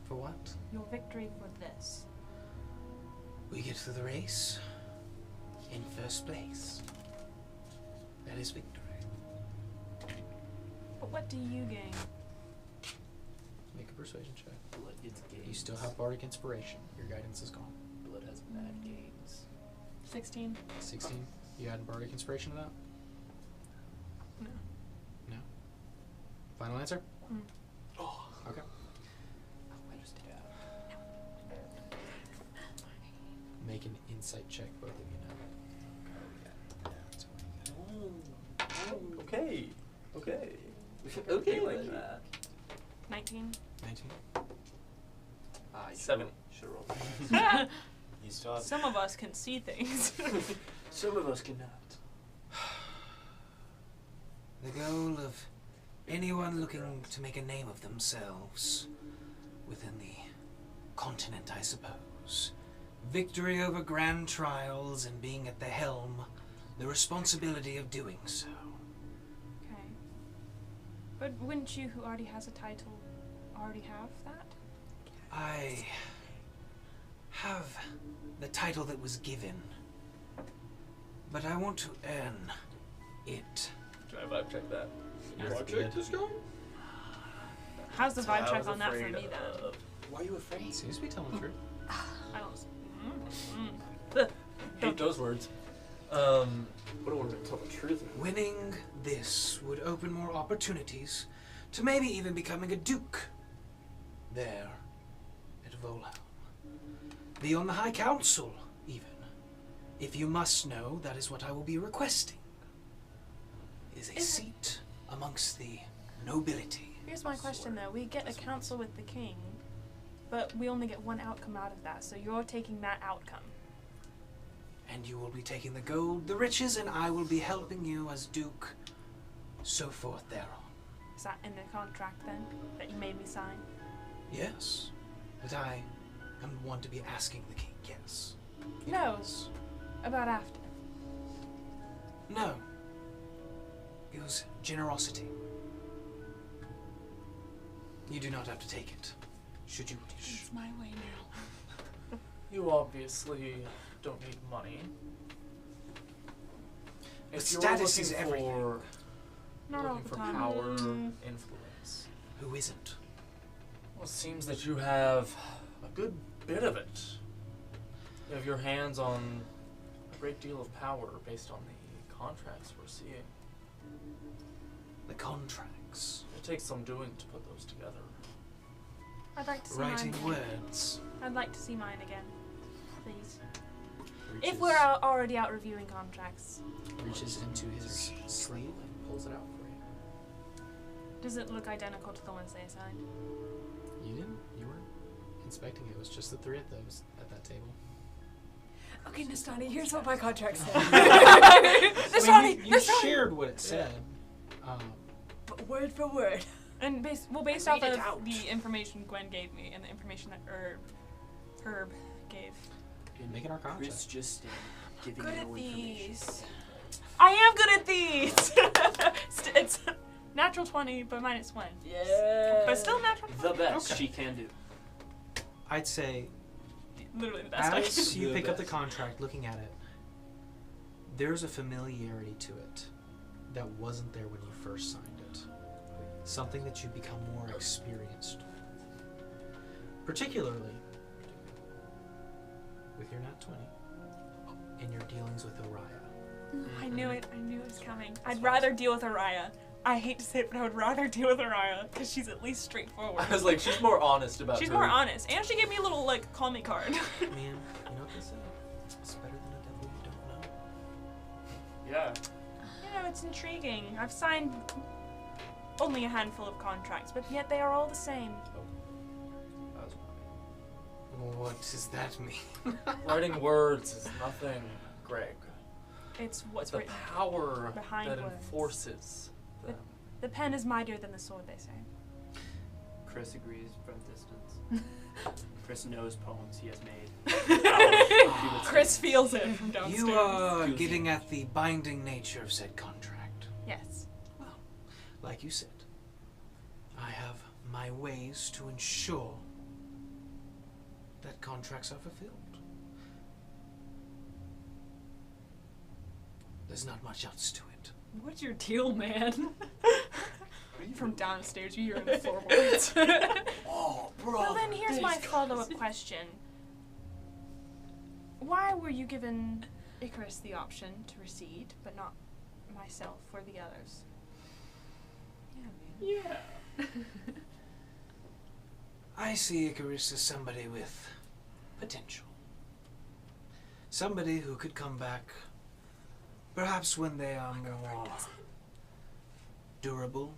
Speaker 7: For what?
Speaker 2: Your victory for this.
Speaker 7: We get through the race in first place. That is victory.
Speaker 2: But what do you gain?
Speaker 7: Make a persuasion check.
Speaker 8: Blood gets gains.
Speaker 7: You still have bardic inspiration. Your guidance is gone.
Speaker 8: Blood has mad gains.
Speaker 2: 16.
Speaker 7: 16. You add bardic inspiration to that?
Speaker 2: No.
Speaker 7: No. Final answer?
Speaker 2: Mm.
Speaker 1: Oh,
Speaker 7: Okay.
Speaker 8: I just did
Speaker 7: Make an insight check, both of you know.
Speaker 1: okay. Okay.
Speaker 8: Okay,
Speaker 1: like
Speaker 8: like
Speaker 1: that.
Speaker 2: 19.
Speaker 7: 19.
Speaker 8: Ah,
Speaker 1: 7.
Speaker 8: Should roll.
Speaker 6: You still have
Speaker 2: Some of us can see things.
Speaker 8: Some of us cannot.
Speaker 3: The goal of anyone looking to make a name of themselves within the continent, I suppose. Victory over grand trials and being at the helm, the responsibility of doing so.
Speaker 2: Okay. But wouldn't you, who already has a title, already have that?
Speaker 3: I have the title that was given, but I want to earn it.
Speaker 1: Try vibe check that.
Speaker 8: Vibe check this guy?
Speaker 2: How's the
Speaker 1: So
Speaker 2: vibe
Speaker 1: I
Speaker 2: check
Speaker 1: was
Speaker 2: on that for
Speaker 1: afraid
Speaker 2: me then?
Speaker 1: of-
Speaker 8: Why are you afraid?
Speaker 7: Seems to be telling the truth.
Speaker 2: I don't.
Speaker 1: Hate those words.
Speaker 8: What do I want to tell the truth?
Speaker 3: Winning this would open more opportunities to maybe even becoming a duke there at Volhelm. Be on the High Council, even. If you must know, that is what I will be requesting. Is a seat amongst the nobility.
Speaker 2: Here's my question though. We get a council with the king, but we only get one outcome out of that, so you're taking that outcome.
Speaker 3: And you will be taking the gold, the riches, and I will be helping you as duke, so forth thereon.
Speaker 2: Is that in the contract then, that you made me sign?
Speaker 3: Yes, but I am one to be asking the king, yes.
Speaker 2: No.
Speaker 3: Yes.
Speaker 2: About after.
Speaker 3: No. It was generosity. You do not have to take it, should you wish.
Speaker 2: It's my way now.
Speaker 1: You obviously don't need money.
Speaker 3: But
Speaker 1: If you're
Speaker 3: status
Speaker 1: looking
Speaker 3: is everything.
Speaker 1: for
Speaker 2: Not all
Speaker 1: looking
Speaker 2: the
Speaker 1: for
Speaker 2: time.
Speaker 1: power,
Speaker 2: Mm.
Speaker 1: influence.
Speaker 3: Who isn't?
Speaker 1: Well, it seems that you have a good bit of it. You have your hands on a great deal of power based on the contracts we're seeing.
Speaker 3: The contracts.
Speaker 1: It takes some doing to put those together.
Speaker 2: I'd like to see
Speaker 3: Writing
Speaker 2: mine.
Speaker 3: words.
Speaker 2: I'd like to see mine again, please.
Speaker 7: Reaches,
Speaker 2: If we're already out reviewing contracts,
Speaker 7: reaches into his sleeve and pulls it out for you.
Speaker 2: does it look identical to the ones they assigned?
Speaker 7: You didn't. You weren't inspecting it. It was just the three of those at that table.
Speaker 5: Okay, Nastani, here's what my contract says.
Speaker 7: I mean, you shared what it said.
Speaker 5: But word for word.
Speaker 2: And based
Speaker 5: Read
Speaker 2: off
Speaker 5: it
Speaker 2: of
Speaker 5: out.
Speaker 2: the information Gwen gave me and the information that Herb gave.
Speaker 7: Make an Arcana
Speaker 8: Chris
Speaker 7: check.
Speaker 8: just giving
Speaker 2: Good
Speaker 8: no
Speaker 2: at
Speaker 8: information.
Speaker 2: these. I am good at these. It's natural 20, but -1.
Speaker 5: Yeah.
Speaker 2: But still natural 20.
Speaker 8: The best
Speaker 7: Okay.
Speaker 8: she can do.
Speaker 7: I'd say
Speaker 2: Literally the best I can
Speaker 7: as
Speaker 2: do.
Speaker 7: you
Speaker 8: The
Speaker 7: pick up the
Speaker 8: best.
Speaker 7: contract, looking at it, there's a familiarity to it that wasn't there when you first signed it. Something that you become more experienced with. Particularly with your nat 20 in your dealings with Oriah.
Speaker 2: I knew it. I knew it was coming. I'd rather deal with Oriah. I hate to say it, but I would rather deal with Oriah because she's at least straightforward.
Speaker 1: I was like, she's more honest about
Speaker 2: She's
Speaker 1: her.
Speaker 2: more honest, and she gave me a little like call me card.
Speaker 7: Man, you know what they say? It's better than a devil you don't know.
Speaker 8: Yeah.
Speaker 2: You know, it's intriguing. I've signed only a handful of contracts, but yet they are all the same.
Speaker 8: That was
Speaker 3: What does that mean?
Speaker 1: Writing words is nothing, Greg.
Speaker 2: It's what's
Speaker 1: It's the
Speaker 2: written.
Speaker 1: power
Speaker 2: behind
Speaker 1: that
Speaker 2: words.
Speaker 1: enforces them.
Speaker 2: The pen is mightier than the sword, they say.
Speaker 8: Chris agrees from distance. Chris knows poems he has made.
Speaker 2: Chris feels it from downstairs.
Speaker 3: You are
Speaker 8: Feels
Speaker 3: getting at the binding nature of said contract.
Speaker 2: Yes.
Speaker 3: Like you said, I have my ways to ensure that contracts are fulfilled. There's not much else to it.
Speaker 2: What's your deal, man? From downstairs, you hear in the floorboards.
Speaker 8: Oh, bro.
Speaker 2: Well, then here's my follow-up question. Why were you given Icarus the option to recede, but not myself or the others? Yeah, man.
Speaker 8: Yeah.
Speaker 3: I see Icarus as somebody with potential. Somebody who could come back, perhaps when they are more durable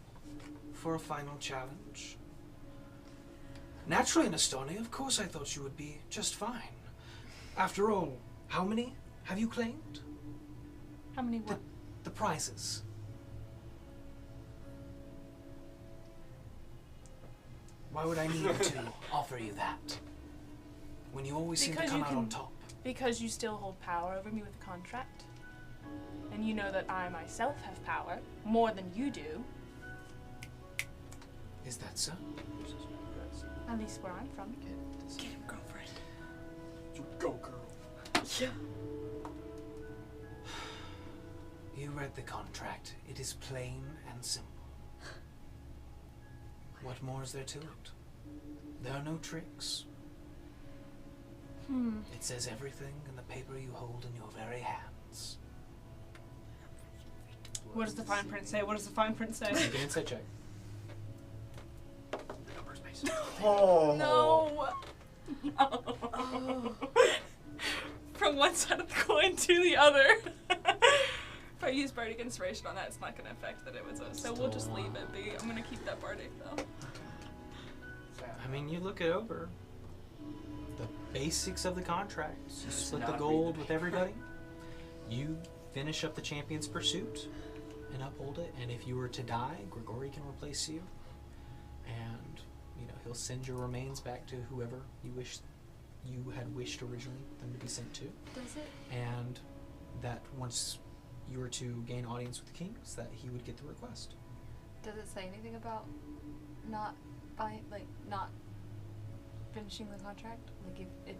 Speaker 3: for a final challenge. Naturally, Nastani, of course I thought you would be just fine. After all, how many have you claimed?
Speaker 2: How many what?
Speaker 3: The prizes. Why would I need to offer you that? When you always seem to
Speaker 2: Because
Speaker 3: come
Speaker 2: you
Speaker 3: out
Speaker 2: can-
Speaker 3: on top.
Speaker 2: Because you still hold power over me with the contract. And you know that I myself have power, more than you do,
Speaker 3: Is that so?
Speaker 2: at least where I'm from.
Speaker 5: Get him, girlfriend.
Speaker 8: You go, girl.
Speaker 5: Yeah.
Speaker 3: read the contract. It is plain and simple. What more is there to it? There are no tricks. It says everything in the paper you hold in your very hands.
Speaker 2: What does the fine print say? What does the fine print say?
Speaker 7: Make an insight check.
Speaker 6: Oh.
Speaker 2: No. From one side of the coin to the other. If I use bardic inspiration on that, it's not going to affect that it was a. So we'll just leave it be. I'm going to keep that bardic though.
Speaker 7: I mean, you look it over. The basics of the contract. You
Speaker 8: Just
Speaker 7: split the
Speaker 8: not read
Speaker 7: gold
Speaker 8: the
Speaker 7: with
Speaker 8: paper.
Speaker 7: everybody. You finish up the champion's pursuit and uphold it. And if you were to die, Grigori can replace you. And, you know, he'll send your remains back to whoever you had wished originally them to be sent to.
Speaker 5: Does it?
Speaker 7: And that once you were to gain audience with the kings, that he would get the request.
Speaker 5: Does it say anything about not not finishing the contract? Like, if it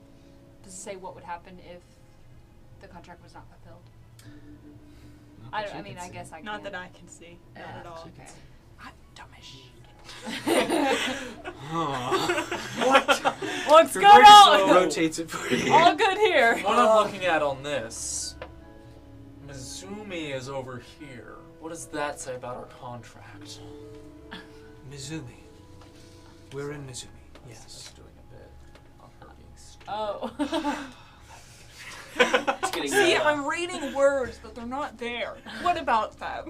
Speaker 5: does it say what would happen if the contract was not fulfilled?
Speaker 7: Not that you
Speaker 5: I
Speaker 7: can
Speaker 5: mean, I
Speaker 7: see.
Speaker 5: guess I
Speaker 2: Not
Speaker 5: can.
Speaker 2: that I can see. Not at all.
Speaker 5: Okay.
Speaker 2: I'm dumb as shit. What's going
Speaker 7: Grigori just
Speaker 2: on?
Speaker 7: rotates it for you.
Speaker 2: All good here.
Speaker 1: What I'm looking at on this, Mizumi is over here. What does that say about our contract?
Speaker 3: Mizumi. We're in Mizumi, yes.
Speaker 1: Just doing a bit on her being stupid.
Speaker 2: Oh.
Speaker 8: It's getting
Speaker 2: See,
Speaker 8: meta.
Speaker 2: I'm reading words, but they're not there. What about that?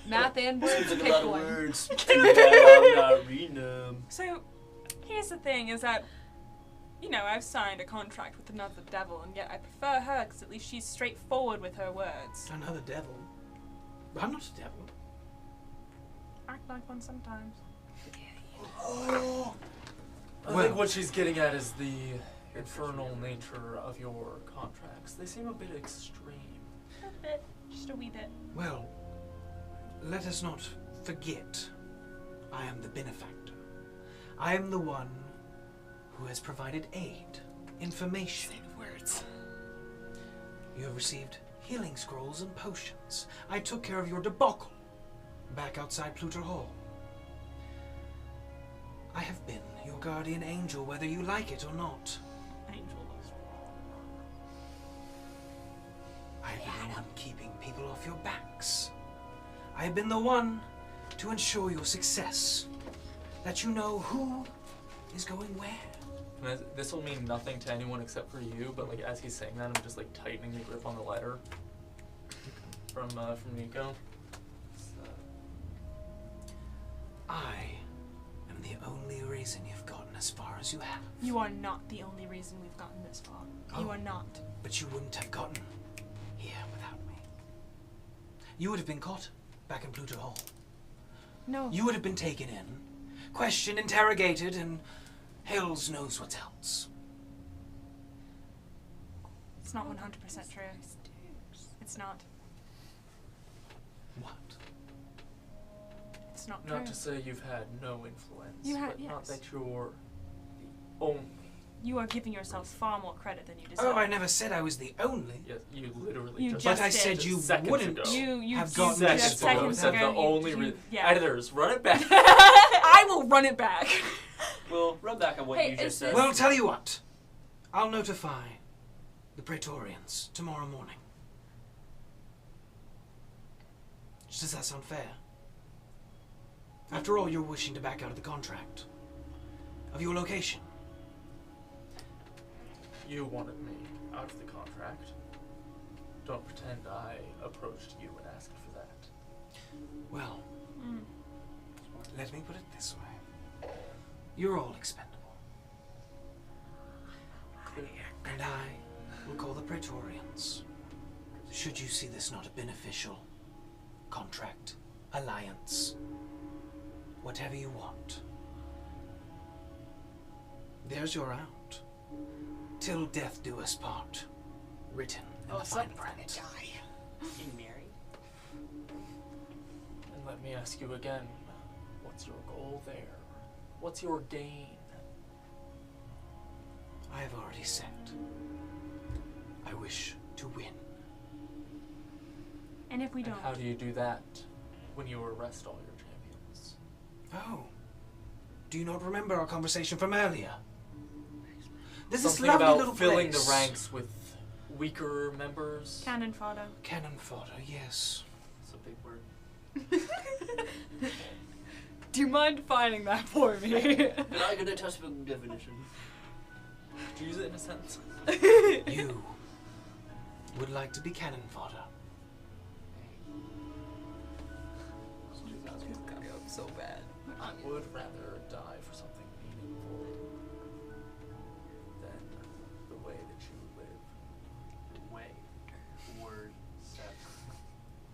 Speaker 5: Math and words.
Speaker 8: Seems like a
Speaker 5: Pick
Speaker 8: lot of
Speaker 5: one.
Speaker 8: words. I'm not reading them.
Speaker 2: So, here's the thing: is that, you know, I've signed a contract with another devil, and yet I prefer her because at least she's straightforward with her words.
Speaker 3: Another devil. I'm not a devil.
Speaker 2: Act like one sometimes.
Speaker 1: I think what she's getting at is the infernal nature of your contracts. They seem a bit extreme.
Speaker 2: A bit, just a wee bit.
Speaker 3: Well, let us not forget, I am the benefactor. I am the one who has provided aid, information.
Speaker 2: Words.
Speaker 3: You have received healing scrolls and potions. I took care of your debacle back outside Pluter Hall. I have been your guardian angel, whether you like it or not.
Speaker 2: Angel.
Speaker 3: I have been the one keeping people off your backs. I have been the one to ensure your success. That you know who is going where.
Speaker 1: This will mean nothing to anyone except for you, but like as he's saying that, I'm just like tightening the grip on the letter from Nico.
Speaker 3: I am the only reason you've gotten as far as you have.
Speaker 2: You are not the only reason we've gotten this far. You
Speaker 3: Oh.
Speaker 2: are not.
Speaker 3: But you wouldn't have gotten here without me. You would have been caught back in Pluto Hall.
Speaker 2: No.
Speaker 3: You would have been taken in, questioned, interrogated, and hells knows what else.
Speaker 2: It's not 100% true. It's not.
Speaker 3: What?
Speaker 2: It's not
Speaker 1: Not
Speaker 2: true.
Speaker 1: to say you've had no influence,
Speaker 2: You had-
Speaker 1: but not
Speaker 2: yes.
Speaker 1: that you're the only.
Speaker 2: You are giving yourself far more credit than you deserve.
Speaker 3: Oh, I never said I was the only.
Speaker 1: Yes, you literally
Speaker 2: You
Speaker 1: just.
Speaker 2: just
Speaker 3: But I
Speaker 2: did.
Speaker 3: said you
Speaker 1: Seconds
Speaker 3: wouldn't.
Speaker 1: ago.
Speaker 2: You
Speaker 3: have
Speaker 2: you
Speaker 3: gotten
Speaker 1: Seconds
Speaker 2: just
Speaker 1: ago,
Speaker 2: seconds
Speaker 1: said
Speaker 2: ago.
Speaker 1: the only
Speaker 2: yeah.
Speaker 1: editors, run it back.
Speaker 2: I will run it back.
Speaker 8: Well, run back on what
Speaker 5: Hey,
Speaker 8: you
Speaker 5: is
Speaker 8: just said.
Speaker 5: this-
Speaker 3: Well, tell you what. I'll notify the Praetorians tomorrow morning. Does that sound fair? After all, you're wishing to back out of the contract. Of your location.
Speaker 1: You wanted me out of the contract. Don't pretend I approached you and asked for that.
Speaker 3: Well,
Speaker 2: Mm.
Speaker 3: let me put it this way. You're all expendable. And I will call the Praetorians. Should you see this not a beneficial contract, alliance, whatever you want. There's your out. Till death do us part. Written in the fine print.
Speaker 8: Getting married?
Speaker 1: And let me ask you again, what's your goal there? What's your gain?
Speaker 3: I have already said. I wish to win.
Speaker 2: And if we don't?
Speaker 1: How do you do that when you arrest all your champions?
Speaker 3: Oh. Do you not remember our conversation from earlier? There's this
Speaker 1: Something
Speaker 3: lovely
Speaker 1: about
Speaker 3: little
Speaker 1: filling
Speaker 3: place.
Speaker 1: the ranks with weaker members.
Speaker 2: Cannon fodder.
Speaker 3: Cannon fodder, yes.
Speaker 8: It's a big word.
Speaker 5: Do you mind defining that for me?
Speaker 8: Not gonna touch the definition.
Speaker 1: Do you use it in a sentence?
Speaker 3: You would like to be cannon fodder.
Speaker 5: So bad.
Speaker 1: I would rather die for something meaningful than the way that you live.
Speaker 8: Way. Word. Set.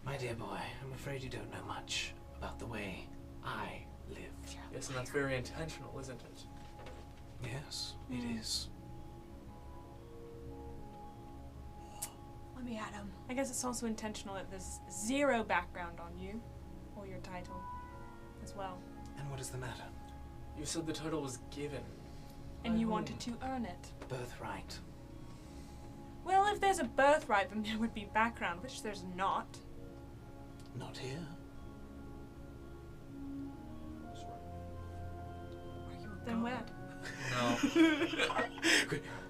Speaker 3: My dear boy, I'm afraid you don't know much about the way I live.
Speaker 1: Yes, and that's very intentional, isn't it?
Speaker 3: Yes, it is.
Speaker 5: Let me at him.
Speaker 2: I guess it's also intentional that there's zero background on you or your title as well.
Speaker 3: And what is the matter?
Speaker 1: You said the title was given.
Speaker 2: And
Speaker 3: By
Speaker 2: you
Speaker 3: whom?
Speaker 2: wanted to earn it.
Speaker 3: Birthright.
Speaker 2: Well, if there's a birthright, then there would be background, which there's not.
Speaker 3: Not here.
Speaker 2: Then where?
Speaker 1: No.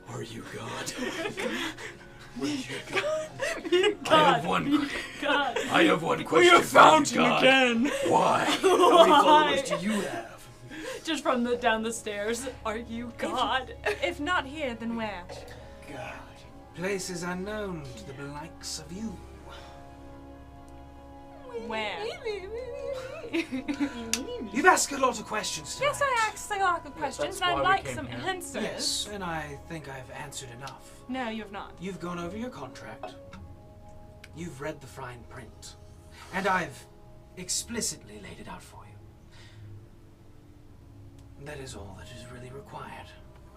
Speaker 3: Are you God?
Speaker 2: God.
Speaker 3: I have one.
Speaker 2: God.
Speaker 3: I have one question. God.
Speaker 2: again.
Speaker 3: Why? How many
Speaker 2: Why?
Speaker 3: followers do you have?
Speaker 5: Just from the down the stairs. Are you God?
Speaker 2: If not here, then where?
Speaker 3: God. Places unknown to the likes of you.
Speaker 2: Where?
Speaker 3: You've asked a lot of questions tonight.
Speaker 2: Yes, I asked a lot of questions,
Speaker 1: that's
Speaker 2: and I'd
Speaker 1: why we
Speaker 2: like
Speaker 1: came
Speaker 2: some
Speaker 1: here.
Speaker 2: answers.
Speaker 3: Yes, and I think I've answered enough.
Speaker 2: No, you have not.
Speaker 3: You've gone over your contract. You've read the fine print. And I've explicitly laid it out for you. That is all that is really required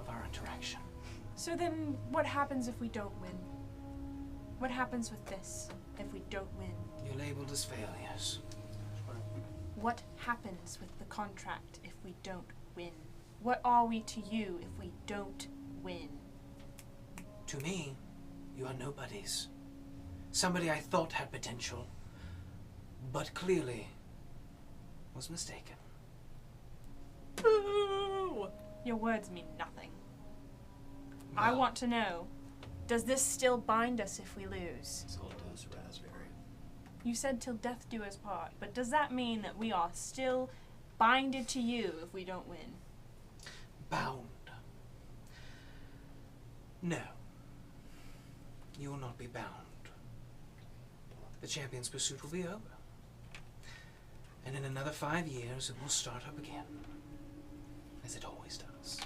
Speaker 3: of our interaction.
Speaker 2: So then, what happens if we don't win? What happens with this if we don't win?
Speaker 3: You're labeled as failures.
Speaker 2: What happens with the contract if we don't win? What are we to you if we don't win?
Speaker 3: To me, you are nobodies. Somebody I thought had potential, but clearly was mistaken.
Speaker 2: Boo! Your words mean nothing. I
Speaker 3: Well,
Speaker 2: want to know, does this still bind us if we lose?
Speaker 6: So does raspberry.
Speaker 2: You said till death do us part, but does that mean that we are still binded to you if we don't win?
Speaker 3: bound. No. You will not be bound. The champion's pursuit will be over. And in another 5 years, it will start up again. As it always does.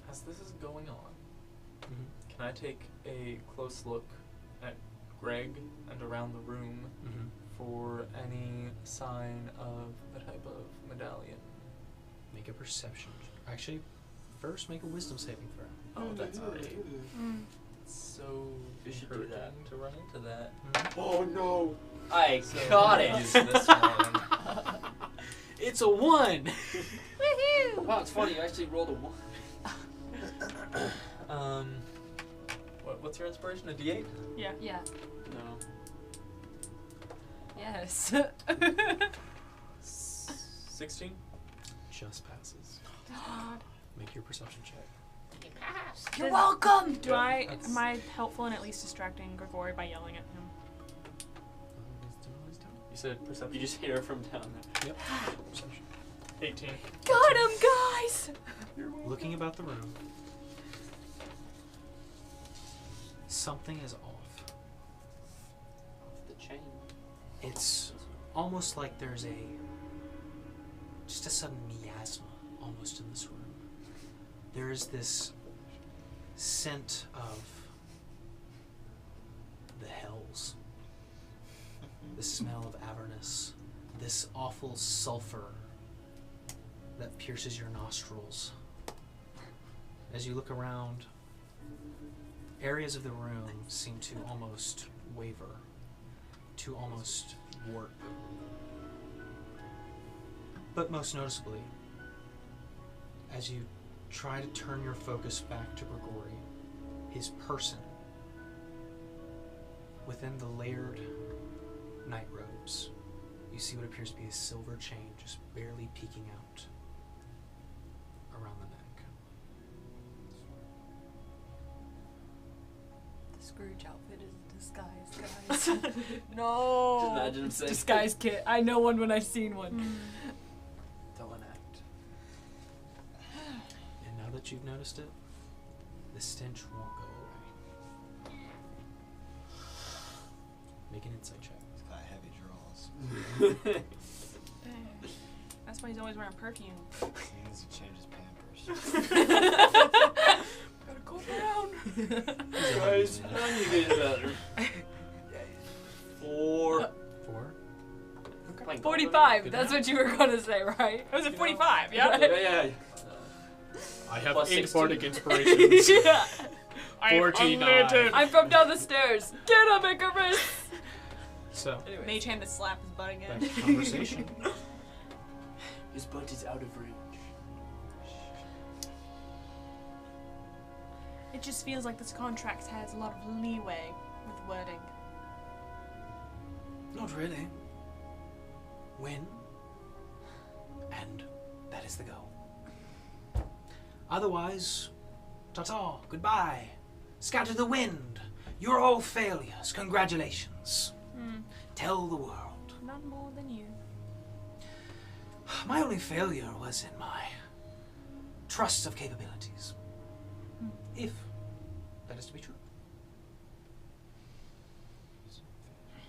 Speaker 1: As this is going on,
Speaker 3: Mm-hmm.
Speaker 1: can I take a close look at Greg and around the room
Speaker 3: Mm-hmm.
Speaker 1: for any sign of a type of medallion?
Speaker 7: Make a perception. Actually, first make a wisdom saving throw.
Speaker 1: Oh, that's great.
Speaker 2: Mm.
Speaker 1: It's so
Speaker 8: You should do
Speaker 1: encouraging
Speaker 8: that.
Speaker 1: to run into that.
Speaker 8: Oh no! I
Speaker 1: So
Speaker 8: got
Speaker 1: I'm gonna
Speaker 8: it!
Speaker 1: use this one.
Speaker 7: It's a 1!
Speaker 2: Woohoo!
Speaker 8: Wow, it's funny, you actually rolled a 1.
Speaker 1: What's your inspiration? A D8?
Speaker 2: Yeah.
Speaker 5: Yeah.
Speaker 8: No.
Speaker 5: Yes.
Speaker 1: 16?
Speaker 7: Just passes.
Speaker 2: God.
Speaker 7: Make your perception check.
Speaker 5: You're
Speaker 2: Does-
Speaker 5: welcome!
Speaker 2: Am I helpful in at least distracting Grigori by yelling at him?
Speaker 1: You said perception?
Speaker 8: You just hear it from down there.
Speaker 7: Yep. Perception.
Speaker 1: 18.
Speaker 5: Got him, guys!
Speaker 7: Looking about the room, something is off.
Speaker 8: Off the chain.
Speaker 7: It's almost like there's just a sudden miasma almost in this room. There is this scent of the hells, the smell of Avernus, this awful sulfur that pierces your nostrils. As you look around, areas of the room seem to almost waver, to almost warp. But most noticeably, as you try to turn your focus back to Grigori, his person, with
Speaker 4: within the layered night robes, you see what appears to be a silver chain just barely peeking out around the neck.
Speaker 5: The Scrooge outfit is a disguise, guys. No.
Speaker 1: Just imagine him saying
Speaker 5: Disguise kit. I know one when I've seen one.
Speaker 8: Don't act.
Speaker 4: And now that you've noticed it, the stench won't go away. Make an insight check.
Speaker 6: He's got heavy draws.
Speaker 2: That's why he's always wearing perfume.
Speaker 6: He needs to change his pampers.
Speaker 2: Gotta cool down.
Speaker 1: Guys, I need to get better. 4.
Speaker 4: 4.
Speaker 8: Playing golf,
Speaker 5: 45.
Speaker 4: Good
Speaker 5: That's
Speaker 4: enough.
Speaker 5: what you were going to say, right?
Speaker 2: Was it 45? Yeah.
Speaker 1: Yeah.
Speaker 7: I have
Speaker 1: Plus
Speaker 7: 8
Speaker 1: 16.
Speaker 7: bardic inspirations.
Speaker 5: Yeah.
Speaker 7: 49.
Speaker 5: I'm from down the stairs. Get him, Icarus!
Speaker 4: So,
Speaker 5: Anyways.
Speaker 2: Mage hand to slap his butt
Speaker 4: back
Speaker 2: again.
Speaker 4: to conversation.
Speaker 8: His butt is out of range.
Speaker 2: It just feels like this contract has a lot of leeway with wording.
Speaker 3: Not really. Win. And that is the goal. Otherwise, ta-ta, goodbye. Scatter the wind. You're all failures. Congratulations. Tell the world.
Speaker 2: None more than you.
Speaker 3: My only failure was in my trust of capabilities. If that is to be true.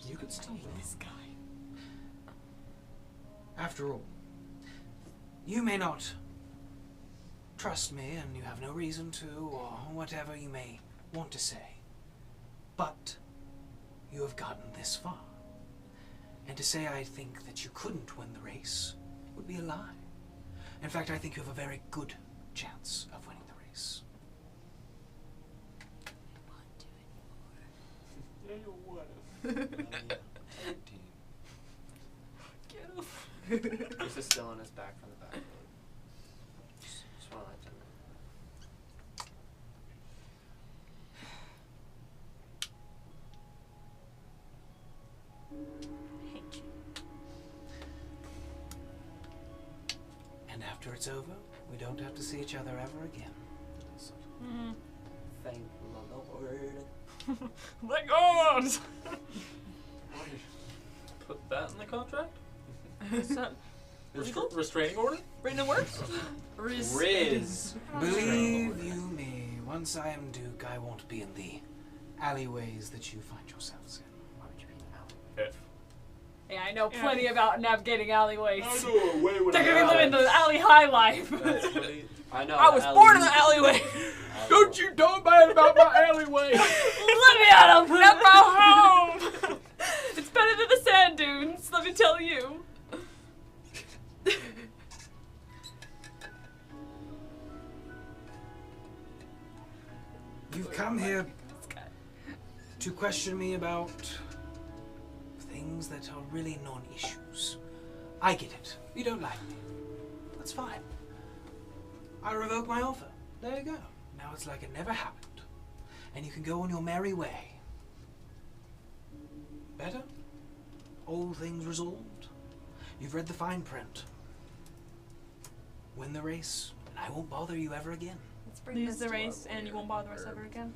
Speaker 3: You could still win.
Speaker 5: This guy.
Speaker 3: After all, you may not trust me and you have no reason to, or whatever you may want to say. But you have gotten this far. And to say I think that you couldn't win the race would be a lie. In fact, I think you have a very good chance of winning the race.
Speaker 8: Yeah, you would.
Speaker 5: Get him.
Speaker 8: This is still on his back from the back. Just want to let you know.
Speaker 2: Hate you.
Speaker 3: And after it's over, we don't have to see each other ever again.
Speaker 8: Thank the Lord.
Speaker 2: Let God!
Speaker 1: Put that in the contract?
Speaker 2: Is that
Speaker 1: Restraining order?
Speaker 2: written in works?
Speaker 1: Riz.
Speaker 3: Believe you me, once I am Duke, I won't be in the alleyways that you find yourselves in.
Speaker 8: Why would you be in the alley?
Speaker 1: F.
Speaker 5: Yeah, I know plenty about navigating alleyways.
Speaker 1: I know a Wayward.
Speaker 5: They're gonna be living the alley high life.
Speaker 1: That's funny.
Speaker 8: I know.
Speaker 2: I was born in the alleyway!
Speaker 7: Don't you talk bad about my alleyway!
Speaker 5: Let me out of that home! It's better than the sand dunes, let me tell you.
Speaker 3: You've come here to question me about things that are really non-issues. I get it. You don't like me. That's fine. I revoke my offer. There you go. Now it's like it never happened. And you can go on your merry way. Better? All things resolved? You've read the fine print. Win the race, and I won't bother you ever again.
Speaker 2: Lose the race and you won't bother us ever again.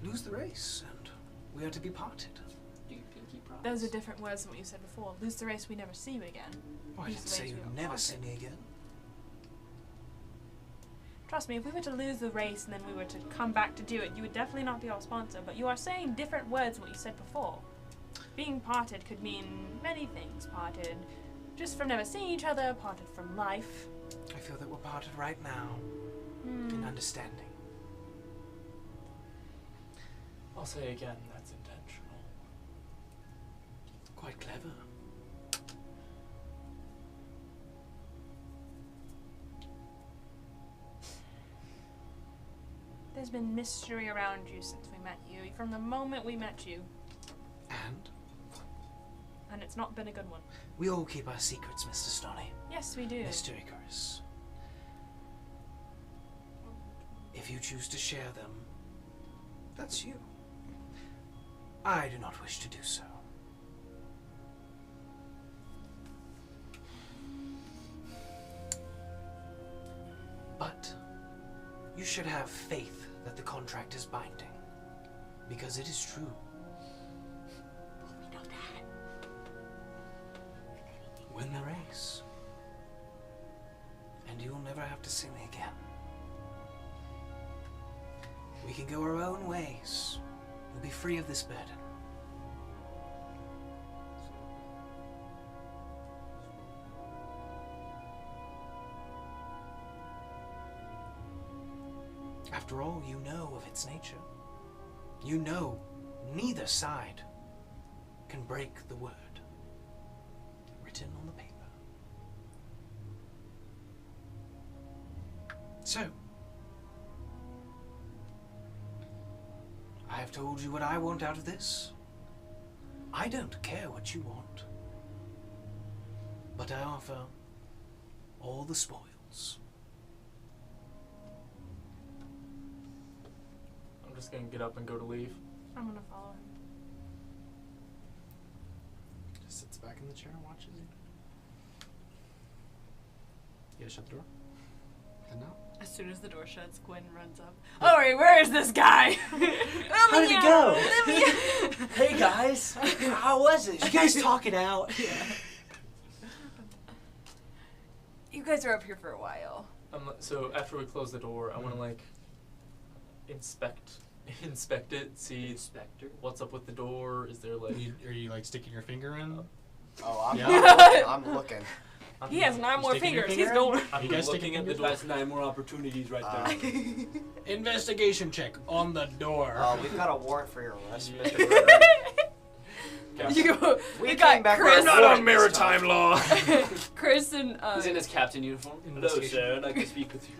Speaker 3: Lose the race, and we are to be parted.
Speaker 8: Do you pinky promise?
Speaker 2: Those are different words than what you said before. Lose the race, we never see you again.
Speaker 3: Oh, I
Speaker 2: Lose
Speaker 3: didn't
Speaker 2: the
Speaker 3: say
Speaker 2: race, we
Speaker 3: you'd
Speaker 2: don't
Speaker 3: never
Speaker 2: want
Speaker 3: see
Speaker 2: it.
Speaker 3: me again.
Speaker 2: Trust me, if we were to lose the race and then we were to come back to do it, you would definitely not be our sponsor, but you are saying different words than what you said before. Being parted could mean many things. Parted just from never seeing each other, parted from life.
Speaker 3: I feel that we're parted right now in understanding.
Speaker 1: I'll say again, that's intentional.
Speaker 3: Quite clever.
Speaker 2: There's been mystery around you since we met you, from the moment we met you, and it's not been a good one.
Speaker 3: We all keep our secrets, Mr. Stoney.
Speaker 2: Yes, we do.
Speaker 3: Mr. Icarus. If you choose to share them, that's you. I do not wish to do so. But you should have faith that the contract is binding, because it is true.
Speaker 9: We know that.
Speaker 3: Win the race, and you will never have to see me again. We can go our own ways. We'll be free of this burden. After all, you know of its nature. You know neither side can break the word written on the paper. So, I have told you what I want out of this. I don't care what you want, but I offer all the spoils.
Speaker 1: I'm just gonna get up and go to leave.
Speaker 2: I'm gonna follow him.
Speaker 4: Just sits back in the chair and watches you. You gotta shut the door. And now?
Speaker 5: As soon as the door shuts, Gwen runs up. Oh wait, where is this guy?
Speaker 9: How did it go? Hey guys, how was it? Did you guys talk it out?
Speaker 5: You guys are up here for a while.
Speaker 1: So after we close the door, I want to like inspect it, see
Speaker 8: Inspector.
Speaker 1: what's up with the door. Is there like
Speaker 4: Are you like sticking your finger in?
Speaker 6: Oh, I'm,
Speaker 4: Yeah.
Speaker 6: I'm looking.
Speaker 2: He has 9 more
Speaker 4: sticking your
Speaker 2: fingers.
Speaker 4: finger
Speaker 2: He's going.
Speaker 1: I'm
Speaker 4: You guys
Speaker 1: looking
Speaker 4: sticking
Speaker 1: at the
Speaker 4: fingers?
Speaker 1: door.
Speaker 8: That's 9 more opportunities right there.
Speaker 4: Investigation check on the door.
Speaker 6: We've got a warrant for your arrest,
Speaker 1: Yeah.
Speaker 6: Mr. Ritter.
Speaker 5: We
Speaker 6: came
Speaker 5: got
Speaker 6: back
Speaker 5: Chris.
Speaker 6: with a warrant this time.
Speaker 4: law.
Speaker 5: Chris and
Speaker 8: He's in his captain uniform. Hello,
Speaker 4: Investigation.
Speaker 8: sir. I'd like to speak with you.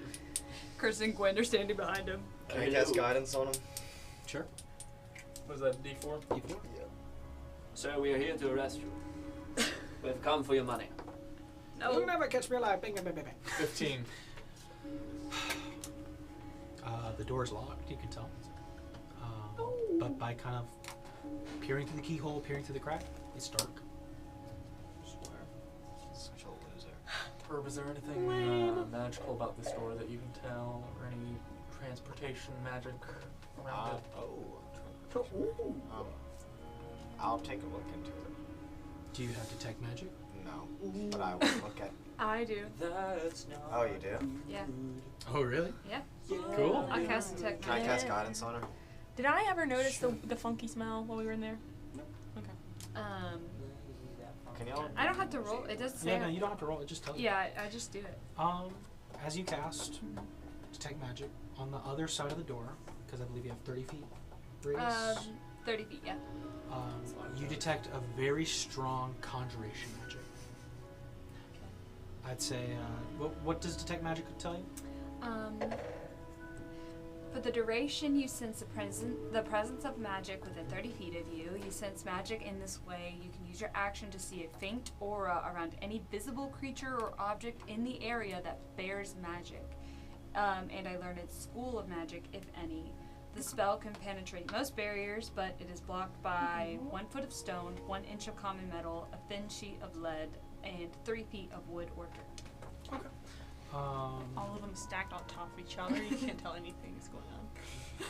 Speaker 5: Chris and Gwen are standing behind him.
Speaker 6: Can I cast guidance on him?
Speaker 4: Sure.
Speaker 1: Was that D4?
Speaker 4: D4.
Speaker 8: Sir, we are here to arrest you. We have come for your money.
Speaker 5: No.
Speaker 4: You'll never catch me alive. Bing, bing, bing, bing.
Speaker 1: 15.
Speaker 4: The door is locked, you can tell. But by kind of peering through the keyhole, peering through the crack, it's dark.
Speaker 6: Swear. Such a loser.
Speaker 1: Herb, is there anything magical about this door that you can tell, or any transportation magic around it?
Speaker 6: I'll take a look into it.
Speaker 4: Do you have detect magic?
Speaker 6: No, but I will look at.
Speaker 5: I do.
Speaker 8: That's not
Speaker 6: Oh, you do?
Speaker 5: Yeah.
Speaker 4: Oh, really?
Speaker 5: Yeah.
Speaker 4: Cool.
Speaker 5: I cast detect
Speaker 6: Can I
Speaker 5: magic.
Speaker 6: cast guidance on her?
Speaker 2: Did I ever notice the funky smell while we were in there?
Speaker 6: Can y'all?
Speaker 5: I don't have to roll. It doesn't say.
Speaker 4: Yeah, no, you don't have to roll it, just tells you.
Speaker 5: Yeah, I just do it.
Speaker 4: As you cast detect magic on the other side of the door, because I believe you have 30 feet radius,
Speaker 5: 30 feet, yeah.
Speaker 4: you detect a very strong conjuration magic. I'd say, what does detect magic tell you?
Speaker 5: For the duration, you sense the presence of magic within 30 feet of you. You sense magic in this way. You can use your action to see a faint aura around any visible creature or object in the area that bears magic. And I learned its school of magic, if any. The spell can penetrate most barriers, but it is blocked by 1 foot of stone, 1 inch of common metal, a thin sheet of lead, and 3 feet of wood or dirt.
Speaker 4: Okay.
Speaker 2: All of them stacked on top of each other. You can't tell anything is going on.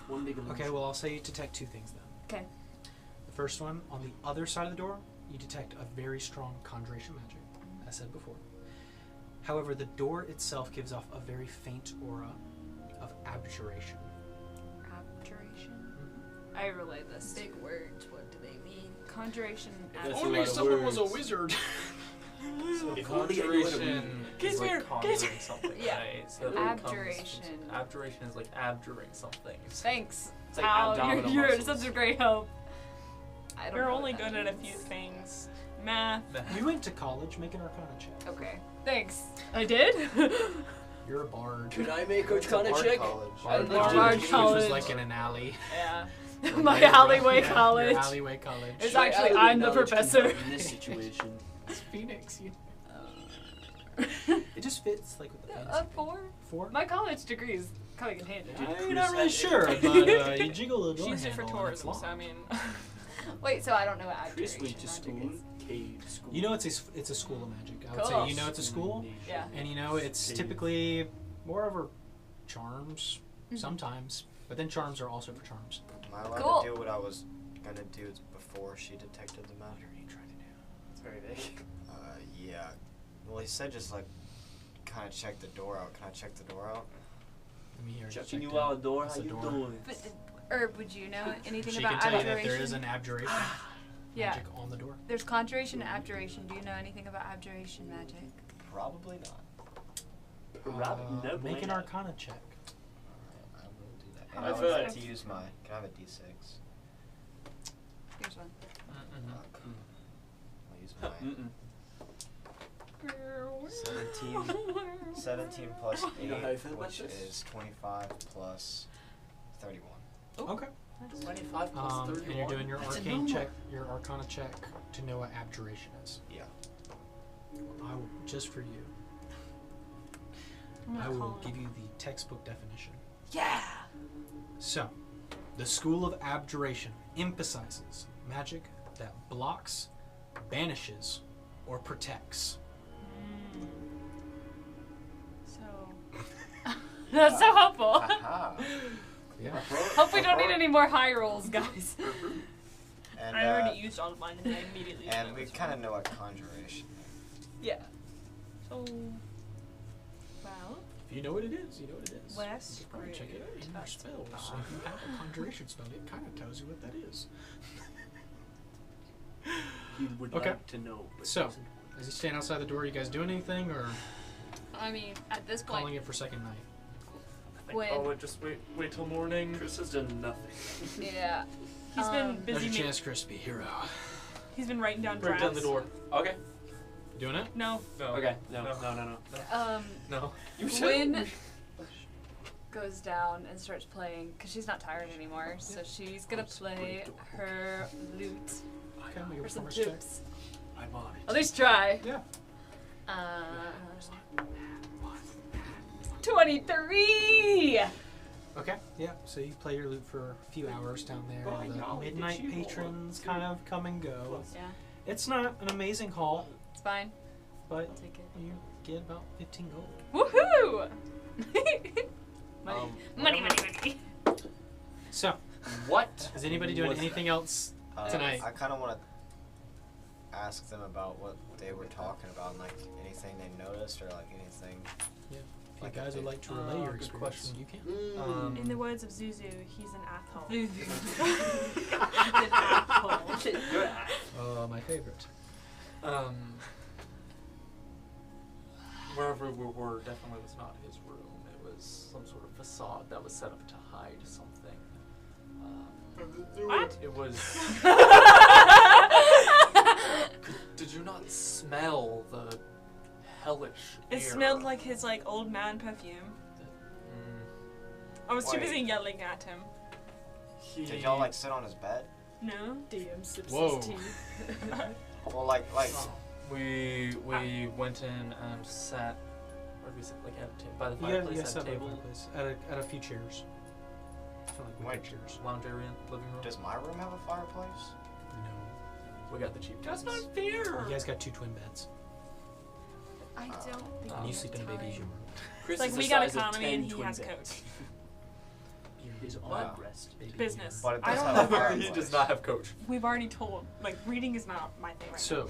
Speaker 8: one big illusion.
Speaker 4: Okay, well, I'll say you detect 2 things then.
Speaker 5: Okay.
Speaker 4: The first one, on the other side of the door, you detect a very strong conjuration magic, as I said before. However, the door itself gives off a very faint aura of abjuration.
Speaker 5: Abjuration?
Speaker 4: Mm-hmm.
Speaker 5: I relay this.
Speaker 9: Big words. What do they mean?
Speaker 5: Conjuration.
Speaker 8: That's
Speaker 5: abjuration.
Speaker 8: a lot of
Speaker 4: someone was a
Speaker 8: words.
Speaker 4: wizard.
Speaker 1: So
Speaker 8: If only I knew what it
Speaker 1: conjuration
Speaker 2: Get
Speaker 1: is like
Speaker 2: here,
Speaker 1: conjuring
Speaker 2: get
Speaker 1: something,
Speaker 5: Yeah.
Speaker 1: right? So that becomes-
Speaker 5: Abjuration.
Speaker 1: Abjuration is like abjuring something.
Speaker 5: Thanks.
Speaker 8: It's like
Speaker 5: Al,
Speaker 8: abdominal
Speaker 5: you're
Speaker 8: muscles.
Speaker 5: such a great help. I don't
Speaker 2: We're
Speaker 5: know
Speaker 2: only
Speaker 5: what that
Speaker 2: good at a
Speaker 5: means.
Speaker 2: few things. Math.
Speaker 4: You went to college, make an arcana check.
Speaker 5: Okay. Thanks. I did?
Speaker 4: You're a bard.
Speaker 8: Could I make
Speaker 6: It's a
Speaker 8: Arcana
Speaker 6: bard
Speaker 8: check?
Speaker 6: college.
Speaker 8: I'd like to-
Speaker 5: Bard
Speaker 4: Which
Speaker 5: college.
Speaker 4: was like in an alley.
Speaker 2: Yeah.
Speaker 5: My alleyway
Speaker 4: Yeah,
Speaker 5: college.
Speaker 4: Your alleyway college.
Speaker 5: It's
Speaker 8: My
Speaker 5: actually,
Speaker 8: alleyway
Speaker 5: I'm the
Speaker 8: knowledge comes
Speaker 5: professor.
Speaker 8: out In this situation.
Speaker 4: It's Phoenix. It just fits like with the fantasy.
Speaker 5: 4?
Speaker 4: 4?
Speaker 5: My college degrees coming in handy.
Speaker 7: You're not really sure, but you jiggle the door
Speaker 2: She used it for
Speaker 7: handle and it's
Speaker 2: tourism, so I
Speaker 7: locked.
Speaker 2: mean.
Speaker 5: Wait, so I don't know what
Speaker 8: Chris
Speaker 5: abjuration
Speaker 8: went to
Speaker 5: magic
Speaker 8: school.
Speaker 5: is.
Speaker 8: Cave school.
Speaker 7: You know it's a school of magic. I would
Speaker 5: Cool.
Speaker 7: say you know it's a school,
Speaker 5: Yeah.
Speaker 7: and you know it's
Speaker 8: Cave.
Speaker 7: typically more over charms
Speaker 5: Mhm.
Speaker 7: sometimes, but then charms are also for charms.
Speaker 6: Am I allowed
Speaker 5: Cool.
Speaker 6: to do what I was gonna do before she detected the magic?
Speaker 7: What are you trying to do?
Speaker 8: It's very vague.
Speaker 6: Yeah. Well, he said just like kind of check the door out. Can I check the door out?
Speaker 7: Let me hear
Speaker 9: Checking
Speaker 7: check
Speaker 9: you
Speaker 7: it.
Speaker 9: out the door.
Speaker 7: That's
Speaker 9: How
Speaker 7: the
Speaker 9: you
Speaker 7: door.
Speaker 9: doing?
Speaker 5: But, Herb, would you know anything
Speaker 7: She
Speaker 5: about
Speaker 7: can tell you
Speaker 5: abjuration?
Speaker 7: that there is an abjuration
Speaker 5: Yeah.
Speaker 7: magic on the door.
Speaker 5: There's conjuration and abjuration. Do you know anything about abjuration magic?
Speaker 6: Probably not.
Speaker 7: Make an Arcana check.
Speaker 6: Alright, I will do that. And
Speaker 9: I
Speaker 6: I
Speaker 9: feel
Speaker 6: would
Speaker 9: like-
Speaker 6: like to use my. Can I have a d6?
Speaker 5: Here's one.
Speaker 6: I'll use mine. 17 plus 8,
Speaker 9: You know how you feel about
Speaker 6: which
Speaker 9: this?
Speaker 6: is 25 plus 31.
Speaker 7: Okay.
Speaker 1: 25 plus 31.
Speaker 7: And you're doing your
Speaker 1: That's a
Speaker 7: arcane
Speaker 1: number.
Speaker 7: check, your Arcana check to know what abjuration is.
Speaker 6: Yeah.
Speaker 7: I will, just for you,
Speaker 2: I'm
Speaker 7: I
Speaker 2: gonna
Speaker 7: will
Speaker 2: call
Speaker 7: give
Speaker 2: him.
Speaker 7: you the textbook definition.
Speaker 5: Yeah.
Speaker 7: So, the School of Abjuration emphasizes magic that blocks, banishes, or protects.
Speaker 2: So.
Speaker 5: That's so helpful.
Speaker 6: Aha!
Speaker 7: Yeah.
Speaker 5: Hope we don't need any more high rolls, guys.
Speaker 6: And,
Speaker 2: I already used all of mine and I immediately.
Speaker 6: and
Speaker 2: know
Speaker 6: we
Speaker 2: it's
Speaker 6: kind of
Speaker 2: wrong.
Speaker 6: know what conjuration
Speaker 5: Yeah.
Speaker 2: So. Well.
Speaker 7: If you know what it is, you know what it is.
Speaker 2: West
Speaker 7: You can probably check it out in your
Speaker 2: That's
Speaker 7: spells. So if you have a conjuration spell, it kind of tells you what that is.
Speaker 8: He would
Speaker 7: Okay.
Speaker 8: like to know. But
Speaker 7: So,
Speaker 8: doesn't.
Speaker 7: as you stand outside the door, you guys doing anything, or
Speaker 5: I mean, at this
Speaker 7: calling
Speaker 5: point,
Speaker 7: it for second night?
Speaker 5: when
Speaker 1: Oh, just wait till morning.
Speaker 8: Chris has done nothing.
Speaker 5: yeah,
Speaker 2: He's been
Speaker 5: Um,
Speaker 7: There's
Speaker 2: busy.
Speaker 7: your chance, Chris, to be a hero.
Speaker 2: He's been writing down
Speaker 1: Break
Speaker 2: drafts.
Speaker 1: down the door. Okay.
Speaker 7: You doing it?
Speaker 2: No.
Speaker 1: No.
Speaker 8: Okay. No.
Speaker 1: No.
Speaker 8: No.
Speaker 1: No.
Speaker 5: Wynn goes down and starts playing because she's not tired anymore. So she's gonna play her lute
Speaker 7: Okay, make a
Speaker 5: for some
Speaker 7: performance check.
Speaker 5: tips.
Speaker 8: I'm on it.
Speaker 5: At least try.
Speaker 7: Yeah.
Speaker 5: 23.
Speaker 7: Okay. Yeah. So you play your lute for a few hours down there.
Speaker 8: By
Speaker 7: The
Speaker 8: golly, did
Speaker 7: midnight
Speaker 8: you roll
Speaker 7: patrons
Speaker 8: a
Speaker 7: kind of come and go.
Speaker 5: Yeah,
Speaker 7: It's not an amazing haul,
Speaker 5: it's fine.
Speaker 7: but
Speaker 5: I'll take it.
Speaker 7: you get about 15 gold.
Speaker 5: Woohoo! money.
Speaker 6: Um,
Speaker 5: Money.
Speaker 7: So,
Speaker 1: What?
Speaker 7: is anybody doing
Speaker 1: was
Speaker 7: anything else? Tonight.
Speaker 6: I kind of want to ask them about what they were talking about, and like anything they noticed or like anything.
Speaker 7: If you
Speaker 6: Like
Speaker 7: guys
Speaker 6: a
Speaker 7: would
Speaker 6: bit-
Speaker 7: like to relay your
Speaker 1: good
Speaker 7: experience,
Speaker 1: question.
Speaker 7: you can.
Speaker 1: Um,
Speaker 2: In the words of Zuzu, he's an asshole.
Speaker 8: You're at.
Speaker 7: My favorite.
Speaker 1: Wherever we were definitely was not his room. It was some sort of facade that was set up to hide something.
Speaker 2: What?
Speaker 1: It was. Did you not smell the hellish
Speaker 2: It
Speaker 1: air?
Speaker 2: smelled like his old man perfume. I was too
Speaker 6: Wait.
Speaker 2: busy yelling at him.
Speaker 6: Did y'all like sit on his bed?
Speaker 2: No.
Speaker 10: DM sips
Speaker 7: Whoa.
Speaker 10: his tea.
Speaker 6: Well, like
Speaker 1: We went in and sat. Where did we sit? Like at a by the
Speaker 7: You
Speaker 1: fireplace,
Speaker 7: guys
Speaker 1: at a
Speaker 7: sat by the
Speaker 1: table,
Speaker 7: fireplace at a few chairs. I feel like we
Speaker 6: Wait.
Speaker 7: got chairs.
Speaker 1: lounge area, living room.
Speaker 6: does my room have a fireplace?
Speaker 7: No.
Speaker 1: We got the cheap
Speaker 8: That's
Speaker 1: ones.
Speaker 8: not fair.
Speaker 7: You guys got 2 twin beds.
Speaker 5: I don't think
Speaker 1: Oh.
Speaker 7: And
Speaker 5: we
Speaker 7: you sleep in a
Speaker 5: have
Speaker 7: baby's
Speaker 5: time.
Speaker 7: room.
Speaker 8: Chris
Speaker 2: Like
Speaker 8: is
Speaker 2: we
Speaker 8: the
Speaker 2: got
Speaker 8: size of
Speaker 2: economy
Speaker 8: 10
Speaker 2: and he
Speaker 8: twin
Speaker 2: has
Speaker 8: beds.
Speaker 2: coach.
Speaker 8: His
Speaker 6: Wow.
Speaker 8: armrest.
Speaker 7: Baby
Speaker 2: Business.
Speaker 6: But it
Speaker 2: I
Speaker 6: does
Speaker 2: don't
Speaker 6: have a
Speaker 2: know.
Speaker 6: fireplace.
Speaker 1: He does not have coach.
Speaker 2: We've already told. Reading is not my thing right
Speaker 7: So,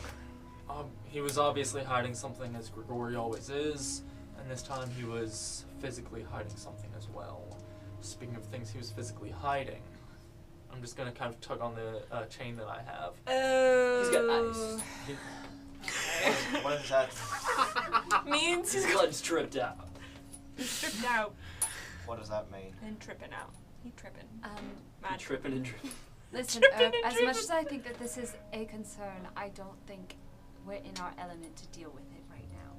Speaker 1: He was obviously hiding something, as Grigori always is, and this time he was physically hiding something as well. Speaking of things he was physically hiding, I'm just gonna kind of tug on the chain that I have.
Speaker 2: now.
Speaker 8: He's got ice.
Speaker 6: What is that?
Speaker 2: Means
Speaker 8: His
Speaker 2: he's
Speaker 8: blood's tripped out.
Speaker 2: tripped out
Speaker 6: What does that mean?
Speaker 2: and tripping out. He tripping.
Speaker 8: You're
Speaker 2: Mad.
Speaker 8: tripping and tripping.
Speaker 5: Listen,
Speaker 2: Tripping and
Speaker 5: as
Speaker 2: tripping.
Speaker 5: much as I think that this is a concern, I don't think we're in our element to deal with it right now.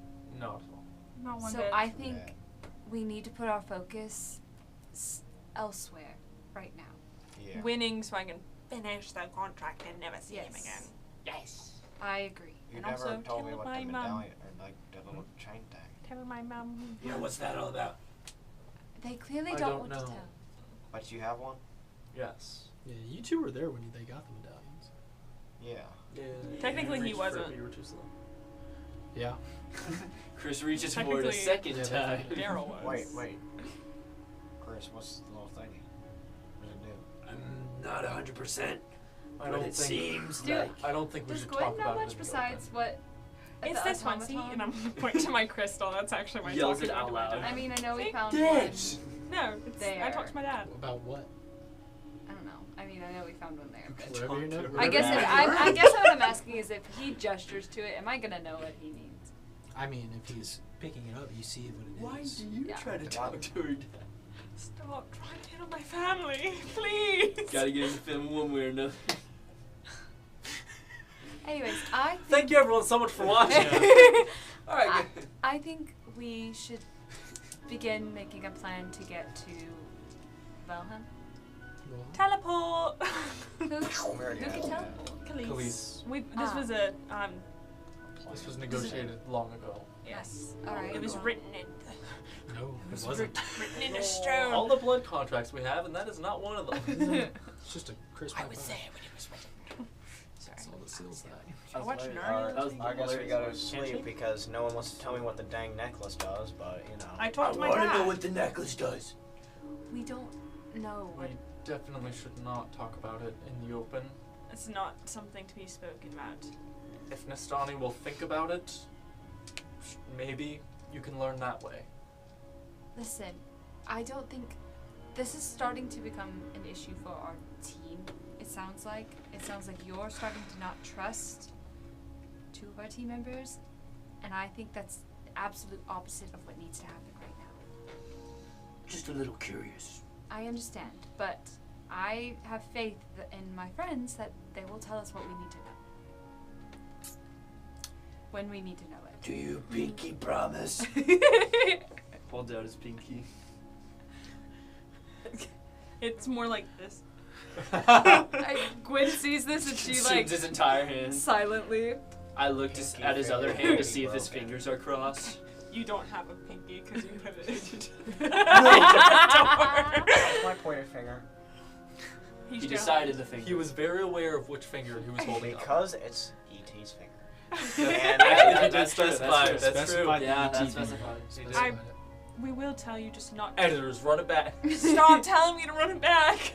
Speaker 1: Not at all.
Speaker 2: Not one
Speaker 5: So
Speaker 2: bit.
Speaker 5: I think
Speaker 6: Yeah.
Speaker 5: we need to put our focus elsewhere right now.
Speaker 6: Yeah.
Speaker 2: Winning so I can finish the contract and never see him
Speaker 5: Yes.
Speaker 2: again.
Speaker 8: Yes.
Speaker 5: I agree.
Speaker 6: You
Speaker 2: And
Speaker 6: never
Speaker 2: also
Speaker 6: told me
Speaker 2: tell
Speaker 6: what
Speaker 2: my
Speaker 6: the
Speaker 2: mum.
Speaker 6: medallion or like the little chain thing.
Speaker 2: Tell my mum.
Speaker 9: Yeah, what's that all about?
Speaker 5: They clearly
Speaker 1: I
Speaker 5: don't
Speaker 1: don't
Speaker 5: want to
Speaker 1: know.
Speaker 5: tell.
Speaker 6: But you have one?
Speaker 1: Yes.
Speaker 7: Yeah, you two were there when they got the medallions.
Speaker 6: Yeah.
Speaker 1: Yeah.
Speaker 2: Technically, he
Speaker 1: reached for it,
Speaker 2: wasn't.
Speaker 1: but you were too slow.
Speaker 7: Yeah.
Speaker 8: Chris reaches for it a
Speaker 2: Technically-
Speaker 8: second
Speaker 7: Yeah,
Speaker 8: time.
Speaker 7: definitely.
Speaker 2: Daryl was.
Speaker 6: Wait. Chris, what's the little thingy? What does it do?
Speaker 9: I'm not 100%.
Speaker 1: I don't
Speaker 9: But it
Speaker 1: think.
Speaker 9: seems
Speaker 5: Dude,
Speaker 9: like
Speaker 1: I don't think we
Speaker 5: Does
Speaker 1: should
Speaker 5: Gwen
Speaker 1: talk
Speaker 5: know
Speaker 1: about it
Speaker 5: much
Speaker 1: in the
Speaker 5: besides
Speaker 1: open.
Speaker 5: what?
Speaker 2: It's
Speaker 5: the
Speaker 2: this one, see?
Speaker 5: automaton?
Speaker 2: And I'm gonna point to my crystal. That's actually my
Speaker 8: Yells
Speaker 2: talking
Speaker 8: it out
Speaker 2: to my
Speaker 8: loud.
Speaker 2: dad.
Speaker 5: I mean, I know we
Speaker 2: Take
Speaker 5: found
Speaker 9: this.
Speaker 5: one.
Speaker 2: No, it's, I
Speaker 5: There.
Speaker 2: talked to my dad.
Speaker 7: About what?
Speaker 5: I don't know. I mean, I know we found one there. But
Speaker 7: Wherever you know.
Speaker 5: I guess
Speaker 7: wherever-
Speaker 5: I guess what I'm asking is if he gestures to it, am I gonna know what he means?
Speaker 7: I mean, if he's picking it up, you see what it is.
Speaker 9: Why do you
Speaker 5: Yeah.
Speaker 9: try to talk to her?
Speaker 2: Stop trying to hit on my family, please.
Speaker 8: Gotta get in the film one way or another.
Speaker 5: Anyways, I
Speaker 1: Thank you everyone so much for watching. Alright,
Speaker 5: I, I think we should begin making a plan to get to Valheim.
Speaker 7: Well,
Speaker 2: Teleport.
Speaker 5: Who,
Speaker 6: We already
Speaker 5: who
Speaker 6: had
Speaker 5: can tell?
Speaker 6: that.
Speaker 1: Khalees.
Speaker 2: This was a
Speaker 1: This was negotiated long ago.
Speaker 2: yes.
Speaker 5: All right.
Speaker 2: It was
Speaker 5: well,
Speaker 2: written in
Speaker 7: no, it wasn't.
Speaker 2: written in a stone.
Speaker 1: All the blood contracts we have, and that is not one of them.
Speaker 7: It's just a crisp.
Speaker 2: I was there when it was written. Sorry.
Speaker 7: That's all that seals that.
Speaker 2: I watched
Speaker 8: hilarious.
Speaker 2: Naruto.
Speaker 8: That was
Speaker 6: I guess we
Speaker 8: hilarious.
Speaker 6: gotta
Speaker 8: Can't
Speaker 6: sleep
Speaker 8: you?
Speaker 6: because no one wants to tell me what the dang necklace does, but you know.
Speaker 2: I
Speaker 9: I
Speaker 2: talked to my
Speaker 9: want to
Speaker 2: dad.
Speaker 9: know what the necklace does.
Speaker 5: We don't know
Speaker 1: We
Speaker 5: what.
Speaker 1: definitely should not talk about it in the open.
Speaker 2: It's not something to be spoken about.
Speaker 1: If Nastani will think about it, maybe you can learn that way.
Speaker 5: Listen, I don't think this is starting to become an issue for our team. It sounds like you're starting to not trust two of our team members, and I think that's the absolute opposite of what needs to happen right now.
Speaker 9: Just a little curious.
Speaker 5: I understand, but I have faith in my friends that they will tell us what we need to know. When we need to know
Speaker 9: Do you pinky promise?
Speaker 5: it.
Speaker 8: Holds out his pinky.
Speaker 2: It's more like this.
Speaker 5: Gwen sees this and she like
Speaker 8: Consumes his entire hand.
Speaker 5: silently.
Speaker 8: I look
Speaker 6: Pinky
Speaker 8: at his other
Speaker 6: finger
Speaker 8: hand to see if his
Speaker 6: broken.
Speaker 8: fingers are crossed.
Speaker 2: You don't have a pinky because you put it
Speaker 6: That's my pointer finger.
Speaker 2: He's
Speaker 8: He
Speaker 2: jealous.
Speaker 8: decided the finger.
Speaker 1: He was very aware of which finger he was holding up.
Speaker 6: Because it's E.T.'s finger.
Speaker 1: And
Speaker 8: Actually,
Speaker 1: he did
Speaker 8: that's true,
Speaker 1: specify.
Speaker 8: that's true.
Speaker 1: That's true.
Speaker 7: Specified
Speaker 8: Yeah,
Speaker 7: ET
Speaker 8: that's
Speaker 7: finger.
Speaker 8: specified.
Speaker 1: He did.
Speaker 2: I- We will tell you, just not.
Speaker 1: Editors, run it back.
Speaker 2: Stop telling me to run it back.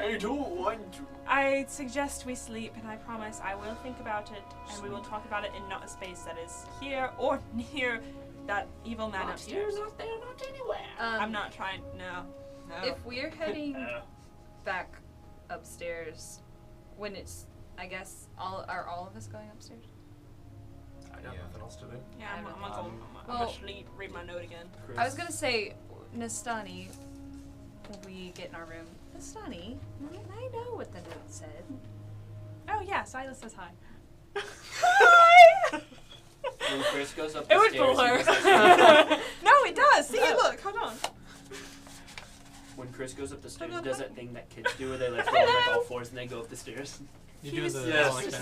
Speaker 8: I don't want to.
Speaker 2: I suggest we sleep, and I promise I will think about it, and we will talk about it in not a space that is here or near that evil man upstairs.
Speaker 9: not there, not anywhere.
Speaker 2: I'm not trying. No. No.
Speaker 5: If we're heading back upstairs, when it's, I guess, are all of us going upstairs?
Speaker 1: I got
Speaker 6: Yeah.
Speaker 1: nothing else to do.
Speaker 2: Yeah, I'm gonna go. I'm
Speaker 5: well-
Speaker 2: gonna sleep. Read my note again.
Speaker 5: I was gonna say, Nastani, when we get in our room, Nastani, I know what the note said.
Speaker 2: Oh yeah, Silas says hi.
Speaker 8: When Chris goes up
Speaker 2: It
Speaker 8: the
Speaker 2: would
Speaker 8: stairs,
Speaker 2: fool
Speaker 8: he
Speaker 2: her.
Speaker 8: goes like-
Speaker 2: No, it does. See, look. Hold on.
Speaker 8: when Chris goes up the stairs,
Speaker 2: Hello,
Speaker 8: he does
Speaker 2: hi.
Speaker 8: that thing that kids do where they like go on like all fours and they go up the stairs.
Speaker 7: You do the
Speaker 1: Yes,
Speaker 7: like that,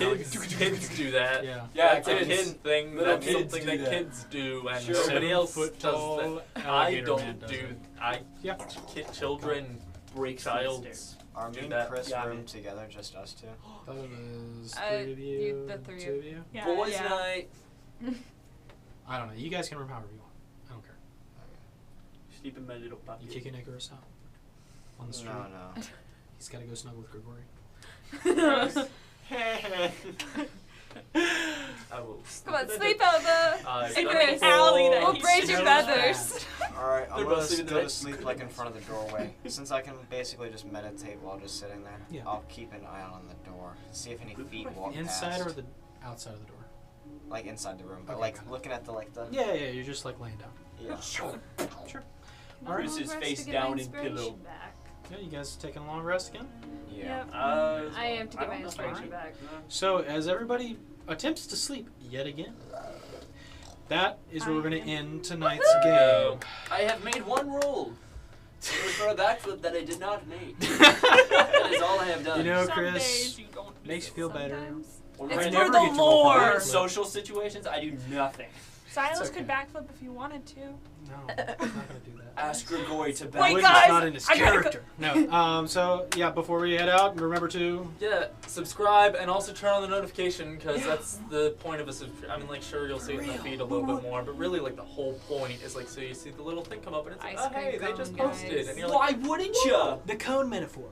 Speaker 1: kids do that.
Speaker 7: Yeah.
Speaker 1: Yeah,
Speaker 8: That's
Speaker 1: it's a
Speaker 8: kids.
Speaker 1: kid thing.
Speaker 8: Little
Speaker 1: That's
Speaker 8: kids
Speaker 1: something
Speaker 8: do
Speaker 1: that
Speaker 8: that.
Speaker 1: kids do, and
Speaker 8: Sure.
Speaker 1: somebody else
Speaker 7: 7 foot
Speaker 1: does
Speaker 7: tall
Speaker 1: that. I
Speaker 7: alligator man
Speaker 1: don't
Speaker 7: does
Speaker 1: do.
Speaker 7: it.
Speaker 1: I
Speaker 7: Yep.
Speaker 1: children
Speaker 8: Breaks the
Speaker 1: child.
Speaker 8: stairs.
Speaker 6: Are
Speaker 1: Do
Speaker 6: me and
Speaker 1: that.
Speaker 6: Chris
Speaker 8: Yeah,
Speaker 6: room
Speaker 8: man.
Speaker 6: together, just us two?
Speaker 7: Thought it was
Speaker 5: Uh,
Speaker 7: three of you,
Speaker 5: the three
Speaker 7: two of you.
Speaker 2: Yeah.
Speaker 8: Boys'
Speaker 2: yeah.
Speaker 8: night.
Speaker 7: I don't know. You guys can room however you want. I don't care.
Speaker 8: Sleep in my little puppy.
Speaker 7: You kicking Icarus out on the street?
Speaker 6: No.
Speaker 7: He's got to go snuggle with Grigori.
Speaker 1: I will.
Speaker 5: Come on, sleep out the.
Speaker 1: I
Speaker 2: In
Speaker 5: Icarus.
Speaker 2: an alley that
Speaker 5: We'll
Speaker 2: he's
Speaker 5: braid your
Speaker 7: so
Speaker 5: feathers.
Speaker 6: Alright, I'm
Speaker 1: They're
Speaker 6: gonna
Speaker 1: both sleeping
Speaker 6: go
Speaker 1: the
Speaker 6: to
Speaker 1: bed.
Speaker 6: sleep like in front of the doorway. Since I can basically just meditate while just sitting there,
Speaker 7: Yeah.
Speaker 6: I'll keep an eye on the door. See if any feet walk
Speaker 7: Inside
Speaker 6: past.
Speaker 7: or the outside of the door?
Speaker 6: Like inside the room, but
Speaker 7: Okay,
Speaker 6: like
Speaker 7: got it.
Speaker 6: looking at the
Speaker 7: Yeah, yeah. You're just like laying down.
Speaker 6: yeah.
Speaker 7: Sure.
Speaker 5: Alright.
Speaker 8: Chris is
Speaker 5: Long rest
Speaker 8: face
Speaker 5: to get
Speaker 8: down
Speaker 5: my
Speaker 8: in
Speaker 5: inspiration
Speaker 8: pillow.
Speaker 5: back.
Speaker 7: Yeah, you guys taking a long rest again?
Speaker 6: Yeah.
Speaker 2: Yep.
Speaker 5: I am to
Speaker 8: I
Speaker 5: get my
Speaker 8: don't know.
Speaker 5: inspiration
Speaker 7: Alright.
Speaker 5: back.
Speaker 7: So, as everybody attempts to sleep yet again, that is where we're going to end tonight's game.
Speaker 8: I have made one roll. It was for a backflip that I did not make. That is all I have done.
Speaker 7: You know,
Speaker 2: Some
Speaker 7: Chris,
Speaker 2: days you don't do
Speaker 7: makes you
Speaker 2: it.
Speaker 7: feel better.
Speaker 5: Sometimes.
Speaker 8: When
Speaker 2: It's
Speaker 8: we're
Speaker 2: for
Speaker 8: in
Speaker 2: the lore.
Speaker 8: social situations, I do nothing.
Speaker 2: Silas
Speaker 7: okay.
Speaker 2: could backflip if you wanted to.
Speaker 7: No, I'm not gonna do that.
Speaker 9: Ask Grigori to
Speaker 2: Wait,
Speaker 9: back.
Speaker 7: Wait,
Speaker 2: guys,
Speaker 7: it's not in his
Speaker 2: I gotta go-
Speaker 7: character. No. So yeah, before we head out, remember to.
Speaker 1: Yeah, subscribe and also turn on the notification because that's the point of a subscription. I mean, like, sure, you'll see it in the feed a little bit more, but really, like, the whole point is, like, so you see the little thing come up and it's like,
Speaker 5: Ice
Speaker 1: oh, hey,
Speaker 5: cream
Speaker 1: they just
Speaker 5: cone,
Speaker 1: posted.
Speaker 5: guys.
Speaker 1: And you're like,
Speaker 9: Why wouldn't you?
Speaker 7: The cone metaphor.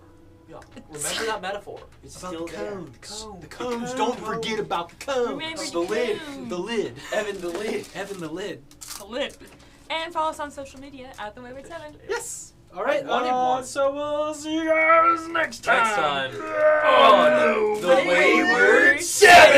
Speaker 1: yeah, remember that metaphor.
Speaker 9: It's
Speaker 7: About
Speaker 9: still
Speaker 7: the
Speaker 9: there.
Speaker 7: cones.
Speaker 9: The
Speaker 7: The
Speaker 9: cone.
Speaker 7: cones. Don't forget about the cones.
Speaker 2: Remember
Speaker 9: The lid.
Speaker 7: The lid.
Speaker 9: Evan the lid.
Speaker 7: Evan the lid.
Speaker 2: The lid. And follow us on social media at the Wayward 7.
Speaker 7: Yes. All right.
Speaker 9: I wanted one.
Speaker 7: So we'll see you guys next time.
Speaker 1: Next time on The
Speaker 2: Wayward
Speaker 1: Wayward
Speaker 9: 7!